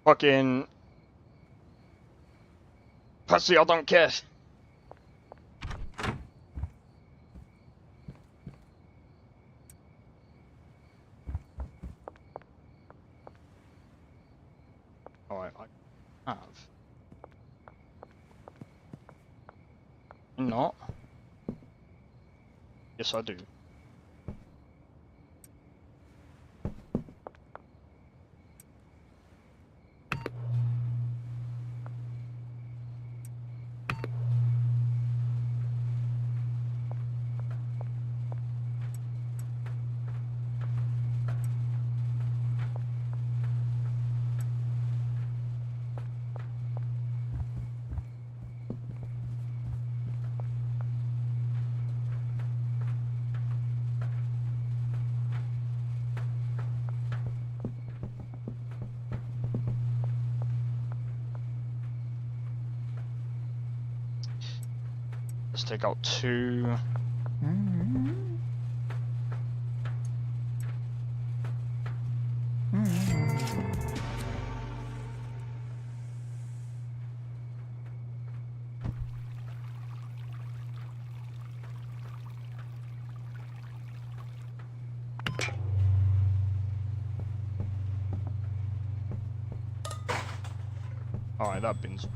Fucking... Pussy, I don't care. Alright, I have. Not. Yes, I do. Let's take out 2. Alright, that bin's.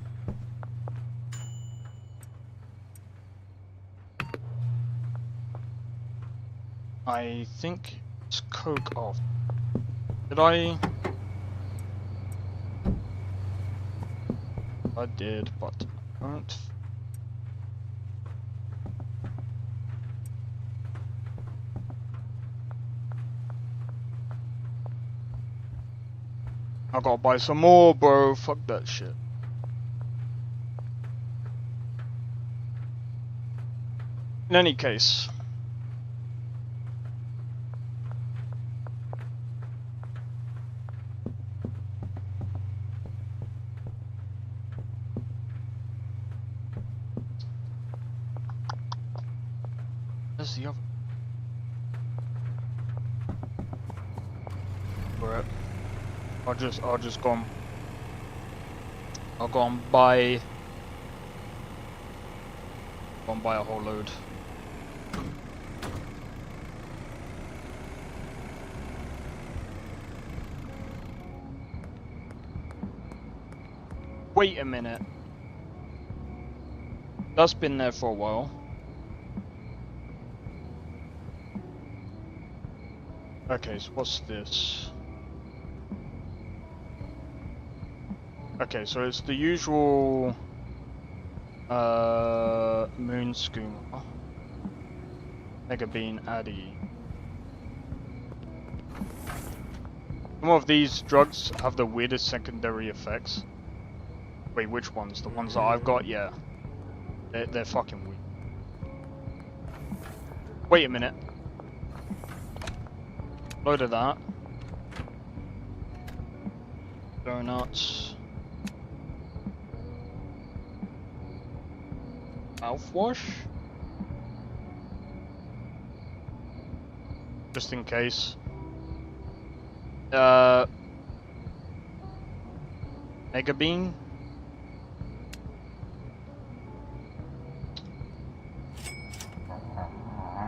I think it's coke off. Did I? I did, but I don't. I gotta buy some more, bro. Fuck that shit. In any case. Where's the other? Alright. I'll just go and buy a whole load. Wait a minute. That's been there for a while. Okay, so what's this? Okay, so it's the usual moon skooma, Mega Bean Addy. Some of these drugs have the weirdest secondary effects. Wait, which ones? The ones that I've got? Yeah. They're fucking weird. Wait a minute. Load of that. Donuts. Mouthwash? Just in case. Mega Bean?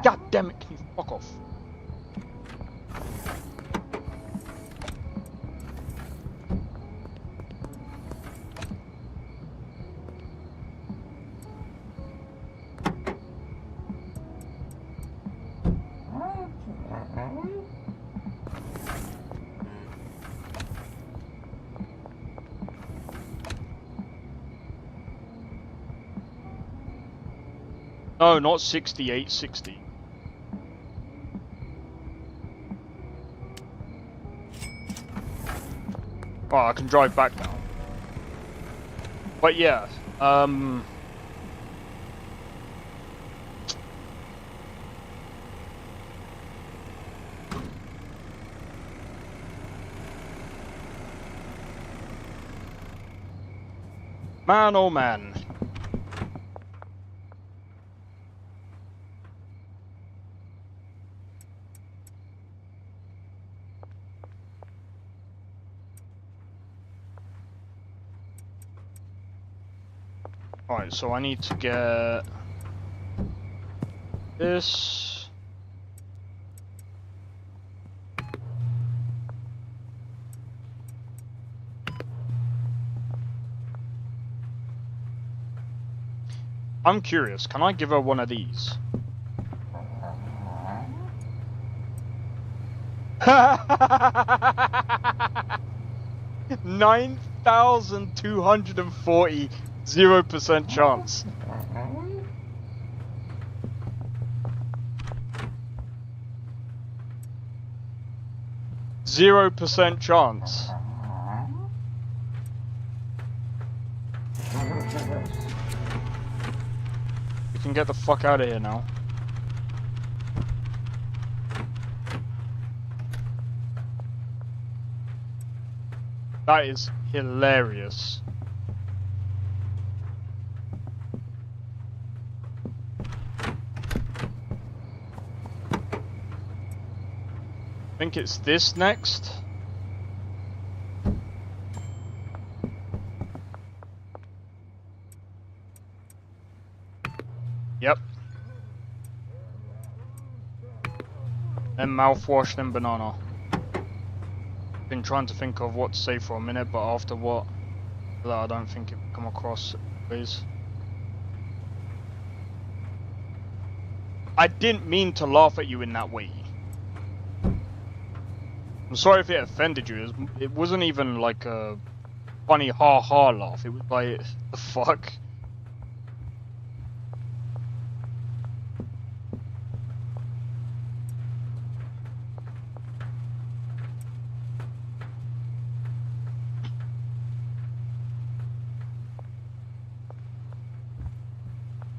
God damn it, can you fuck off? No, not 6860. Oh, I can drive back now. But yeah, man, oh man. Alright, so I need to get this. I'm curious, can I give her one of these? $9,240 0% chance. Zero % chance. We can get the fuck out of here now. That is hilarious. I think it's this next. Yep. Then mouthwash, then banana. Been trying to think of what to say for a minute, but after what that I don't think it would come across ways. I didn't mean to laugh at you in that way. I'm sorry if it offended you. It wasn't even like a funny ha-ha laugh. It was like, the fuck?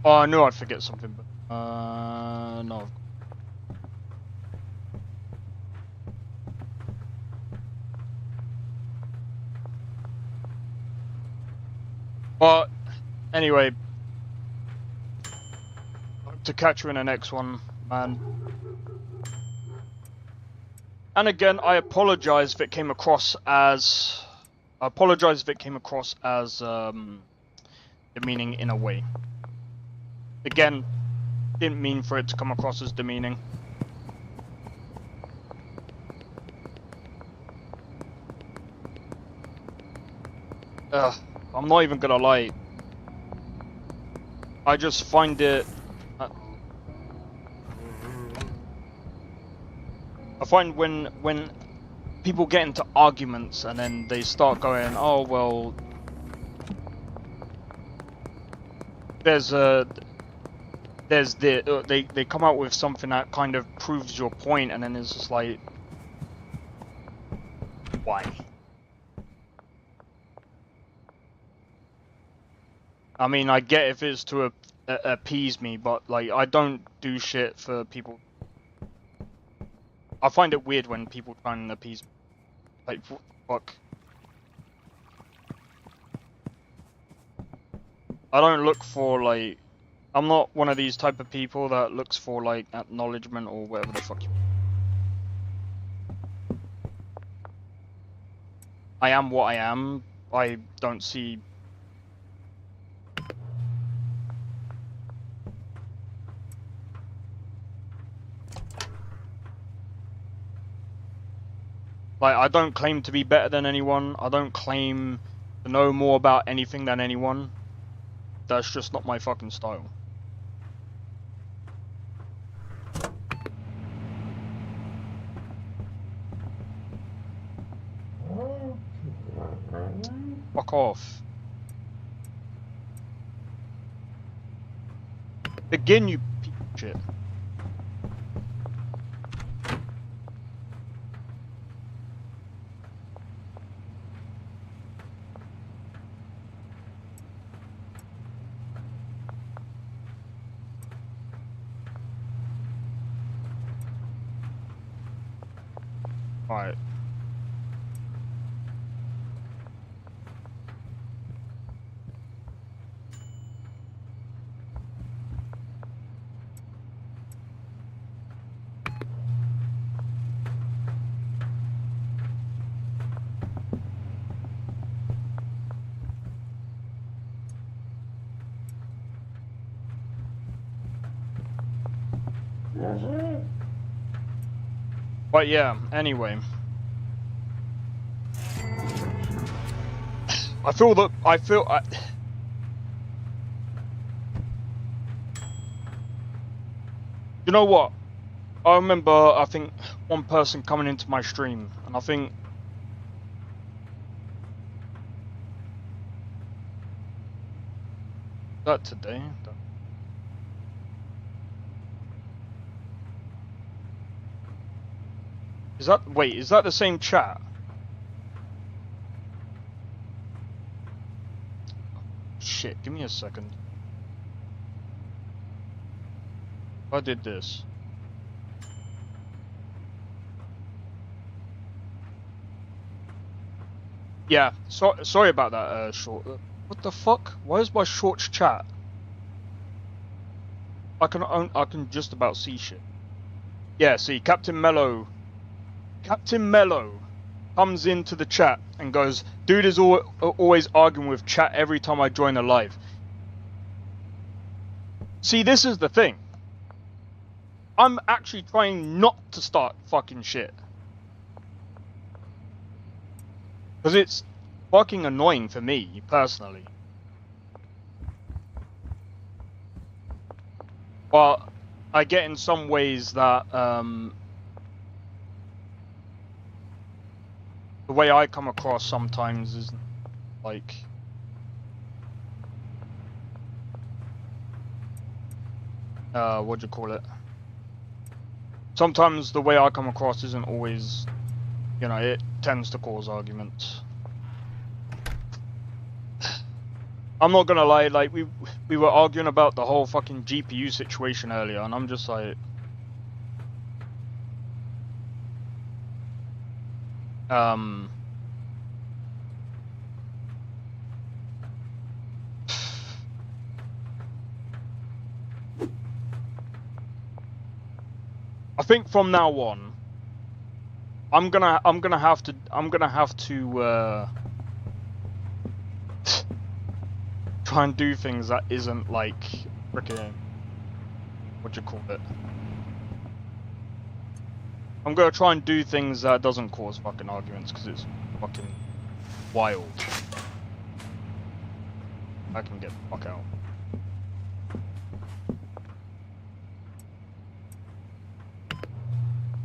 Oh, I knew I'd forget something, but no. But anyway, hope to catch you in the next one, man. And again, I apologize if it came across as demeaning in a way. Again, didn't mean for it to come across as demeaning. I'm not even gonna lie. I just find it... I find when people get into arguments and then they start going, oh well... they come out with something that kind of proves your point, and then it's just like, why? I mean, I get if it's to appease me, but like, I don't do shit for people. I find it weird when people try and appease me. Like, fuck. I don't look for like. I'm not one of these type of people that looks for like acknowledgement or whatever the fuck you... I am what I am. I don't see... Like, I don't claim to be better than anyone. I don't claim to know more about anything than anyone. That's just not my fucking style. Fuck off. Again, you piece of shit. Alright. But yeah, anyway. You know what? I remember, I think, one person coming into my stream, and I think... Is that today? Wait, is that the same chat? Shit, give me a second. I did this. Yeah, sorry about that, short. What the fuck? Why is my shorts chat? I can just about see shit. Yeah, see, Captain Mello comes into the chat and goes, dude is always arguing with chat every time I join a live. See, this is the thing. I'm actually trying not to start fucking shit. Because fucking annoying for me, personally. But I get in some ways that, the way I come across sometimes is like, what do you call it? Sometimes the way I come across isn't always, you know, it tends to cause arguments. I'm not gonna lie, like, we were arguing about the whole fucking GPU situation earlier, and I'm just like, I think from now on, I'm gonna have to try and do things that isn't like freaking, what do you call it? I'm gonna try and do things that doesn't cause fucking arguments, because it's fucking wild. I can get the fuck out.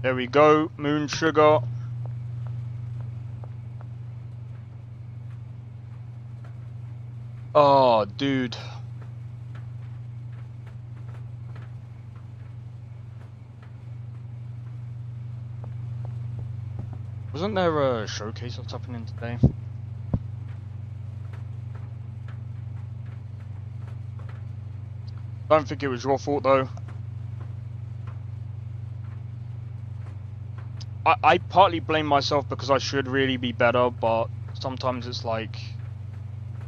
There we go, Moon Sugar. Oh, dude. Wasn't there a showcase that's happening today? Don't think it was your fault though. I partly blame myself because I should really be better, but sometimes it's like,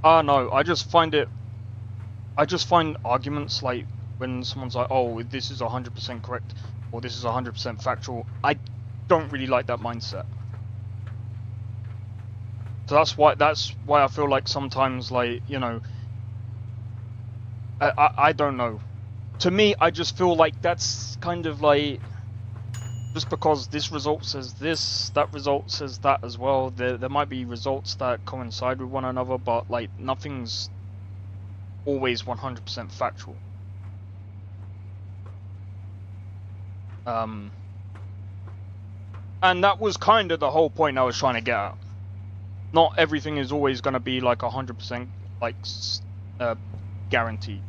I don't know, I just find arguments like when someone's like, oh, this is 100% correct, or this is 100% factual, I don't really like that mindset. So that's why I feel like sometimes, like, you know, I don't know. To me, I just feel like that's kind of like, just because this result says this, that result says that as well. There might be results that coincide with one another, but like nothing's always 100% factual. And that was kind of the whole point I was trying to get at. Not everything is always going to be like 100% like guaranteed.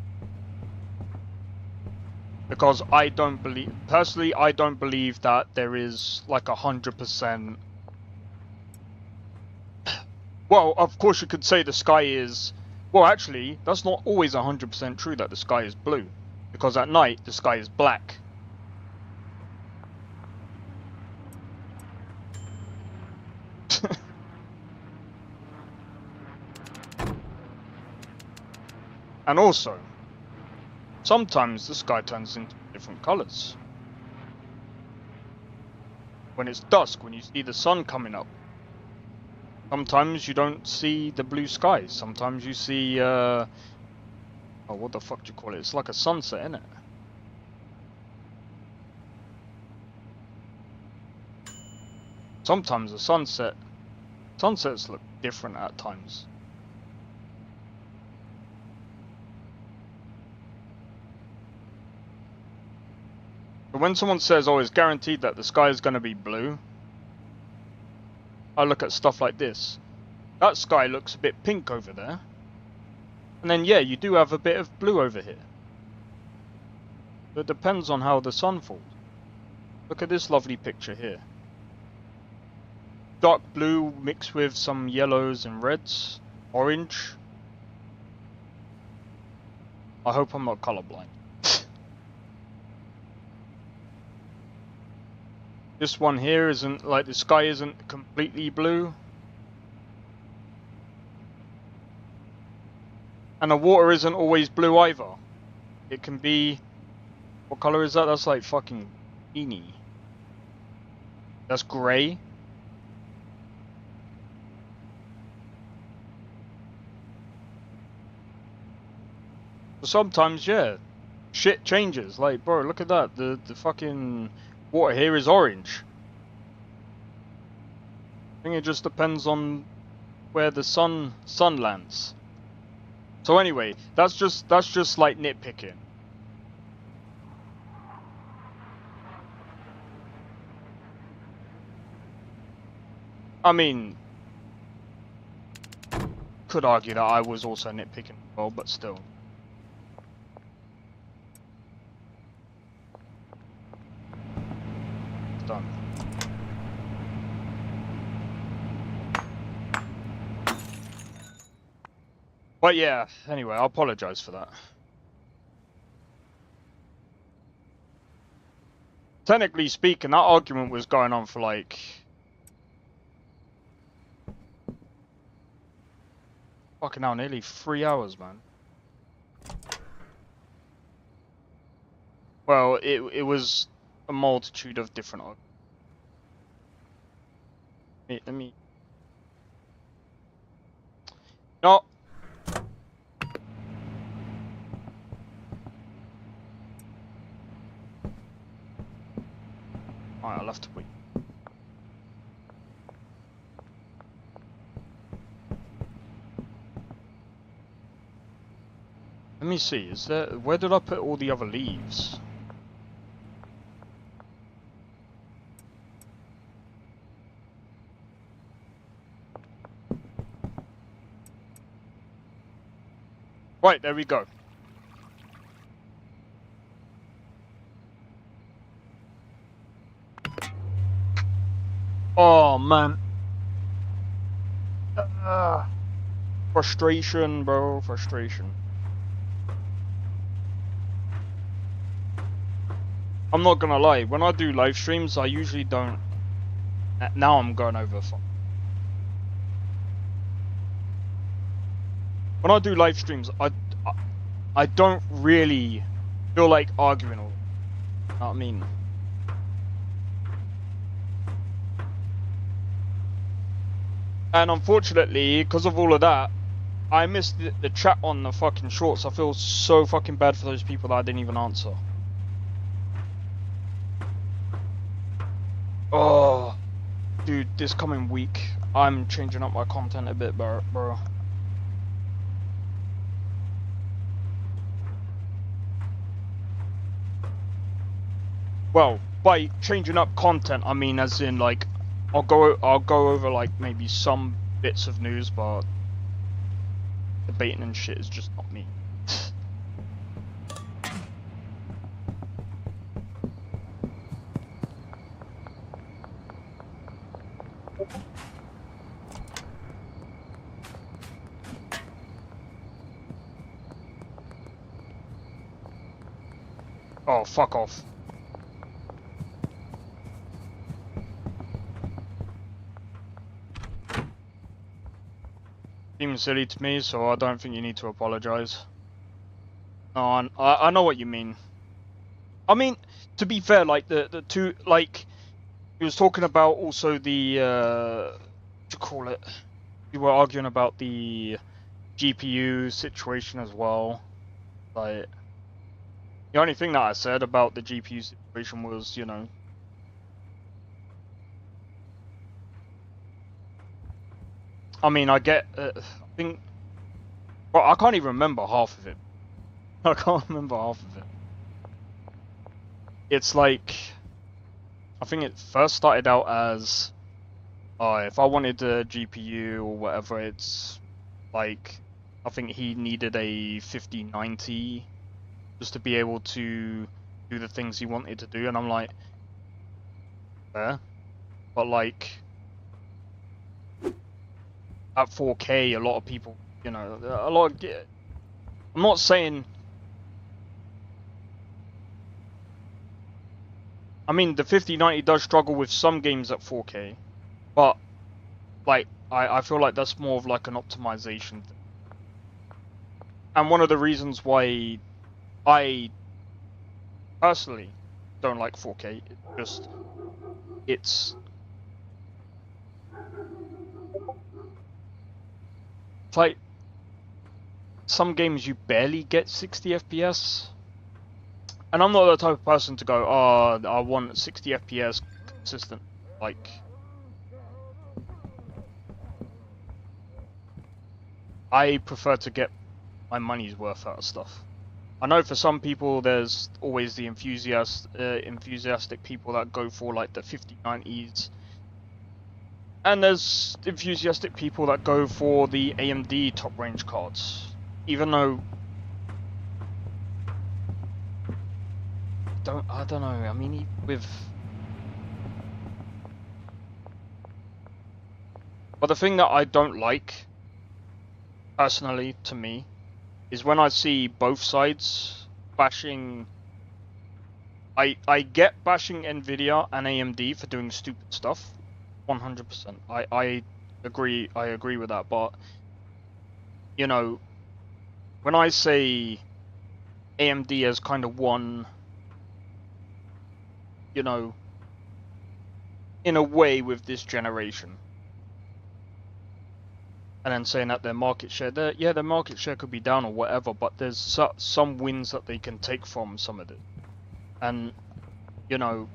Because I don't believe, personally, I don't believe that there is like 100%. Well, of course you could say the sky is, well actually, that's not always 100% true that the sky is blue. Because at night, the sky is black. And also, sometimes the sky turns into different colors. When it's dusk, when you see the sun coming up. Sometimes you don't see the blue skies. Sometimes you see, oh, what the fuck do you call it? It's like a sunset, isn't it? Sometimes the sunsets look different at times. But when someone says, oh, it's guaranteed that the sky is going to be blue, I look at stuff like this. That sky looks a bit pink over there. And then, yeah, you do have a bit of blue over here. So it depends on how the sun falls. Look at this lovely picture here. Dark blue mixed with some yellows and reds. Orange. I hope I'm not colorblind. This one here isn't, like, the sky isn't completely blue. And the water isn't always blue either. It can be, what color is that? That's like fucking greeny. That's grey. So sometimes, yeah, shit changes. Like, bro, look at that. The fucking water here is orange. I think it just depends on where the sun lands. So anyway, that's just like nitpicking. I mean, could argue that I was also nitpicking as well, but still. Done. But yeah, anyway, I apologize for that. Technically speaking, that argument was going on for like... fucking hell, nearly 3 hours, man. Well, it was a multitude of different arguments. Let me... No! Alright, I'll have to wait. Let me see, is there... where did I put all the other leaves? Right, there we go. Oh, man. Frustration, bro, frustration. I'm not gonna lie, when I do live streams, I usually don't... Now I'm going over fun. When I do live streams, I don't really feel like arguing all. You know what I mean? And unfortunately, because of all of that, I missed the chat on the fucking shorts. I feel so fucking bad for those people that I didn't even answer. Oh, dude, this coming week, I'm changing up my content a bit, bro. Well, by changing up content, I mean as in like, I'll go over like maybe some bits of news, but debating and shit is just not me. Oh, fuck off. Seems silly to me, so I don't think you need to apologize. No, I know what you mean. I mean, to be fair, like the two, like he was talking about also the what do you call it? We were arguing about the GPU situation as well. Like the only thing that I said about the GPU situation was, you know, I mean, I get, I think, well, I can't even remember half of it. I can't remember half of it. It's like, I think it first started out as, if I wanted a GPU or whatever, it's like, I think he needed a 5090 just to be able to do the things he wanted to do, and I'm like, fair, but like, at 4K, a lot of people, you know, a lot of, I'm not saying, I mean, the 5090 does struggle with some games at 4K, but, like, I feel like that's more of like an optimization thing. And one of the reasons why I personally don't like 4K, it's like some games you barely get 60 FPS, and I'm not the type of person to go, oh, I want 60 FPS consistent, like, I prefer to get my money's worth out of stuff. I know for some people there's always the enthusiastic people that go for like the 5090s, and there's enthusiastic people that go for the AMD top range cards. Even though I don't know. I mean, but the thing that I don't like, personally, to me, is when I see both sides bashing. I get bashing Nvidia and AMD for doing stupid stuff, 100%. I agree with that. But you know, when I say AMD has kind of won, you know, in a way with this generation, and then saying that their market share, their market share could be down or whatever, but there's some wins that they can take from some of it. And, you know,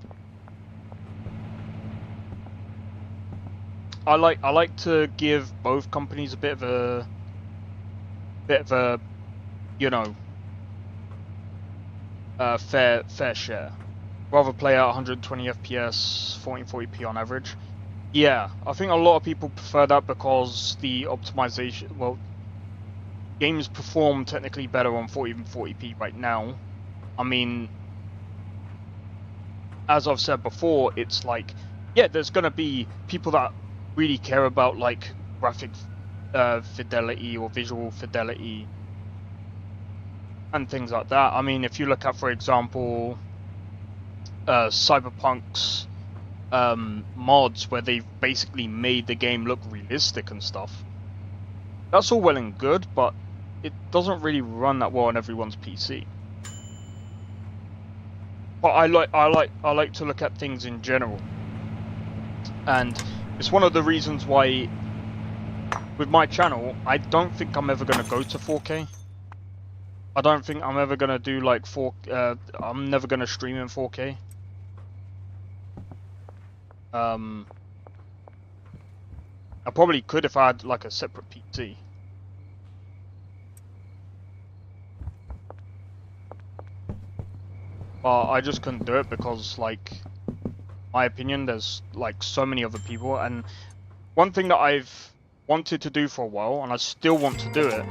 I like to give both companies a bit of a, you know, fair share. Rather play out 120 FPS, 1440p on average. Yeah, I think a lot of people prefer that because the optimization, well, games perform technically better on 40p right now. I mean, as I've said before, it's like, yeah, there's gonna be people that really care about like graphic fidelity or visual fidelity and things like that. I mean, if you look at, for example, Cyberpunk's mods where they've basically made the game look realistic and stuff, that's all well and good, but it doesn't really run that well on everyone's PC. But I like to look at things in general, and it's one of the reasons why with my channel I don't think I'm ever going to go to 4K. I don't think I'm ever going to do like I'm never going to stream in 4K. I probably could if I had like a separate PC. But I just couldn't do it because, like, my opinion, there's like so many other people. And one thing that I've wanted to do for a while, and I still want to do it,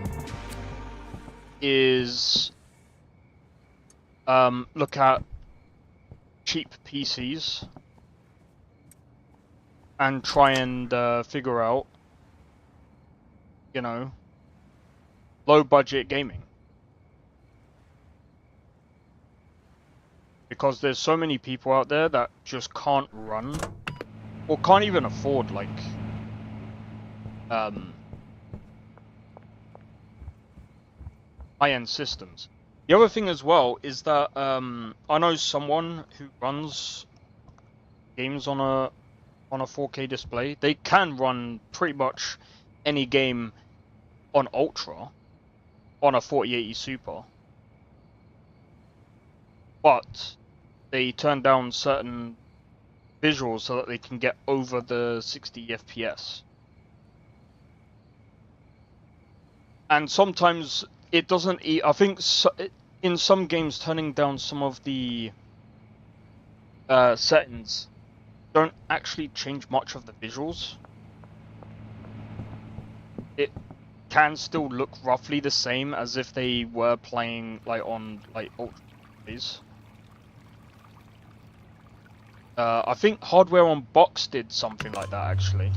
is look at cheap PCs and try and figure out, you know, low budget gaming. Because there's so many people out there that just can't run, or can't even afford, like, high-end systems. The other thing as well is that I know someone who runs games on a 4K display. They can run pretty much any game on Ultra on a 4080 Super, but they turn down certain visuals so that they can get over the 60 FPS. And sometimes it doesn't. I think in some games, turning down some of the settings don't actually change much of the visuals. It can still look roughly the same as if they were playing like on like Ultra displays. I think Hardware on Box did something like that actually.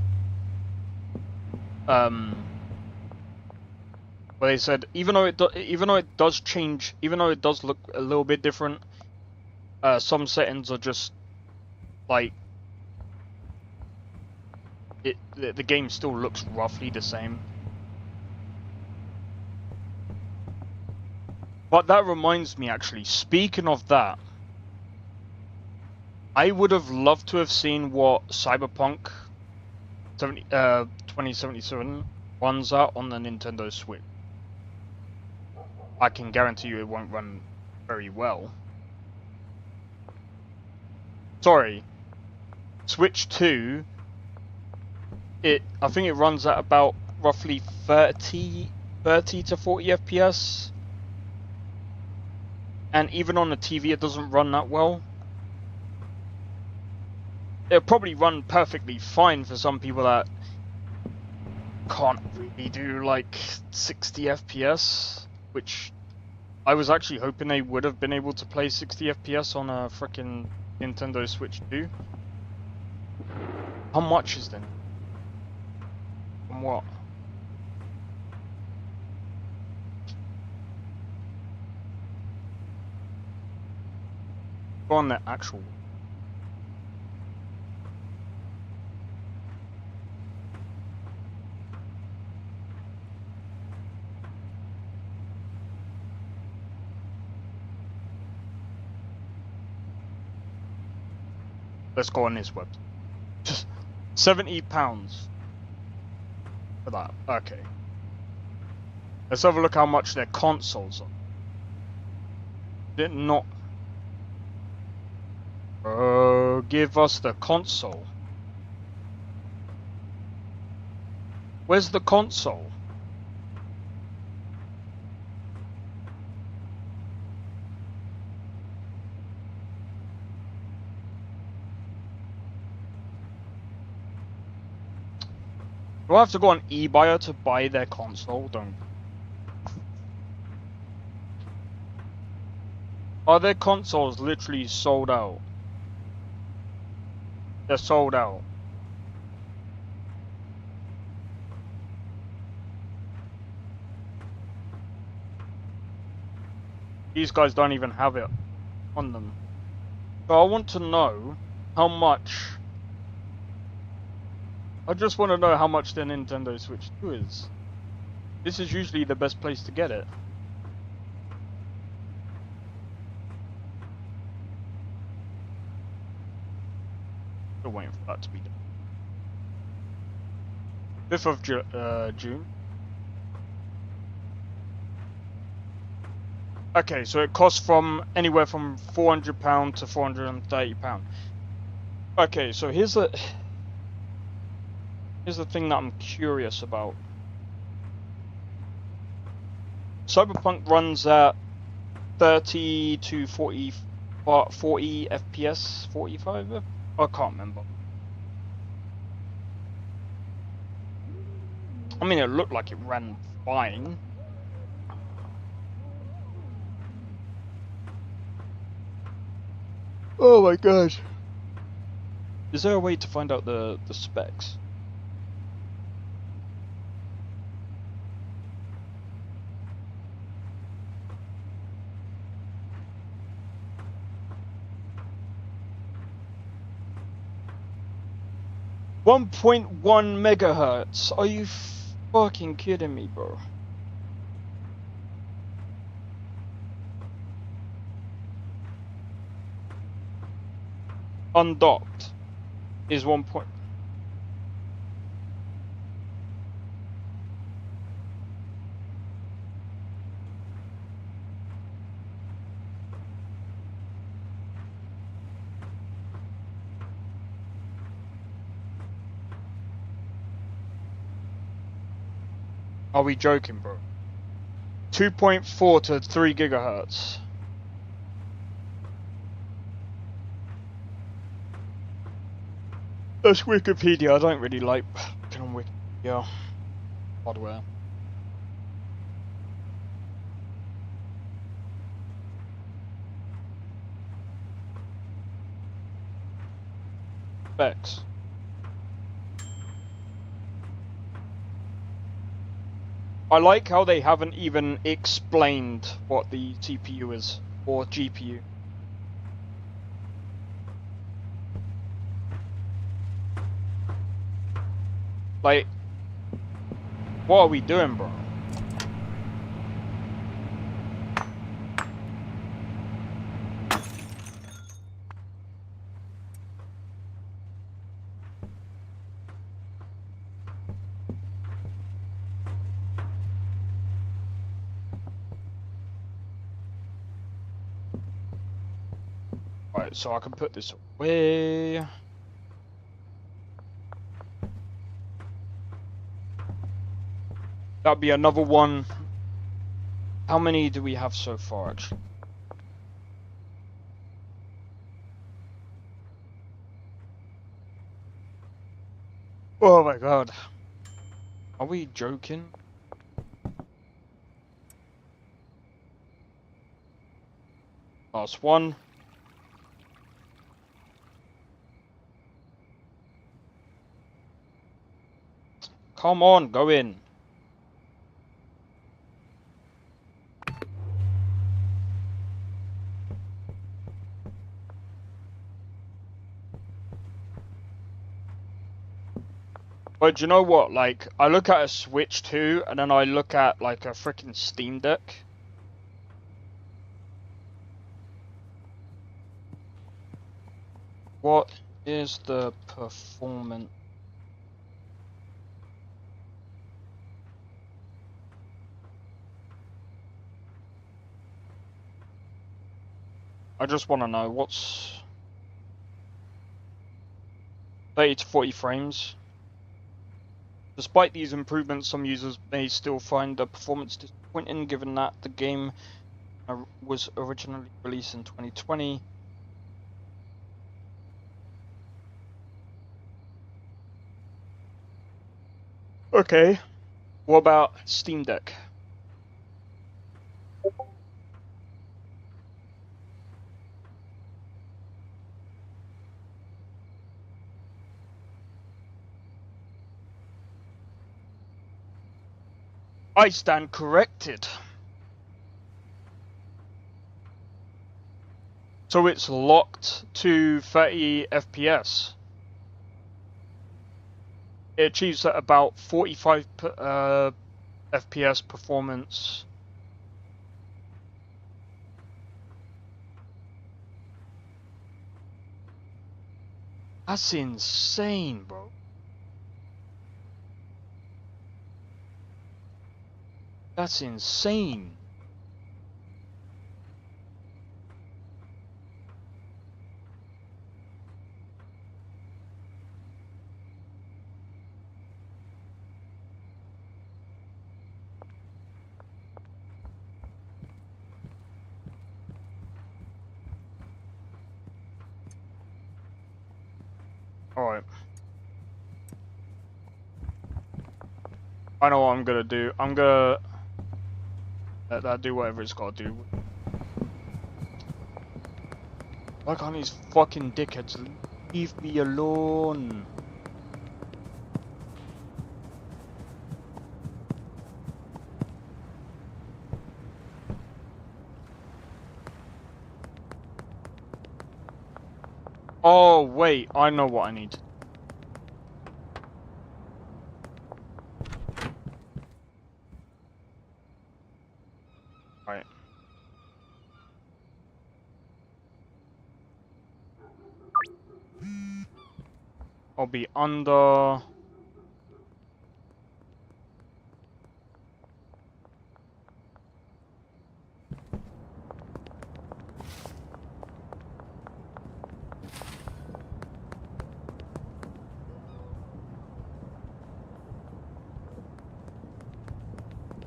Where they said even though it does change, even though it does look a little bit different, some settings are just like the game still looks roughly the same. But that reminds me, actually, speaking of that, I would have loved to have seen what Cyberpunk 2077 runs out on the Nintendo Switch. I can guarantee you it won't run very well. Sorry, Switch 2, I think it runs at about roughly 30 30 to 40 FPS. And even on the TV, it doesn't run that well. It'll probably run perfectly fine for some people that can't really do like 60 FPS, which I was actually hoping they would have been able to play 60 FPS on a freaking Nintendo Switch 2. How much is then? From what? Go on the actual. Let's go on this web. Just £70 for that. Okay. Let's have a look how much their consoles are. Did not. Give us the console. Where's the console? Do I have to go on eBuyer to buy their console? Don't. Are their consoles literally sold out? They're sold out. These guys don't even have it on them. So I want to know how much. I just want to know how much their Nintendo Switch 2 is. This is usually the best place to get it. Still waiting for that to be done. 5th of June. Okay, so it costs from anywhere from £400 to £430. Okay, so here's the thing that I'm curious about. Cyberpunk runs at 30 to 40 FPS, 45? I can't remember. I mean, it looked like it ran fine. Oh my god. Is there a way to find out the specs? .1 megahertz. Are you fucking kidding me, bro? Undocked is 1. Are we joking, bro? 2.4 to 3 gigahertz. That's Wikipedia. I don't really like looking on Wikipedia hardware. Specs. I like how they haven't even explained what the CPU is, or GPU. Like, what are we doing, bro? Right, so I can put this away. That'd be another one. How many do we have so far, actually? Oh my god. Are we joking? Last one. Come on, go in. But you know what, like, I look at a Switch 2, and then I look at, like, a freaking Steam Deck. What is the performance? I just want to know, what's 30 to 40 frames? Despite these improvements, some users may still find the performance disappointing given that the game was originally released in 2020. Okay, what about Steam Deck? I stand corrected. So it's locked to 30 FPS. It achieves at about 45 FPS performance. That's insane, bro. That's insane. Alright. I know what I'm gonna do. I'm gonna let that do whatever it's gotta do. Why can't these fucking dickheads leave me alone? Oh wait, I know what I need. Right. I'll be under.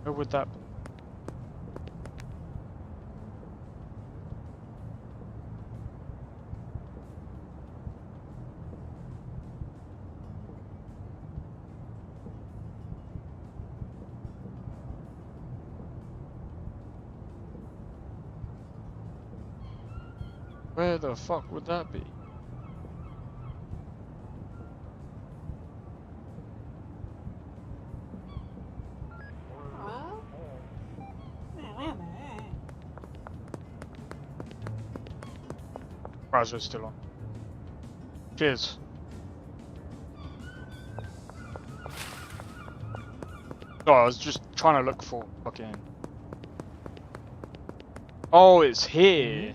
Where would that be? Where the fuck would that be? Browser's still on. Cheers. Oh, I was just trying to look for fucking. Oh, it's here.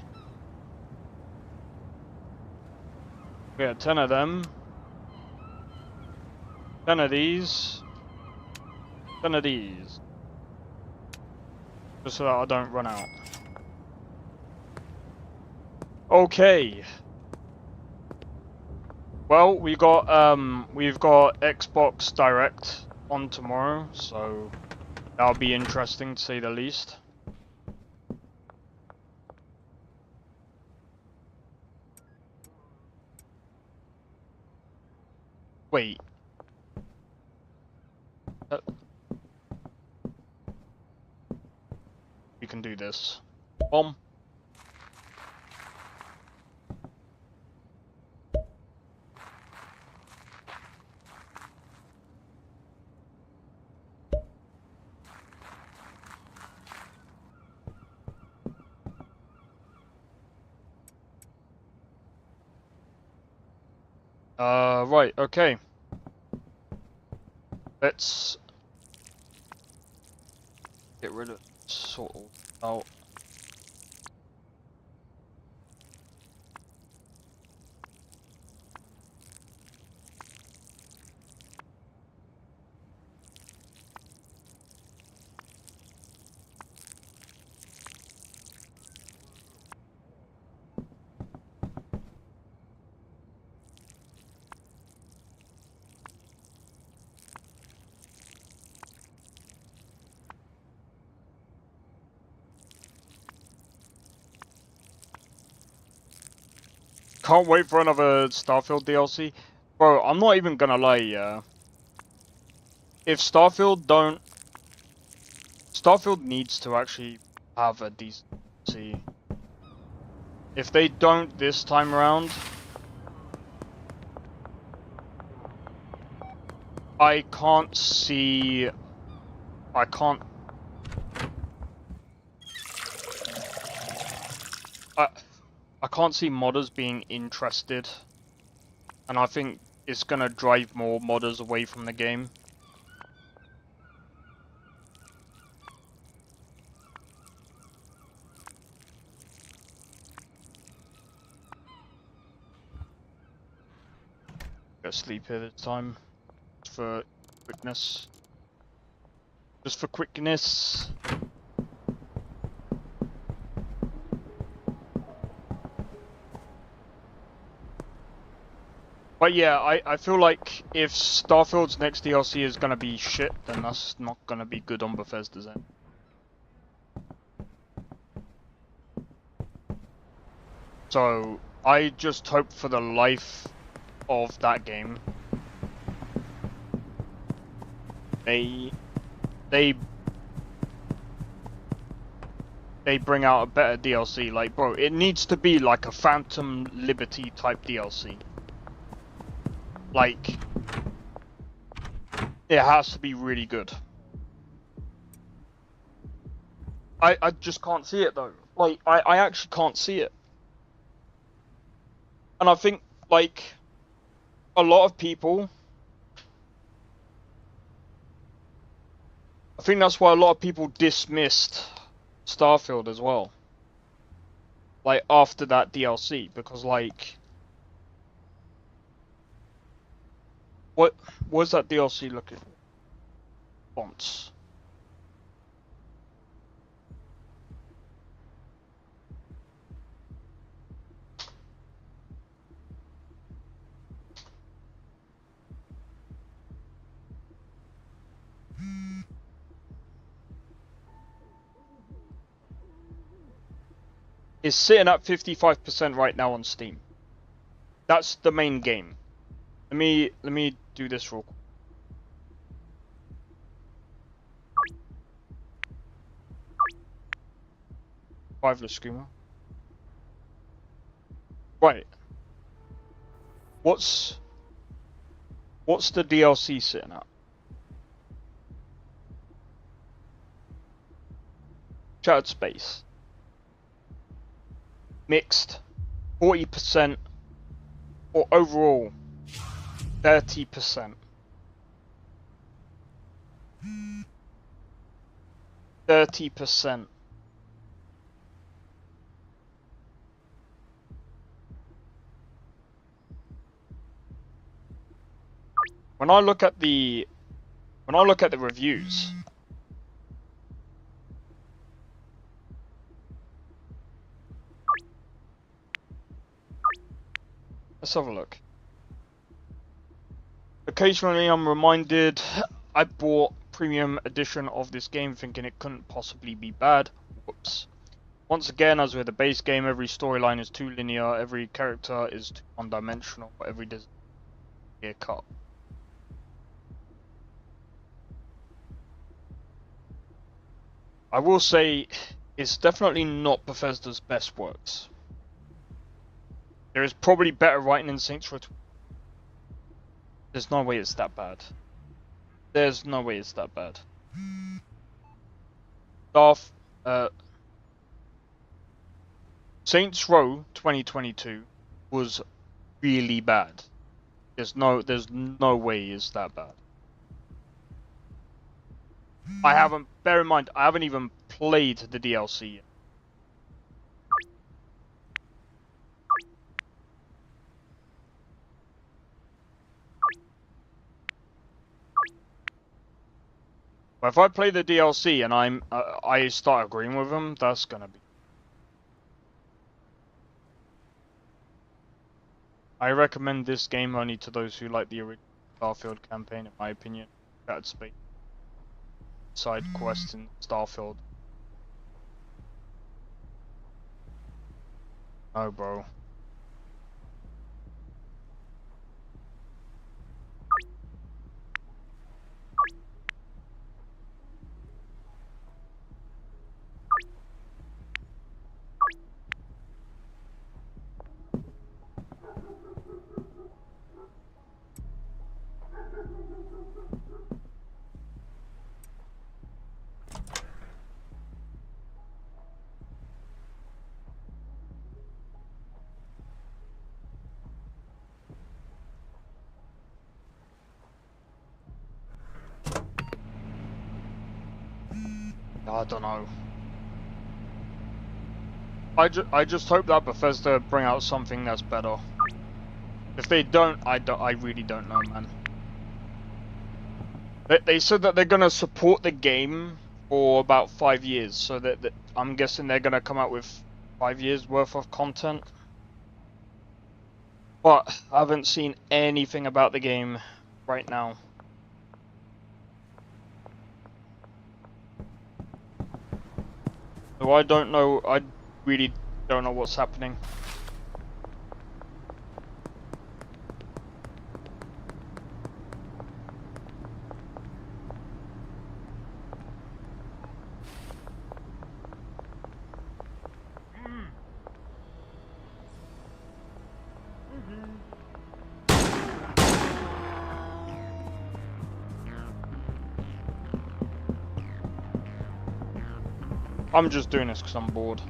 Yeah, 10 of them. 10 of these. 10 of these. Just so that I don't run out. Okay. Well, we've got Xbox Direct on tomorrow, so That'll be interesting to say the least. Wait. We can do this. Bomb. Right, okay. Let's get rid of sort of out. Can't wait for another Starfield DLC. Bro, I'm not even gonna lie, yeah. If Starfield needs to actually have a decent DLC. If they don't this time around, I can't see... I can't... I can't see modders being interested, and I think it's gonna drive more modders away from the game. Go sleep here this time, just for quickness. Just for quickness. But yeah, I feel like if Starfield's next DLC is gonna be shit, then that's not gonna be good on Bethesda's end. So, I just hope for the life of that game they bring out a better DLC. Like, bro, it needs to be like a Phantom Liberty type DLC. Like, it has to be really good. I just can't see it though. Like, I actually can't see it. And I think, like, a lot of people... I think that's why a lot of people dismissed Starfield as well. Like, after that DLC, because, like... What's that DLC looking for? Fonts. It's sitting at 55% right now on Steam. That's the main game. Let me do this real quick. Fiveless Skooma. Right. What's the DLC sitting at? Shattered Space. Mixed. 40%. Or overall 30%. 30%. When I look at the reviews, let's have a look. Occasionally I'm reminded I bought premium edition of this game thinking it couldn't possibly be bad. Whoops. Once again, as with the base game, every storyline is too linear, every character is too one-dimensional, every design is clear cut. I will say, it's definitely not Bethesda's best works. There is probably better writing in Saints Row. There's no way it's that bad. There's no way it's that bad. Saints Row 2022 was really bad. There's no way it's that bad. Bear in mind, I haven't even played the DLC yet. But if I play the DLC and I start agreeing with them, that's gonna be. I recommend this game only to those who like the original Starfield campaign, in my opinion. Shattered Space side quest in Starfield. Oh, bro. I don't know. I just hope that Bethesda bring out something that's better. If they don't, I really don't know, man. They said that they're gonna support the game for about 5 years, so that I'm guessing they're gonna come out with 5 years worth of content. But I haven't seen anything about the game right now. So I don't know, I really don't know what's happening. I'm just doing this because I'm bored.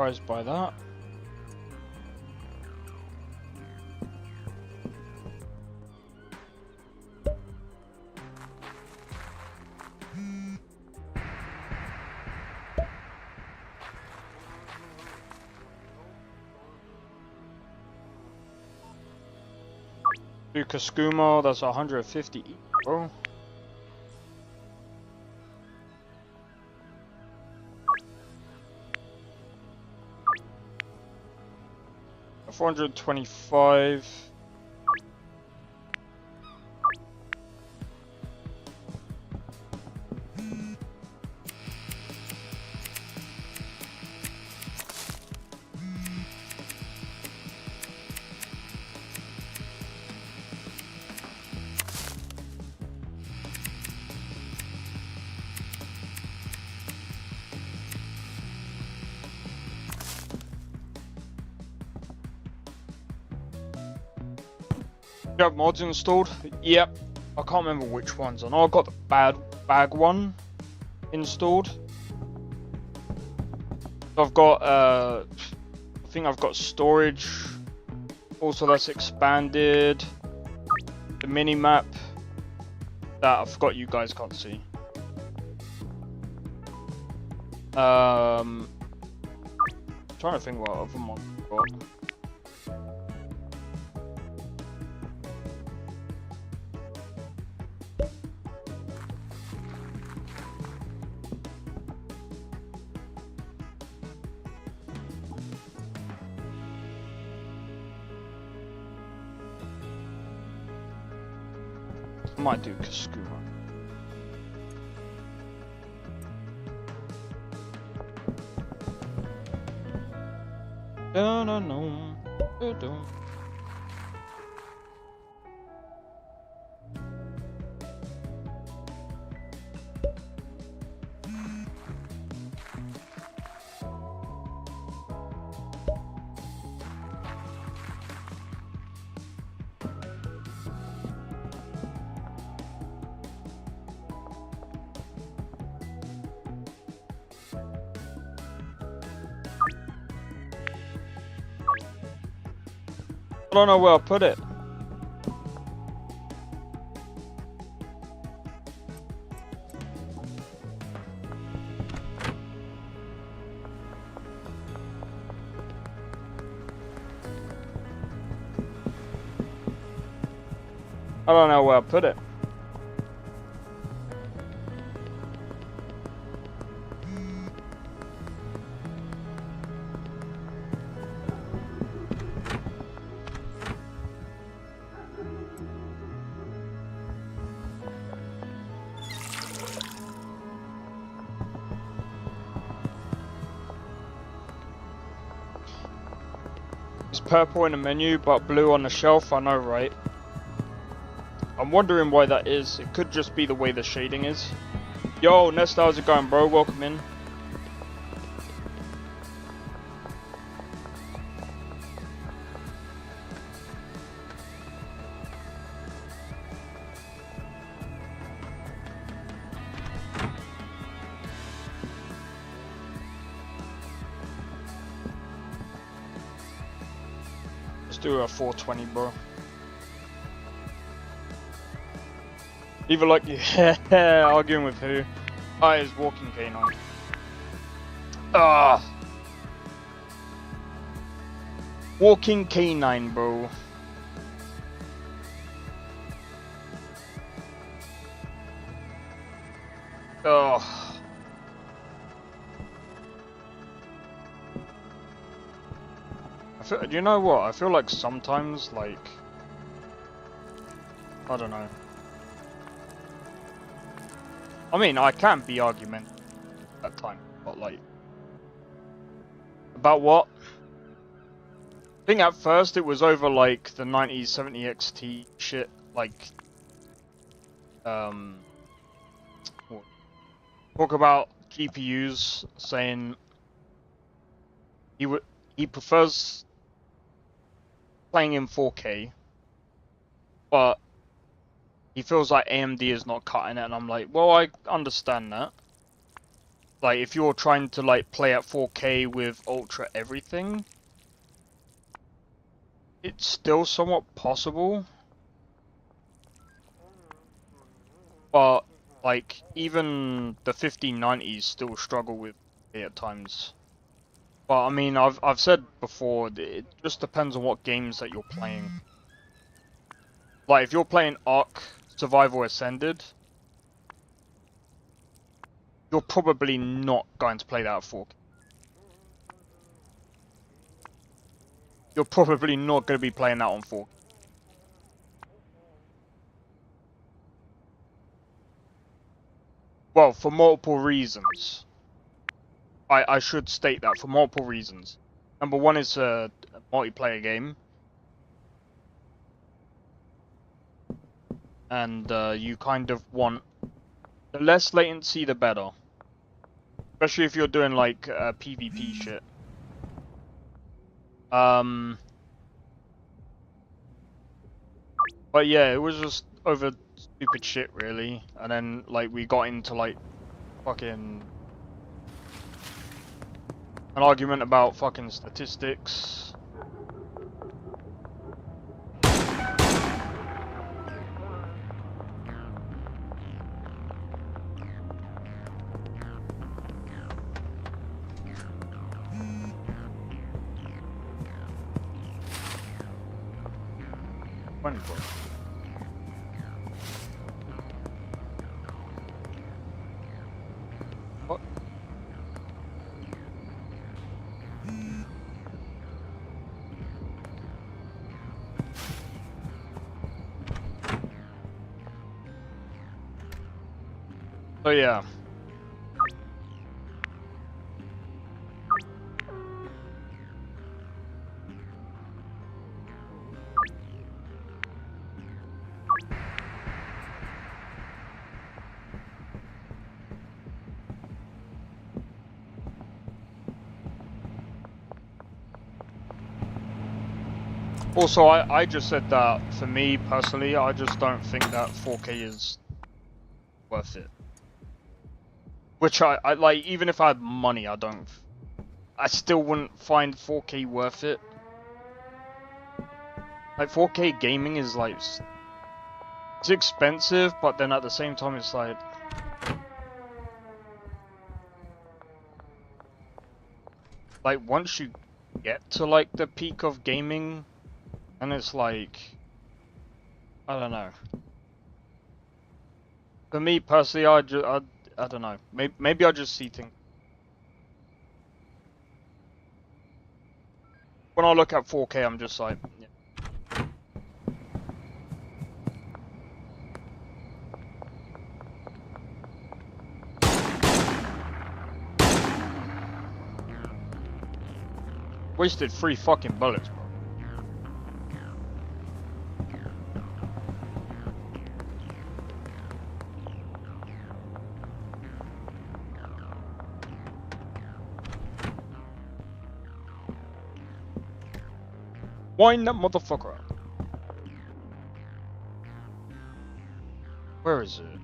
Surprised by that. Lucas Skuma, that's 150 euro. $425. You have mods installed? Yep. I can't remember which ones. I know I got the bag one installed. I've got I think I've got storage. Also, that's expanded. The mini map that I forgot you guys can't see. Trying to think what other ones I've got. I might do Kaskuma. No, no, no. Don't. I don't know where I'll put it. I don't know where I'll put it. It's purple in the menu, but blue on the shelf, I know, right? I'm wondering why that is. It could just be the way the shading is. Yo, Nesta, how's it going, bro? Welcome in. Let's do a 420, bro. Either like, yeah, arguing with who? Ah, it's Walking Canine. Ah, Walking Canine, bro. Oh. Do you know what? I feel like sometimes, like, I don't know. I mean, I can be argumentative at times, but like, about what? I think at first it was over like the 9070 XT shit, like, talk about GPUs, saying he prefers playing in 4K, but he feels like AMD is not cutting it, and I'm like, well, I understand that. Like, if you're trying to like play at 4K with ultra everything, it's still somewhat possible. But like, even the 1590s still struggle with it at times. But I mean, I've said before, it just depends on what games that you're playing. Like, if you're playing Ark Survival Ascended, you're probably not going to play that at 4K. You're probably not going to be playing that on 4K. Well, for multiple reasons. I should state that, for multiple reasons. Number one is a multiplayer game. And you kind of want the less latency, the better. Especially if you're doing like PvP shit. But yeah, it was just over stupid shit really, and then like we got into like fucking an argument about fucking statistics. Funny, bro. What? So yeah. Also, I just said that for me personally, I just don't think that 4K is worth it. Which I like, even if I had money, I still wouldn't find 4K worth it. Like 4K gaming is like, it's expensive, but then at the same time it's like once you get to like the peak of gaming, and it's like, I don't know. For me personally, I don't know. Maybe I just see things. When I look at 4K, I'm just like, yeah. Wasted 3 fucking bullets, bro. Wind that motherfucker up. Where is it?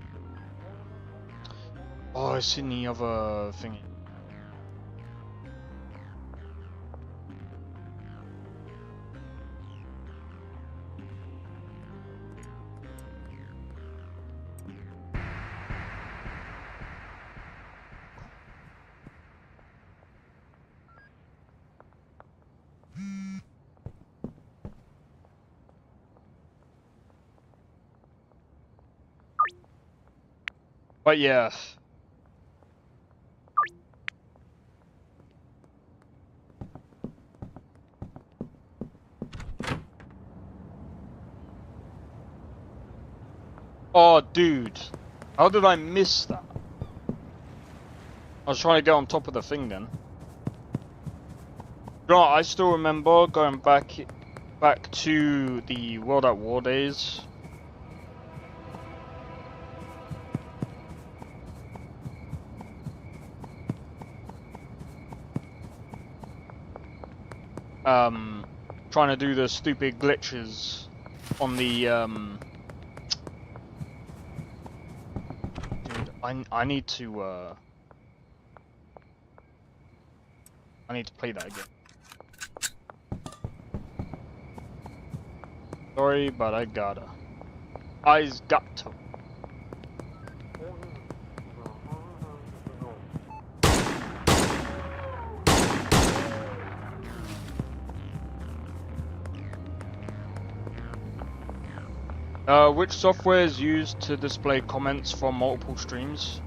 Oh, it's in the other thingy. But yeah. Oh, dude. How did I miss that? I was trying to get on top of the thing then. You know, I still remember going back to the World at War days. Trying to do the stupid glitches on the dude, I need to play that again. Sorry, but I gotta. I's got to. Which software is used to display comments from multiple streams?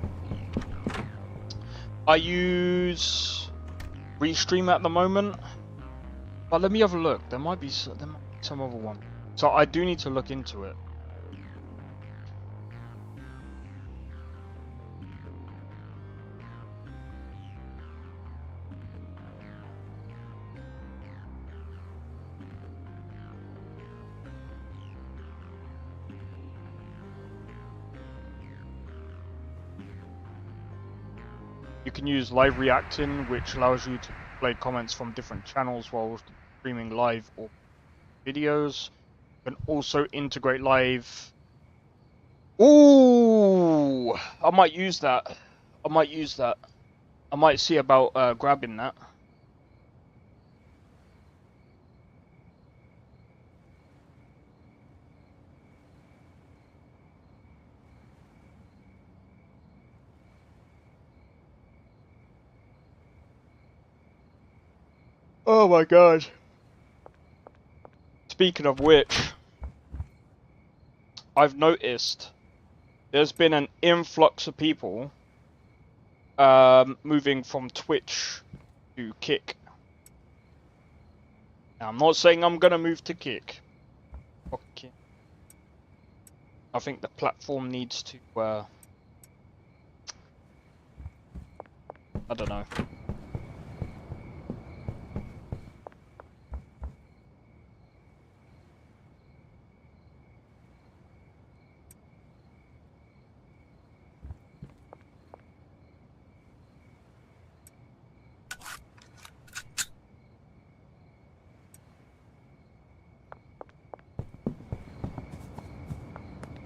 I use Restream at the moment, but let me have a look. There might be some other one. So I do need to look into it. You can use live reacting, which allows you to play comments from different channels while streaming live or videos. You can also integrate live Ooh, I might use that. I might use that. I might see about grabbing that. Oh my god. Speaking of which, I've noticed there's been an influx of people moving from Twitch to Kick. Now, I'm not saying I'm gonna move to Kick. Okay. I think the platform needs to, I don't know.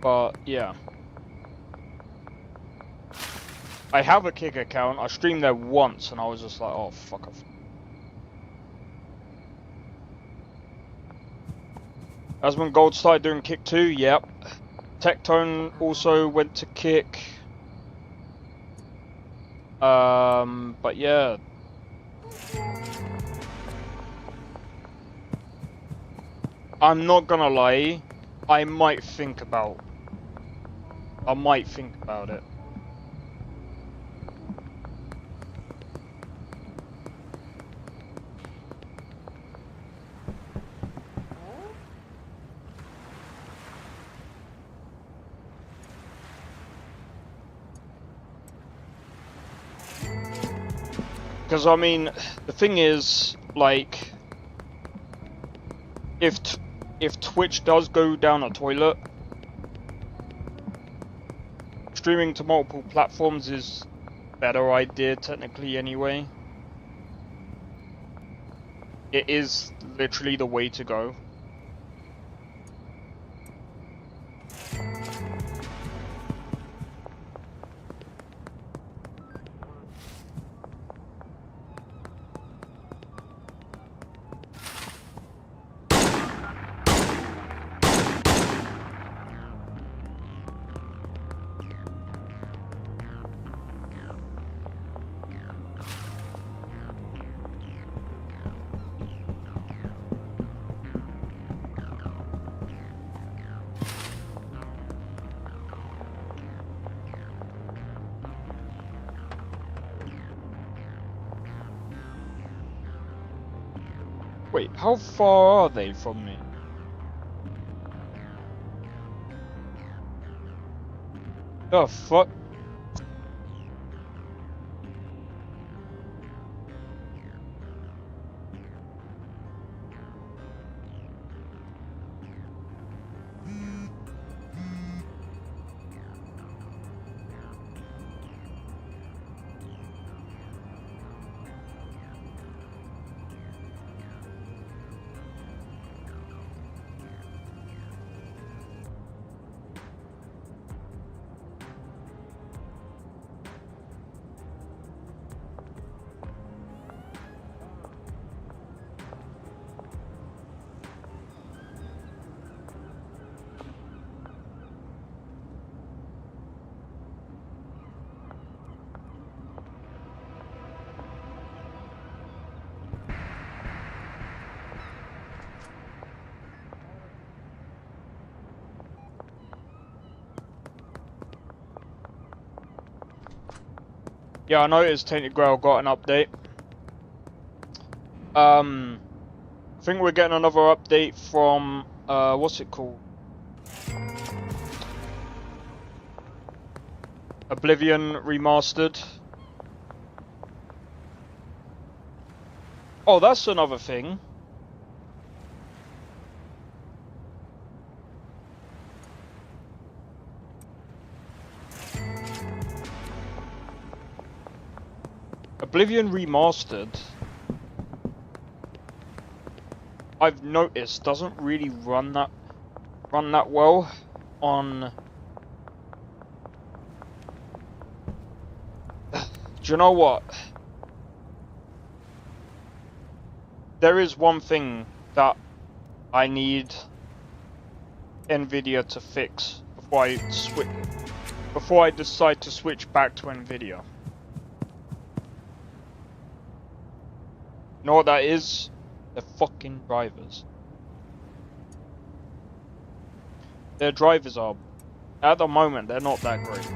But yeah, I have a Kick account. I streamed there once, and I was just like, "Oh fuck off." That's when Gold started doing Kick too. Yep. Tectone also went to Kick. But yeah. I'm not gonna lie. I might think about it. Because I mean, the thing is, like, if Twitch does go down a toilet, streaming to multiple platforms is a better idea technically anyway. It is literally the way to go. Wait, how far are they from me? The fuck? Yeah, I noticed Tainted Grail got an update. I think we're getting another update from, what's it called? Oblivion Remastered. Oh, that's another thing. Oblivion Remastered, I've noticed, doesn't really run that well on you know what? There is one thing that I need Nvidia to fix before I decide to switch back to Nvidia. You know what that is? The fucking drivers. Their drivers are, at the moment, they're not that great.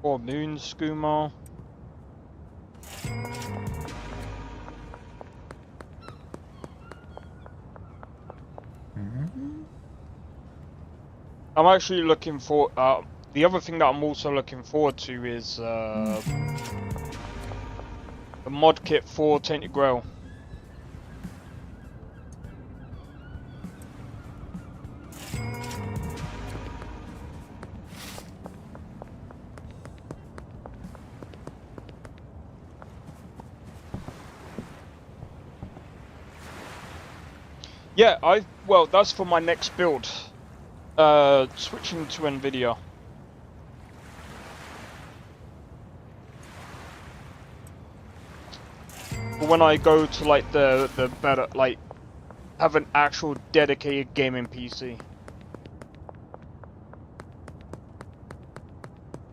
Or Moon Skooma. I'm actually looking for the other thing that I'm also looking forward to is the mod kit for Tainted Grail. Yeah, well, that's for my next build. Switching to Nvidia. But when I go to like the better, like, have an actual dedicated gaming PC.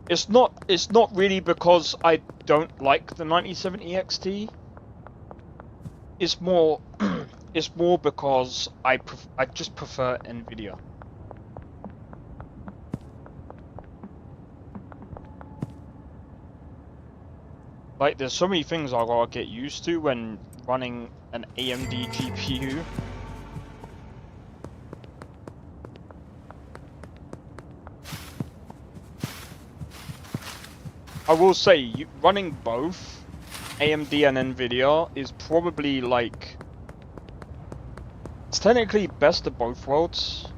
It's not really because I don't like the 9070 XT. It's more it's more because I just prefer Nvidia. Like, there's so many things I gotta get used to when running an AMD GPU. I will say, running both AMD and Nvidia is probably like, it's technically best of both worlds.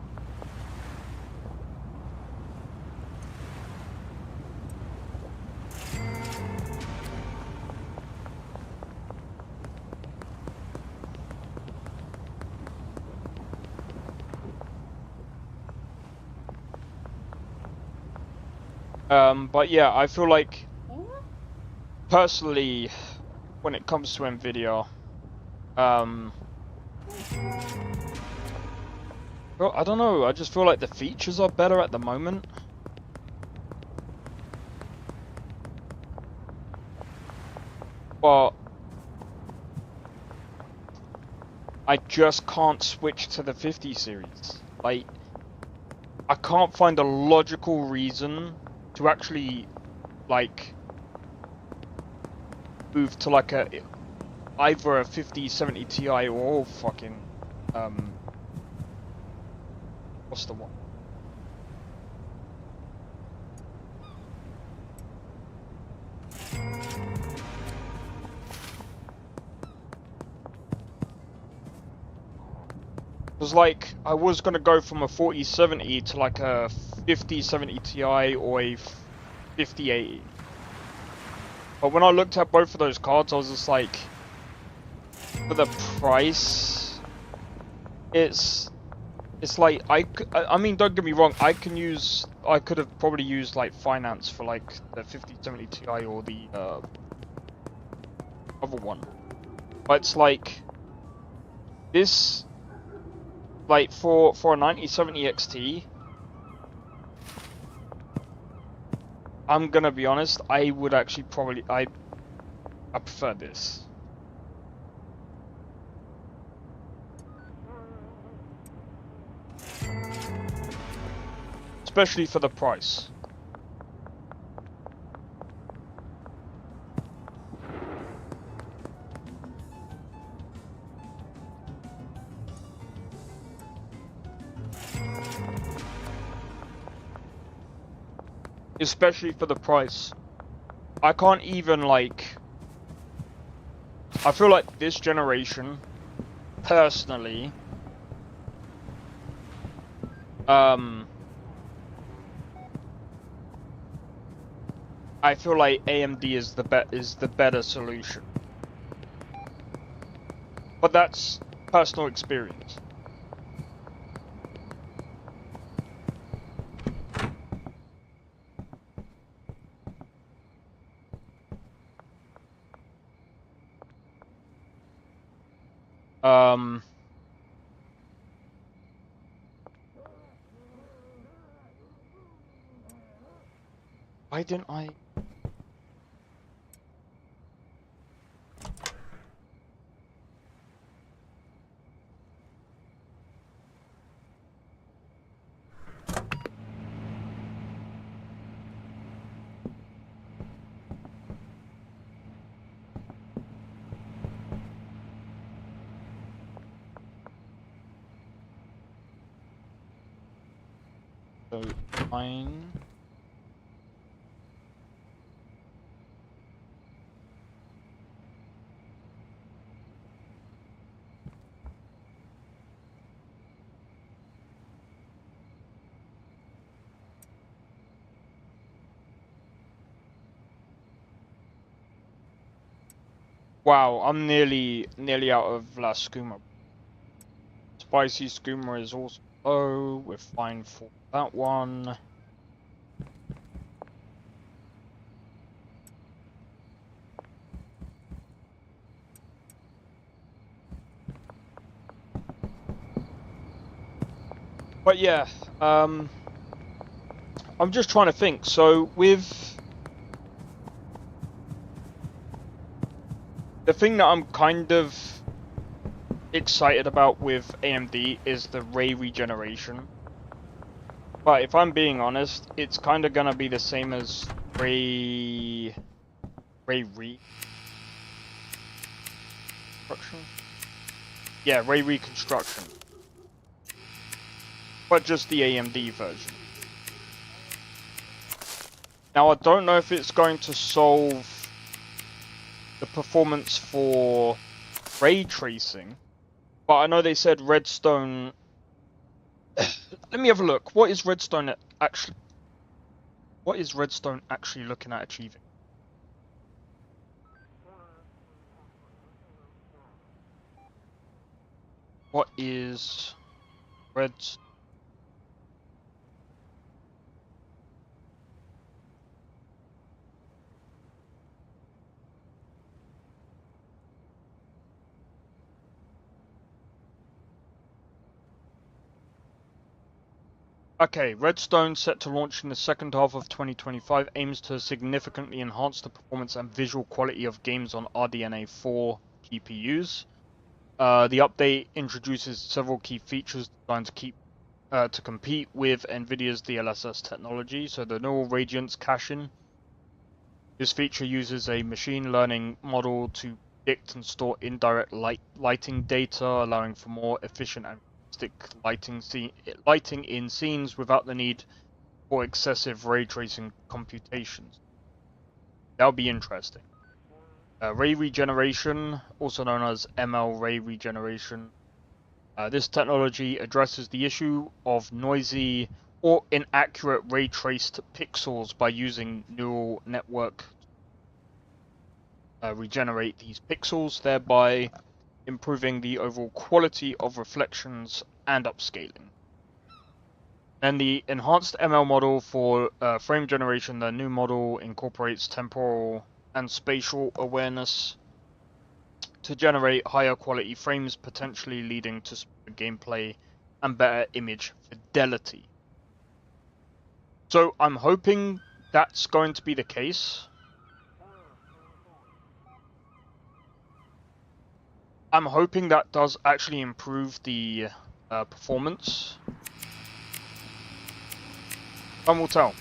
But yeah, I feel like, personally, when it comes to Nvidia, well, I don't know, I just feel like the features are better at the moment. But I just can't switch to the 50 series. Like, I can't find a logical reason to actually, like, move to like either a 5070 Ti or fucking what's the one? It was like, I was gonna go from a 4070 to like a 5070 Ti or a 5080. But when I looked at both of those cards, I was just like, for the price, it's like, I mean, don't get me wrong, I could have probably used like finance for like the 5070 Ti or the other one. But it's like, this, like, for a 9070 XT, I'm gonna be honest, I would actually probably, I prefer this. Especially for the price. especially for the price. I can't even like. I feel like this generation, personally, I feel like AMD is the better solution. But that's personal experience. Why didn't I? So, fine. Wow, I'm nearly out of La Skooma. Spicy Skooma is also low. We're fine for that one. But yeah, I'm just trying to think. So with the thing that I'm kind of excited about with AMD is the ray regeneration. But if I'm being honest, it's kind of gonna be the same as ray reconstruction. Yeah, ray reconstruction. But just the AMD version. Now I don't know if it's going to solve the performance for ray tracing, but I know they said Redstone. Let me have a look. What is Redstone actually looking at achieving? What is Redstone? Okay, Redstone, set to launch in the second half of 2025, aims to significantly enhance the performance and visual quality of games on RDNA 4 GPUs. The update introduces several key features designed to compete with NVIDIA's DLSS technology. So the neural radiance caching. This feature uses a machine learning model to predict and store indirect lighting data, allowing for more efficient and lighting in scenes without the need for excessive ray tracing computations. That'll be interesting. Ray regeneration, also known as ML ray regeneration. This technology addresses the issue of noisy or inaccurate ray traced pixels by using neural network regenerate these pixels, thereby improving the overall quality of reflections and upscaling. And the enhanced ML model for frame generation, the new model incorporates temporal and spatial awareness to generate higher quality frames, potentially leading to smoother gameplay and better image fidelity. So I'm hoping that's going to be the case. I'm hoping that does actually improve the performance. Time will tell.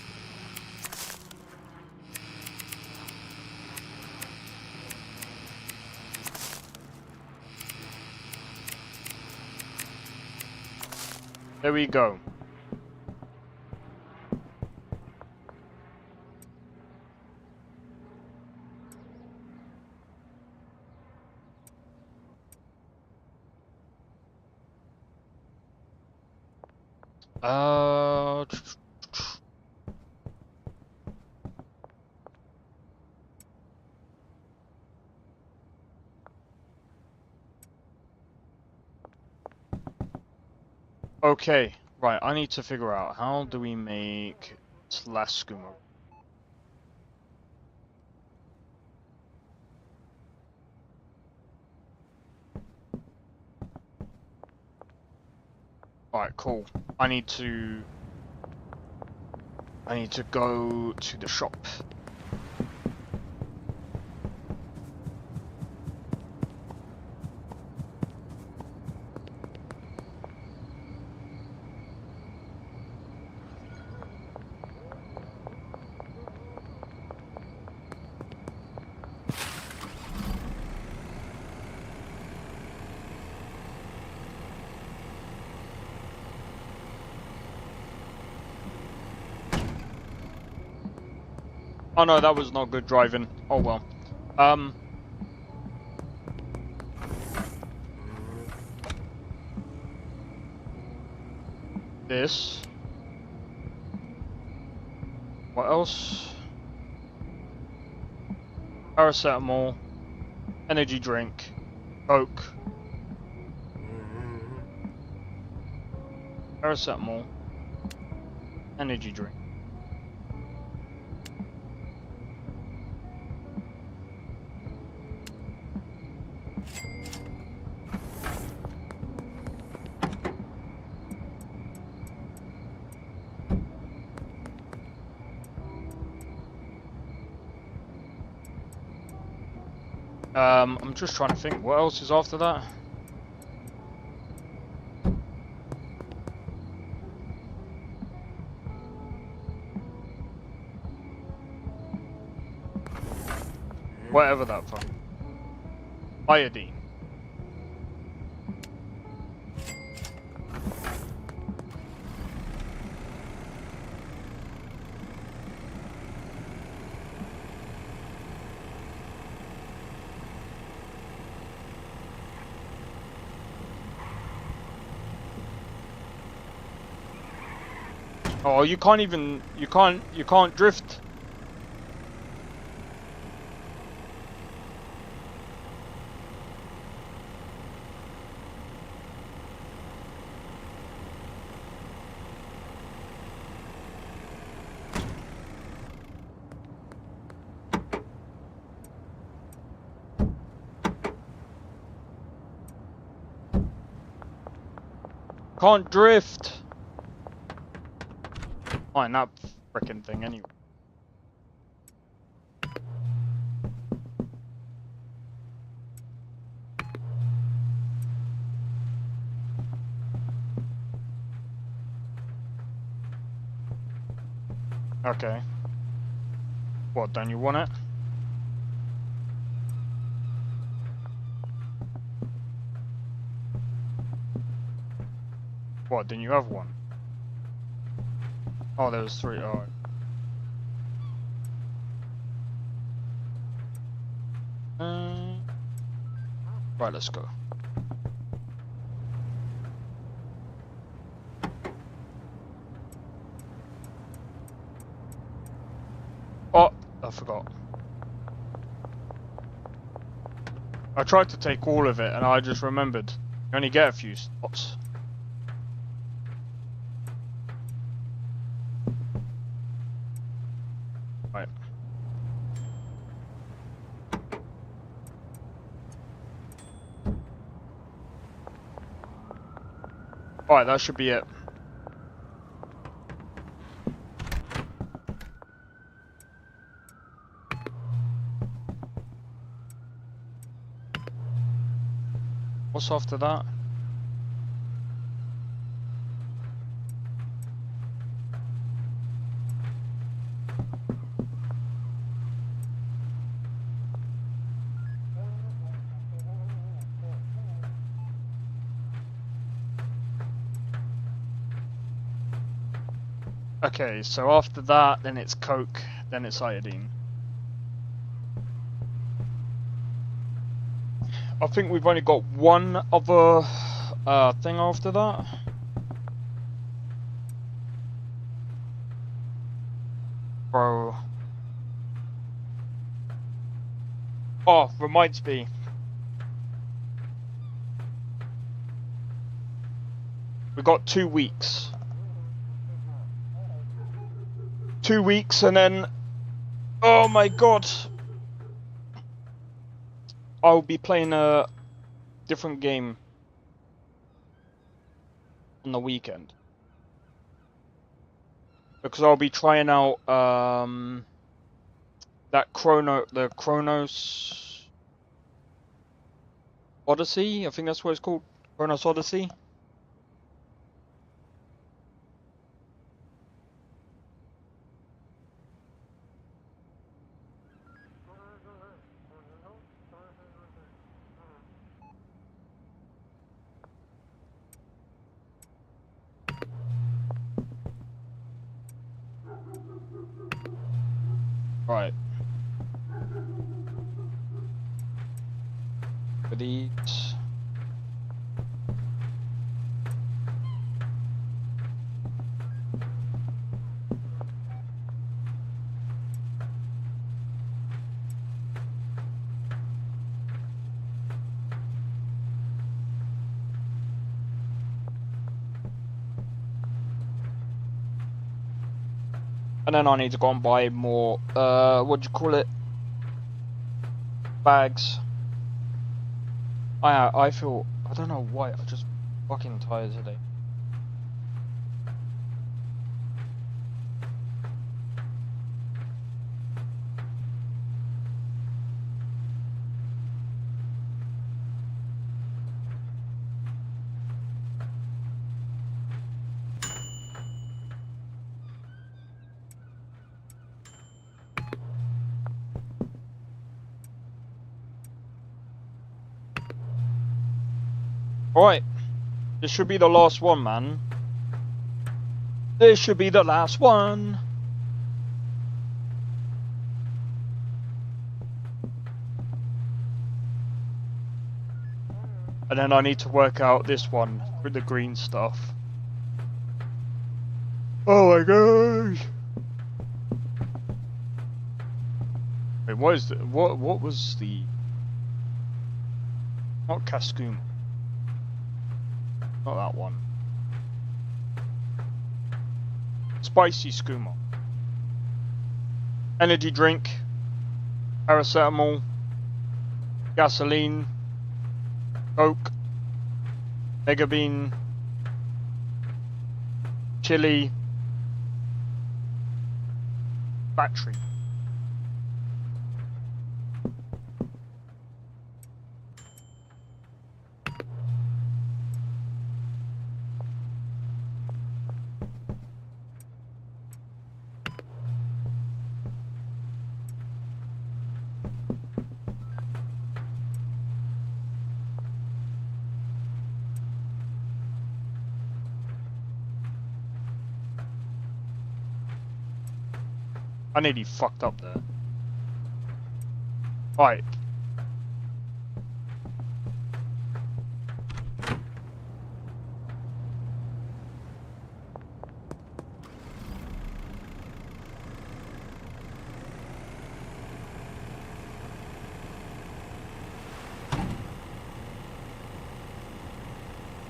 There we go. Uh. Okay, right, I need to figure out how do we make less skooma. Alright, cool. I need to go to the shop. Oh no, that was not good driving. Oh well. This. What else? Paracetamol. Energy drink. Coke. Paracetamol. Energy drink. I'm just trying to think, what else is after that? Whatever that fuck. Iodine. Oh, you can't even, you can't drift. Can't drift. Fine, that frickin' thing anyway. Okay. What, don't you want it? What, didn't you have one? Oh, there was 3. Alright. Right, let's go. Oh, I forgot. I tried to take all of it and I just remembered. You only get a few spots. Right. Alright, that should be it. What's after that? Okay, so after that, then it's Coke, then it's iodine. I think we've only got one other thing after that. Bro. Oh, reminds me. We got 2 weeks. 2 weeks and then... Oh my god! I'll be playing a different game on the weekend. Because I'll be trying out the Chronos Odyssey, I think that's what it's called. Chronos Odyssey. Right. For these. And then I need to go and buy more, what do you call it? Bags. I feel, I don't know why, I'm just fucking tired today. Alright, this should be the last one, man. This should be the last one. And then I need to work out this one with the green stuff. Oh my gosh! Wait, what is the, what was the... Not Cascoon. Not that one. Spicy skooma. Energy drink. Paracetamol. Gasoline. Coke. Mega bean. Chili. Battery. I nearly fucked up there. Right.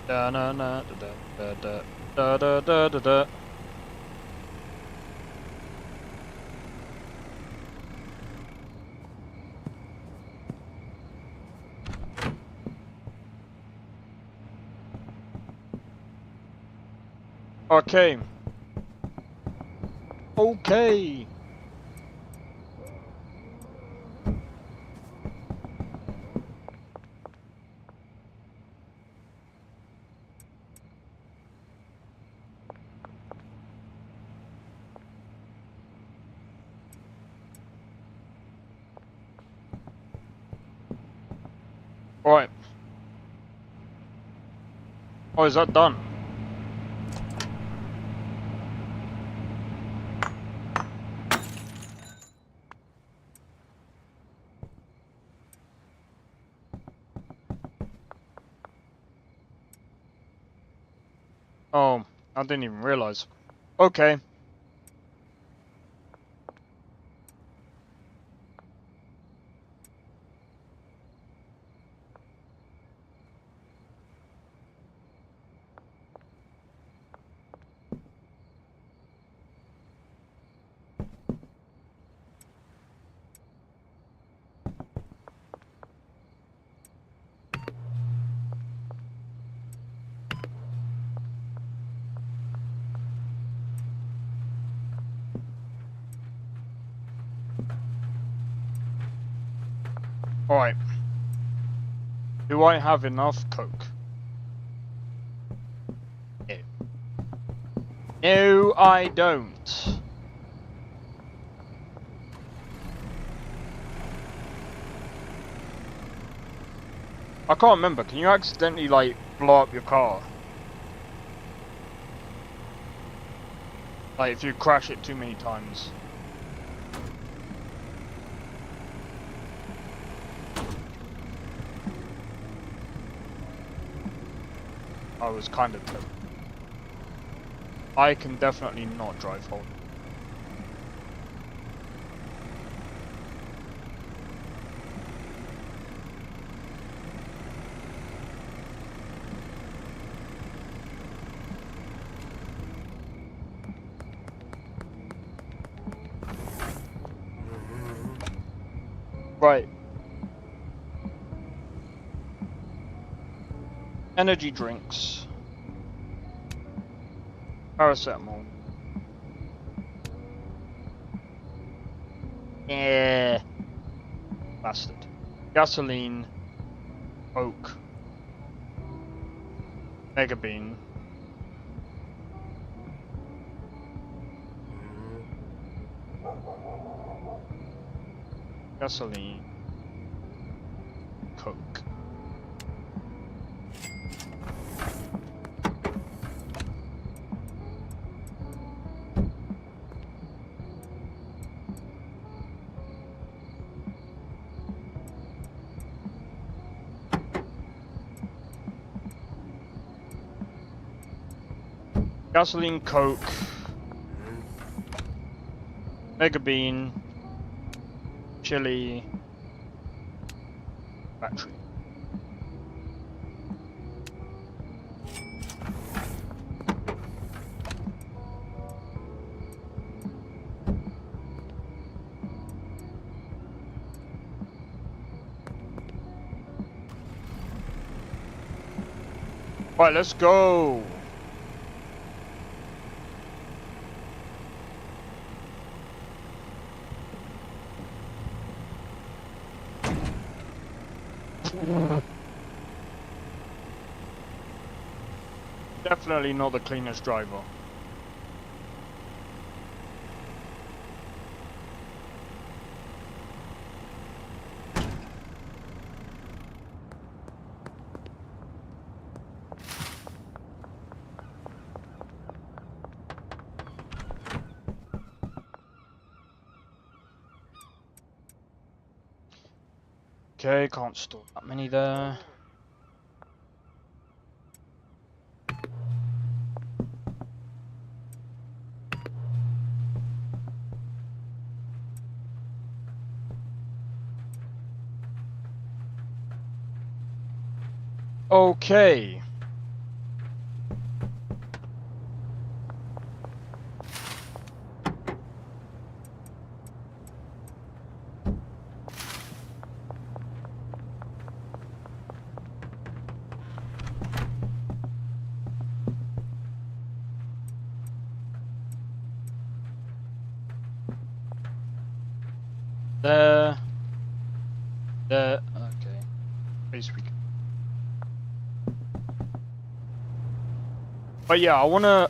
Da na na da da da da da da da da. Okay. Okay. All right. Oh, is that done? Oh, I didn't even realize. Okay. Alright. Do I have enough coke? No. No, I don't. I can't remember. Can you accidentally, like, blow up your car? Like, if you crash it too many times. I was kind of tempted. I can definitely not drive home. Right. Energy drinks. Paracetamol. Yeah. Bastard. Gasoline. Coke. Mega Bean. Gasoline. Coke. Gasoline, Coke, Mega Bean, chili, battery. Right, let's go. Definitely not the cleanest driver. Okay, can't store that many there. Okay. There. There. Okay. Base week. But yeah, I wanna.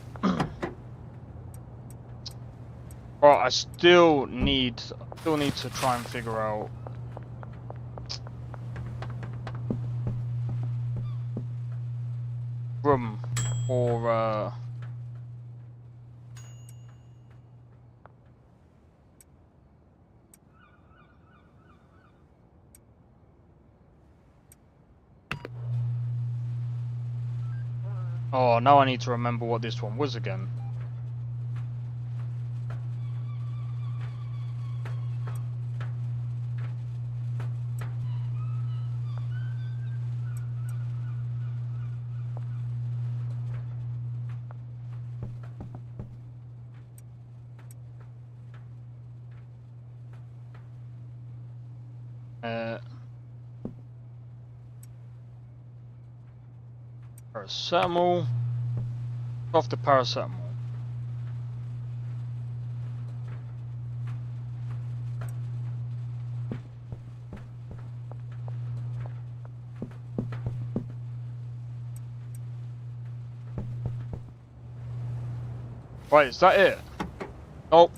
Well, I still need to try and figure out. Room for Oh, now I need to remember what this one was again. Paracetamol. Off the paracetamol. Right, is that it? Nope.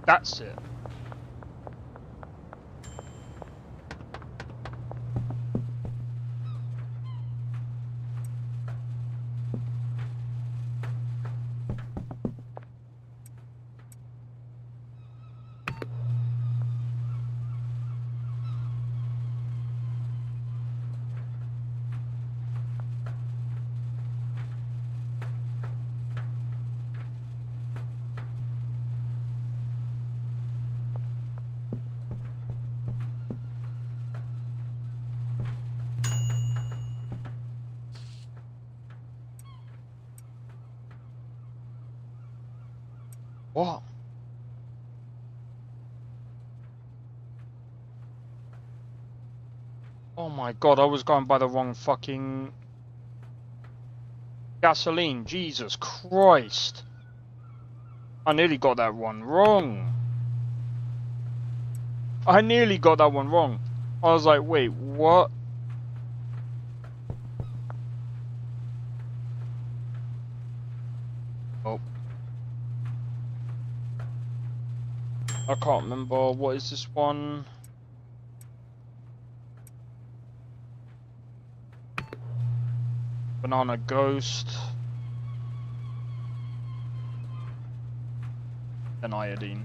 That's it. What? Oh my god, I was going by the wrong fucking gasoline. Jesus Christ. I nearly got that one wrong. I nearly got that one wrong. I was like, wait, what? Oh. I can't remember. What is this one? Banana Ghost. And iodine.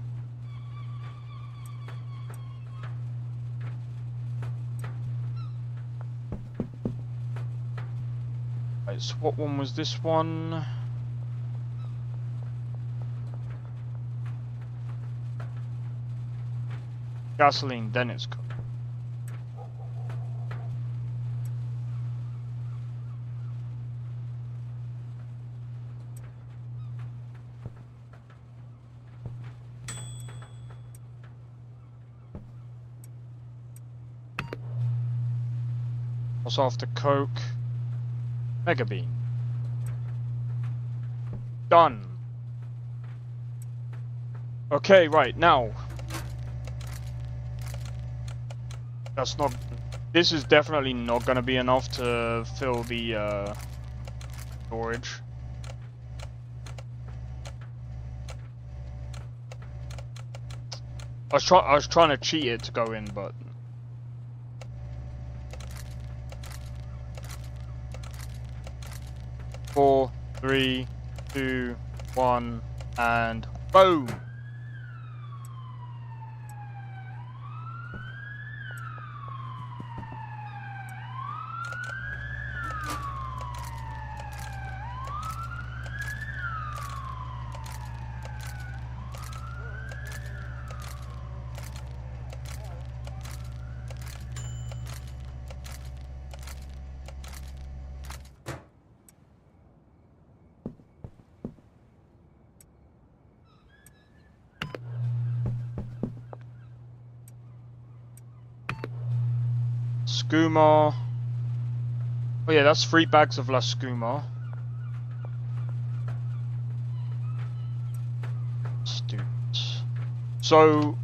Right, so what one was this one? Gasoline, then it's cooked. What's after Coke? Mega Bean. Done. Okay, right, now. That's not... This is definitely not gonna be enough to fill the, storage. I was trying to cheat it to go in, but... 4, 3, 2, 1, and boom! Skooma. Oh yeah, that's 3 bags of La Skooma. Stupid. So...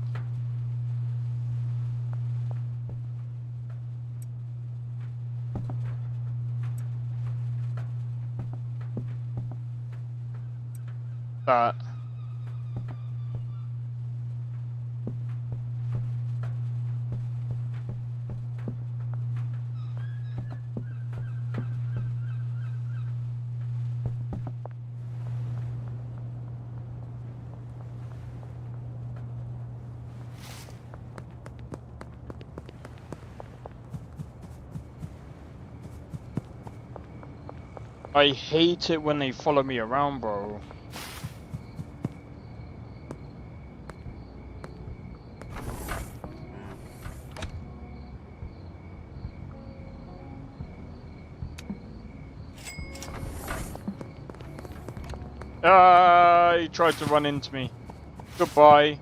that... I hate it when they follow me around, bro. Ah, he tried to run into me. Goodbye.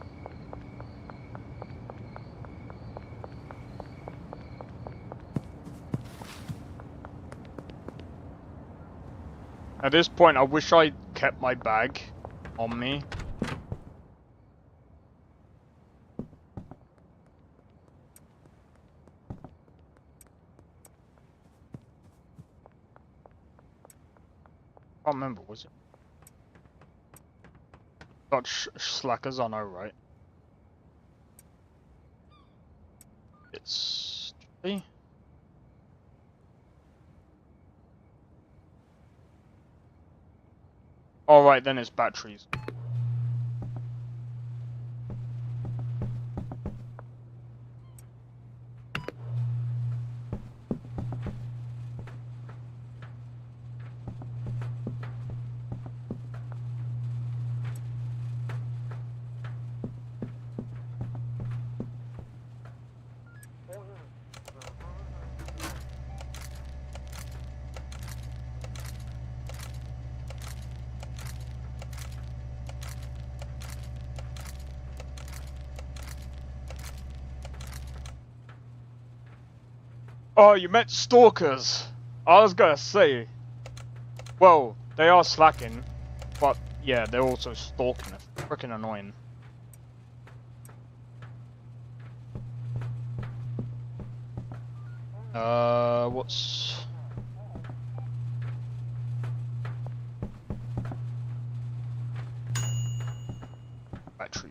At this point, I wish I kept my bag on me. can't remember, was it? Got slackers, I know, right? It's... Alright, then it's batteries. Oh, you meant stalkers. I was gonna say. Well, they are slacking, but yeah, they're also stalking. It's freaking annoying. What's... Battery.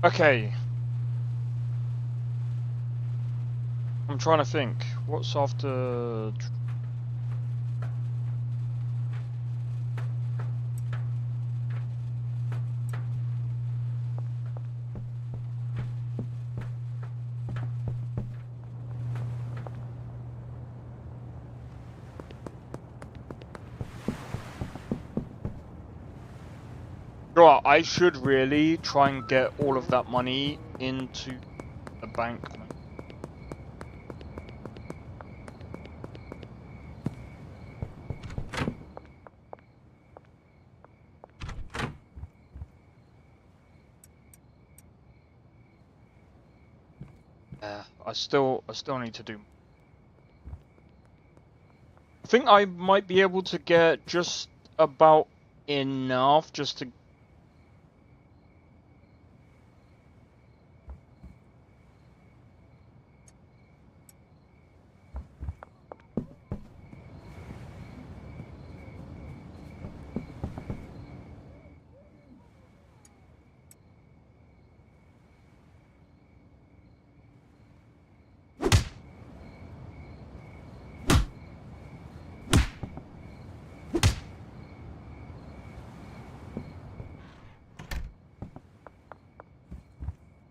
Okay. I'm trying to think. What's after... Right, I should really try and get all of that money into the bank. I still need to do. I think I might be able to get just about enough just to.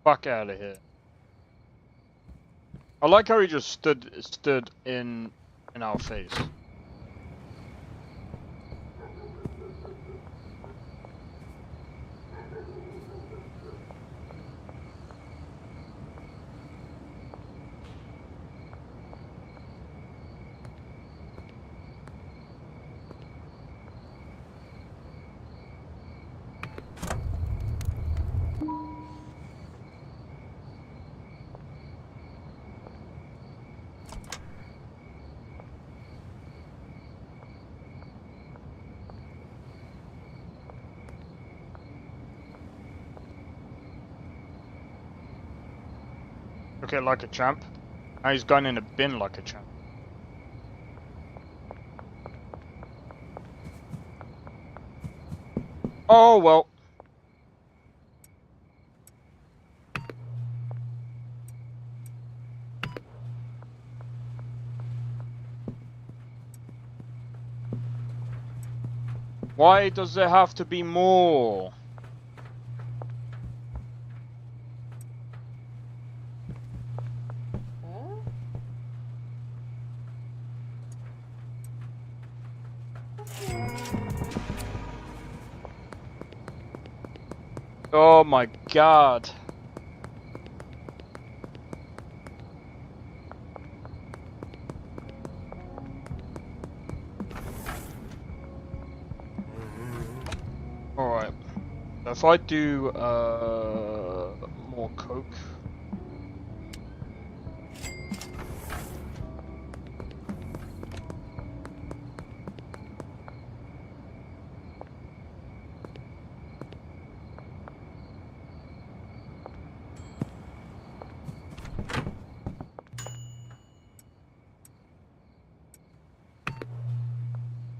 Fuck out of here. I like how he just stood in our face. Okay, like a champ. Now he's gone in a bin like a champ. Oh well. Why does there have to be more? Oh my god. Alright. If I do more coke.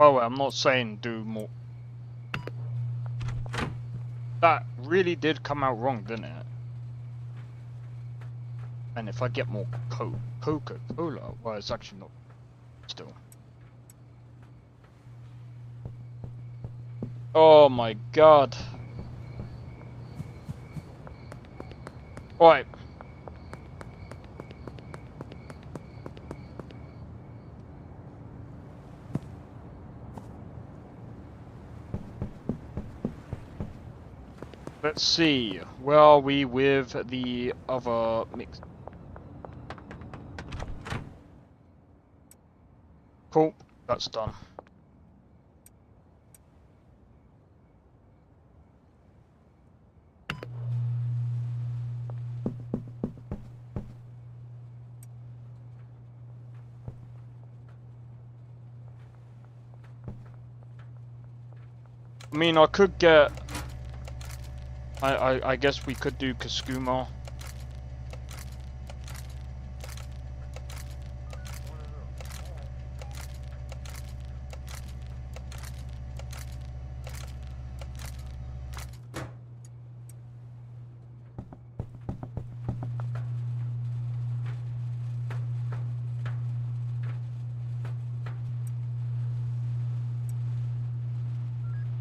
Oh, I'm not saying do more. That really did come out wrong, didn't it? And if I get more Coca-Cola, well, it's actually not still. Oh my god. Right. Let's see, where are we with the other mix? Cool, that's done. I mean, I could get... I guess we could do Kasuma.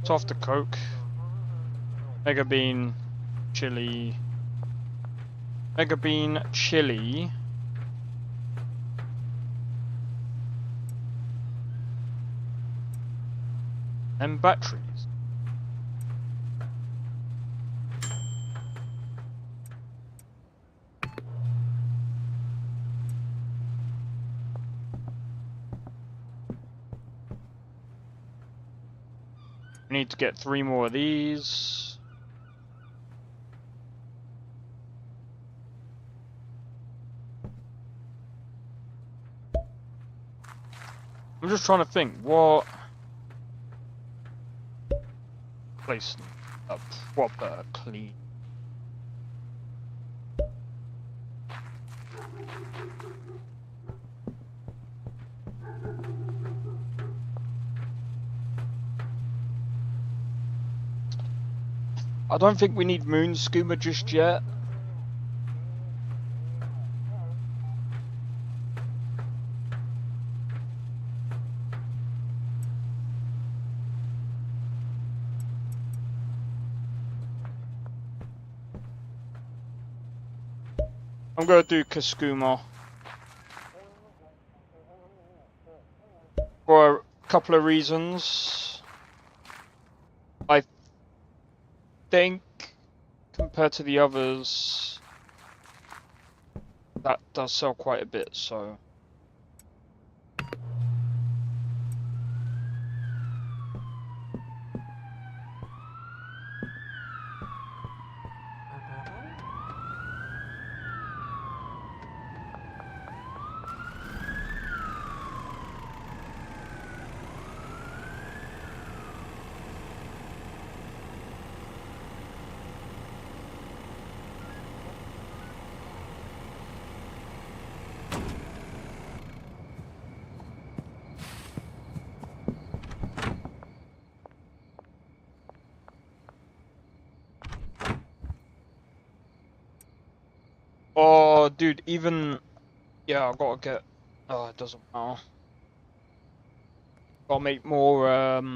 It's off the Coke. Mega Bean, Chili. Mega Bean, Chili. And batteries. We need to get 3 more of these. I'm just trying to think what place a proper clean. I don't think we need moon skooma just yet. I'm gonna do Kasuma for a couple of reasons. I think compared to the others, that does sell quite a bit, so. Oh, dude, even... Yeah, I gotta get... Oh, it doesn't matter. Gotta make more,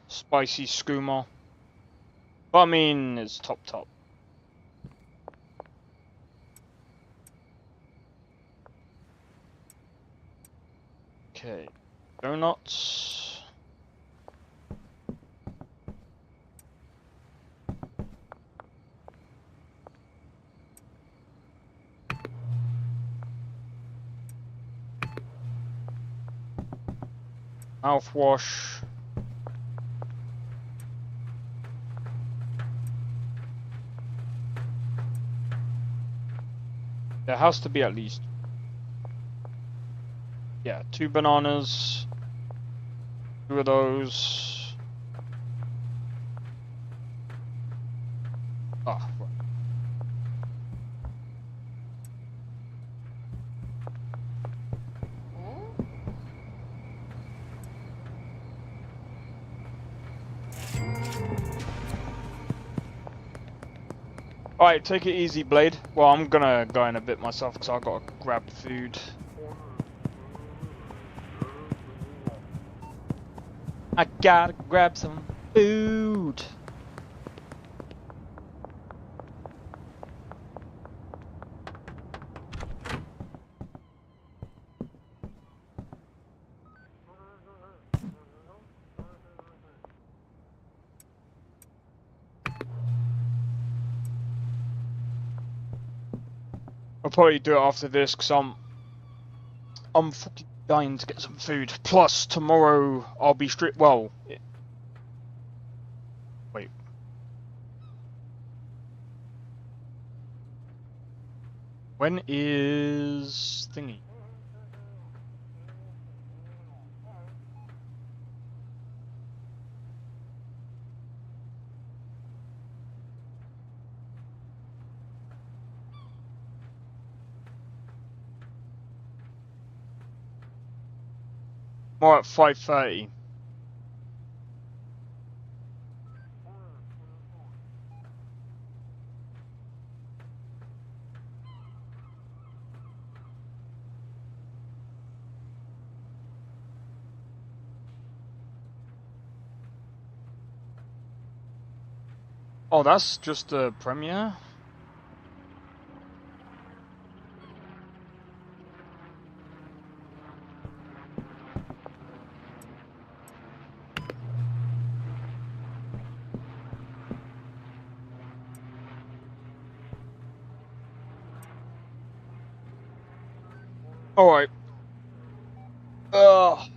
spicy skooma. But I mean, it's top. Okay. Donuts. Mouthwash. There has to be at least, yeah, 2 bananas, 2 of those. Ah, right. Alright, take it easy, Blade. Well, I'm gonna go in a bit myself because I gotta grab food. I gotta grab some food. I'll probably do it after this because I'm fucking dying to get some food. Plus tomorrow I'll be well. Wait. When is thingy? More at 5:30. Oh, that's just the premiere? Alright. Ugh.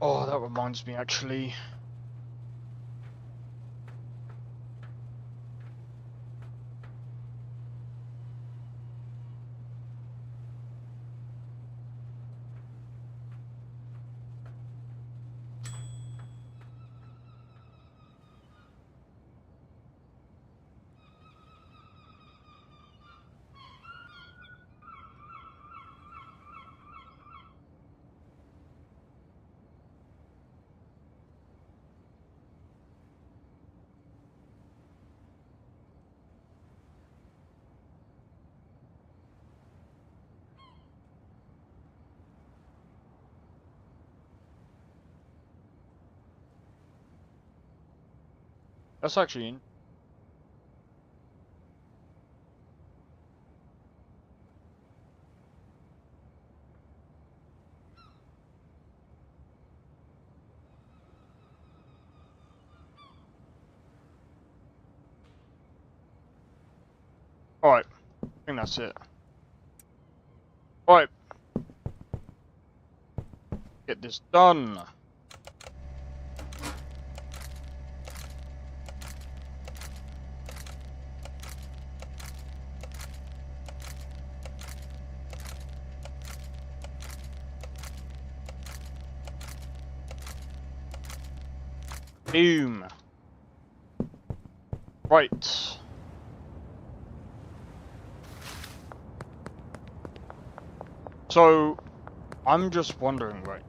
Oh, that reminds me actually. That's actually in. Alright, I think that's it. Alright. Get this done. Boom. Right. So, I'm just wondering, right?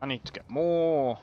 I need to get more.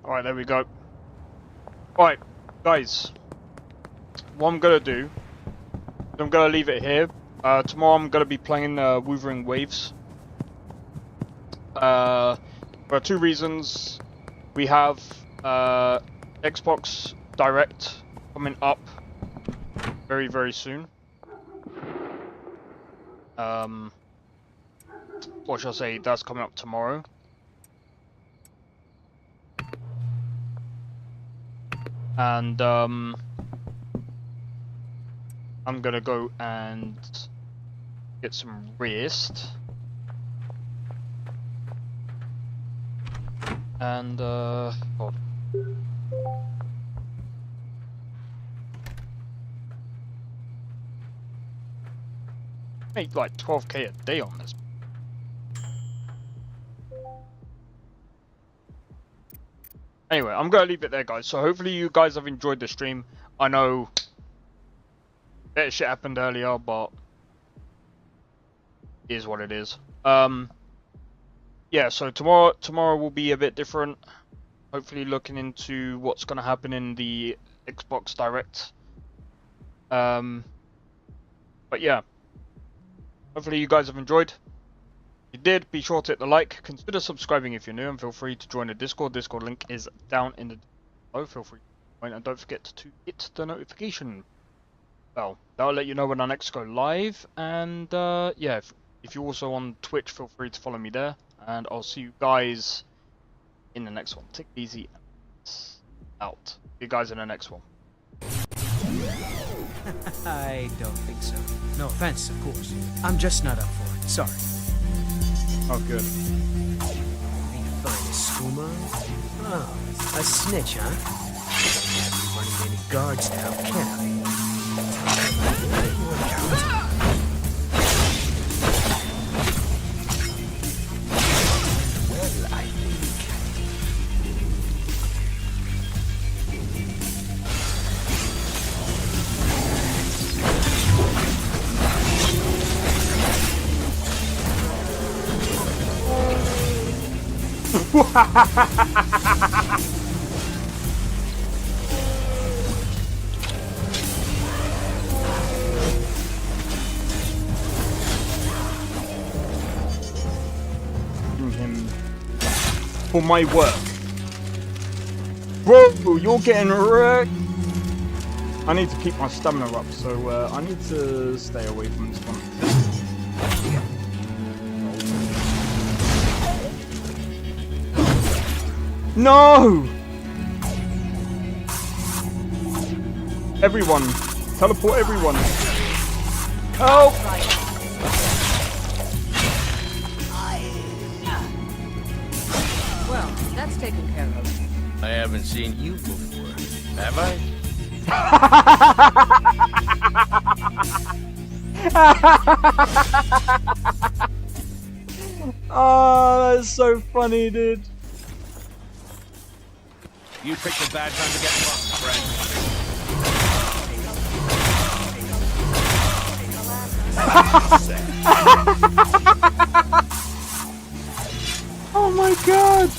Alright, there we go. Alright, guys. What I'm gonna do, I'm gonna leave it here. Tomorrow I'm gonna be playing Wuthering Waves. For 2 reasons. We have Xbox Direct coming up very, very soon. What shall I say? That's coming up tomorrow. And I'm gonna go and get some rest. And hold on. Make like 12k a day on this. Anyway, I'm gonna leave it there, guys. So hopefully you guys have enjoyed the stream. I know better shit happened earlier, but it is what it is. Yeah, so tomorrow will be a bit different. Hopefully looking into what's gonna happen in the Xbox Direct. But yeah. Hopefully you guys have enjoyed. If you did, be sure to hit the like. Consider subscribing if you're new, and feel free to join the Discord. Discord link is down in the below. Feel free to join, and don't forget to hit the notification bell. That'll let you know when I next go live. And yeah, if you're also on Twitch, feel free to follow me there. And I'll see you guys in the next one. Take it easy and out. See you guys in the next one. I don't think so. No offense, of course. I'm just not up for it. Sorry. Oh, good. The finest skooma? Oh, a snitch, huh? Can't have you running any guards now, can I? Well, I think. Him for my work. Bro, you're getting wrecked. I need to keep my stamina up, so I need to stay away from this one. No! Everyone! Teleport everyone! Help! Well, that's taken care of. I haven't seen you before, have I? Oh, that's so funny, dude. You picked a bad time to get fucked, friend. Oh my god!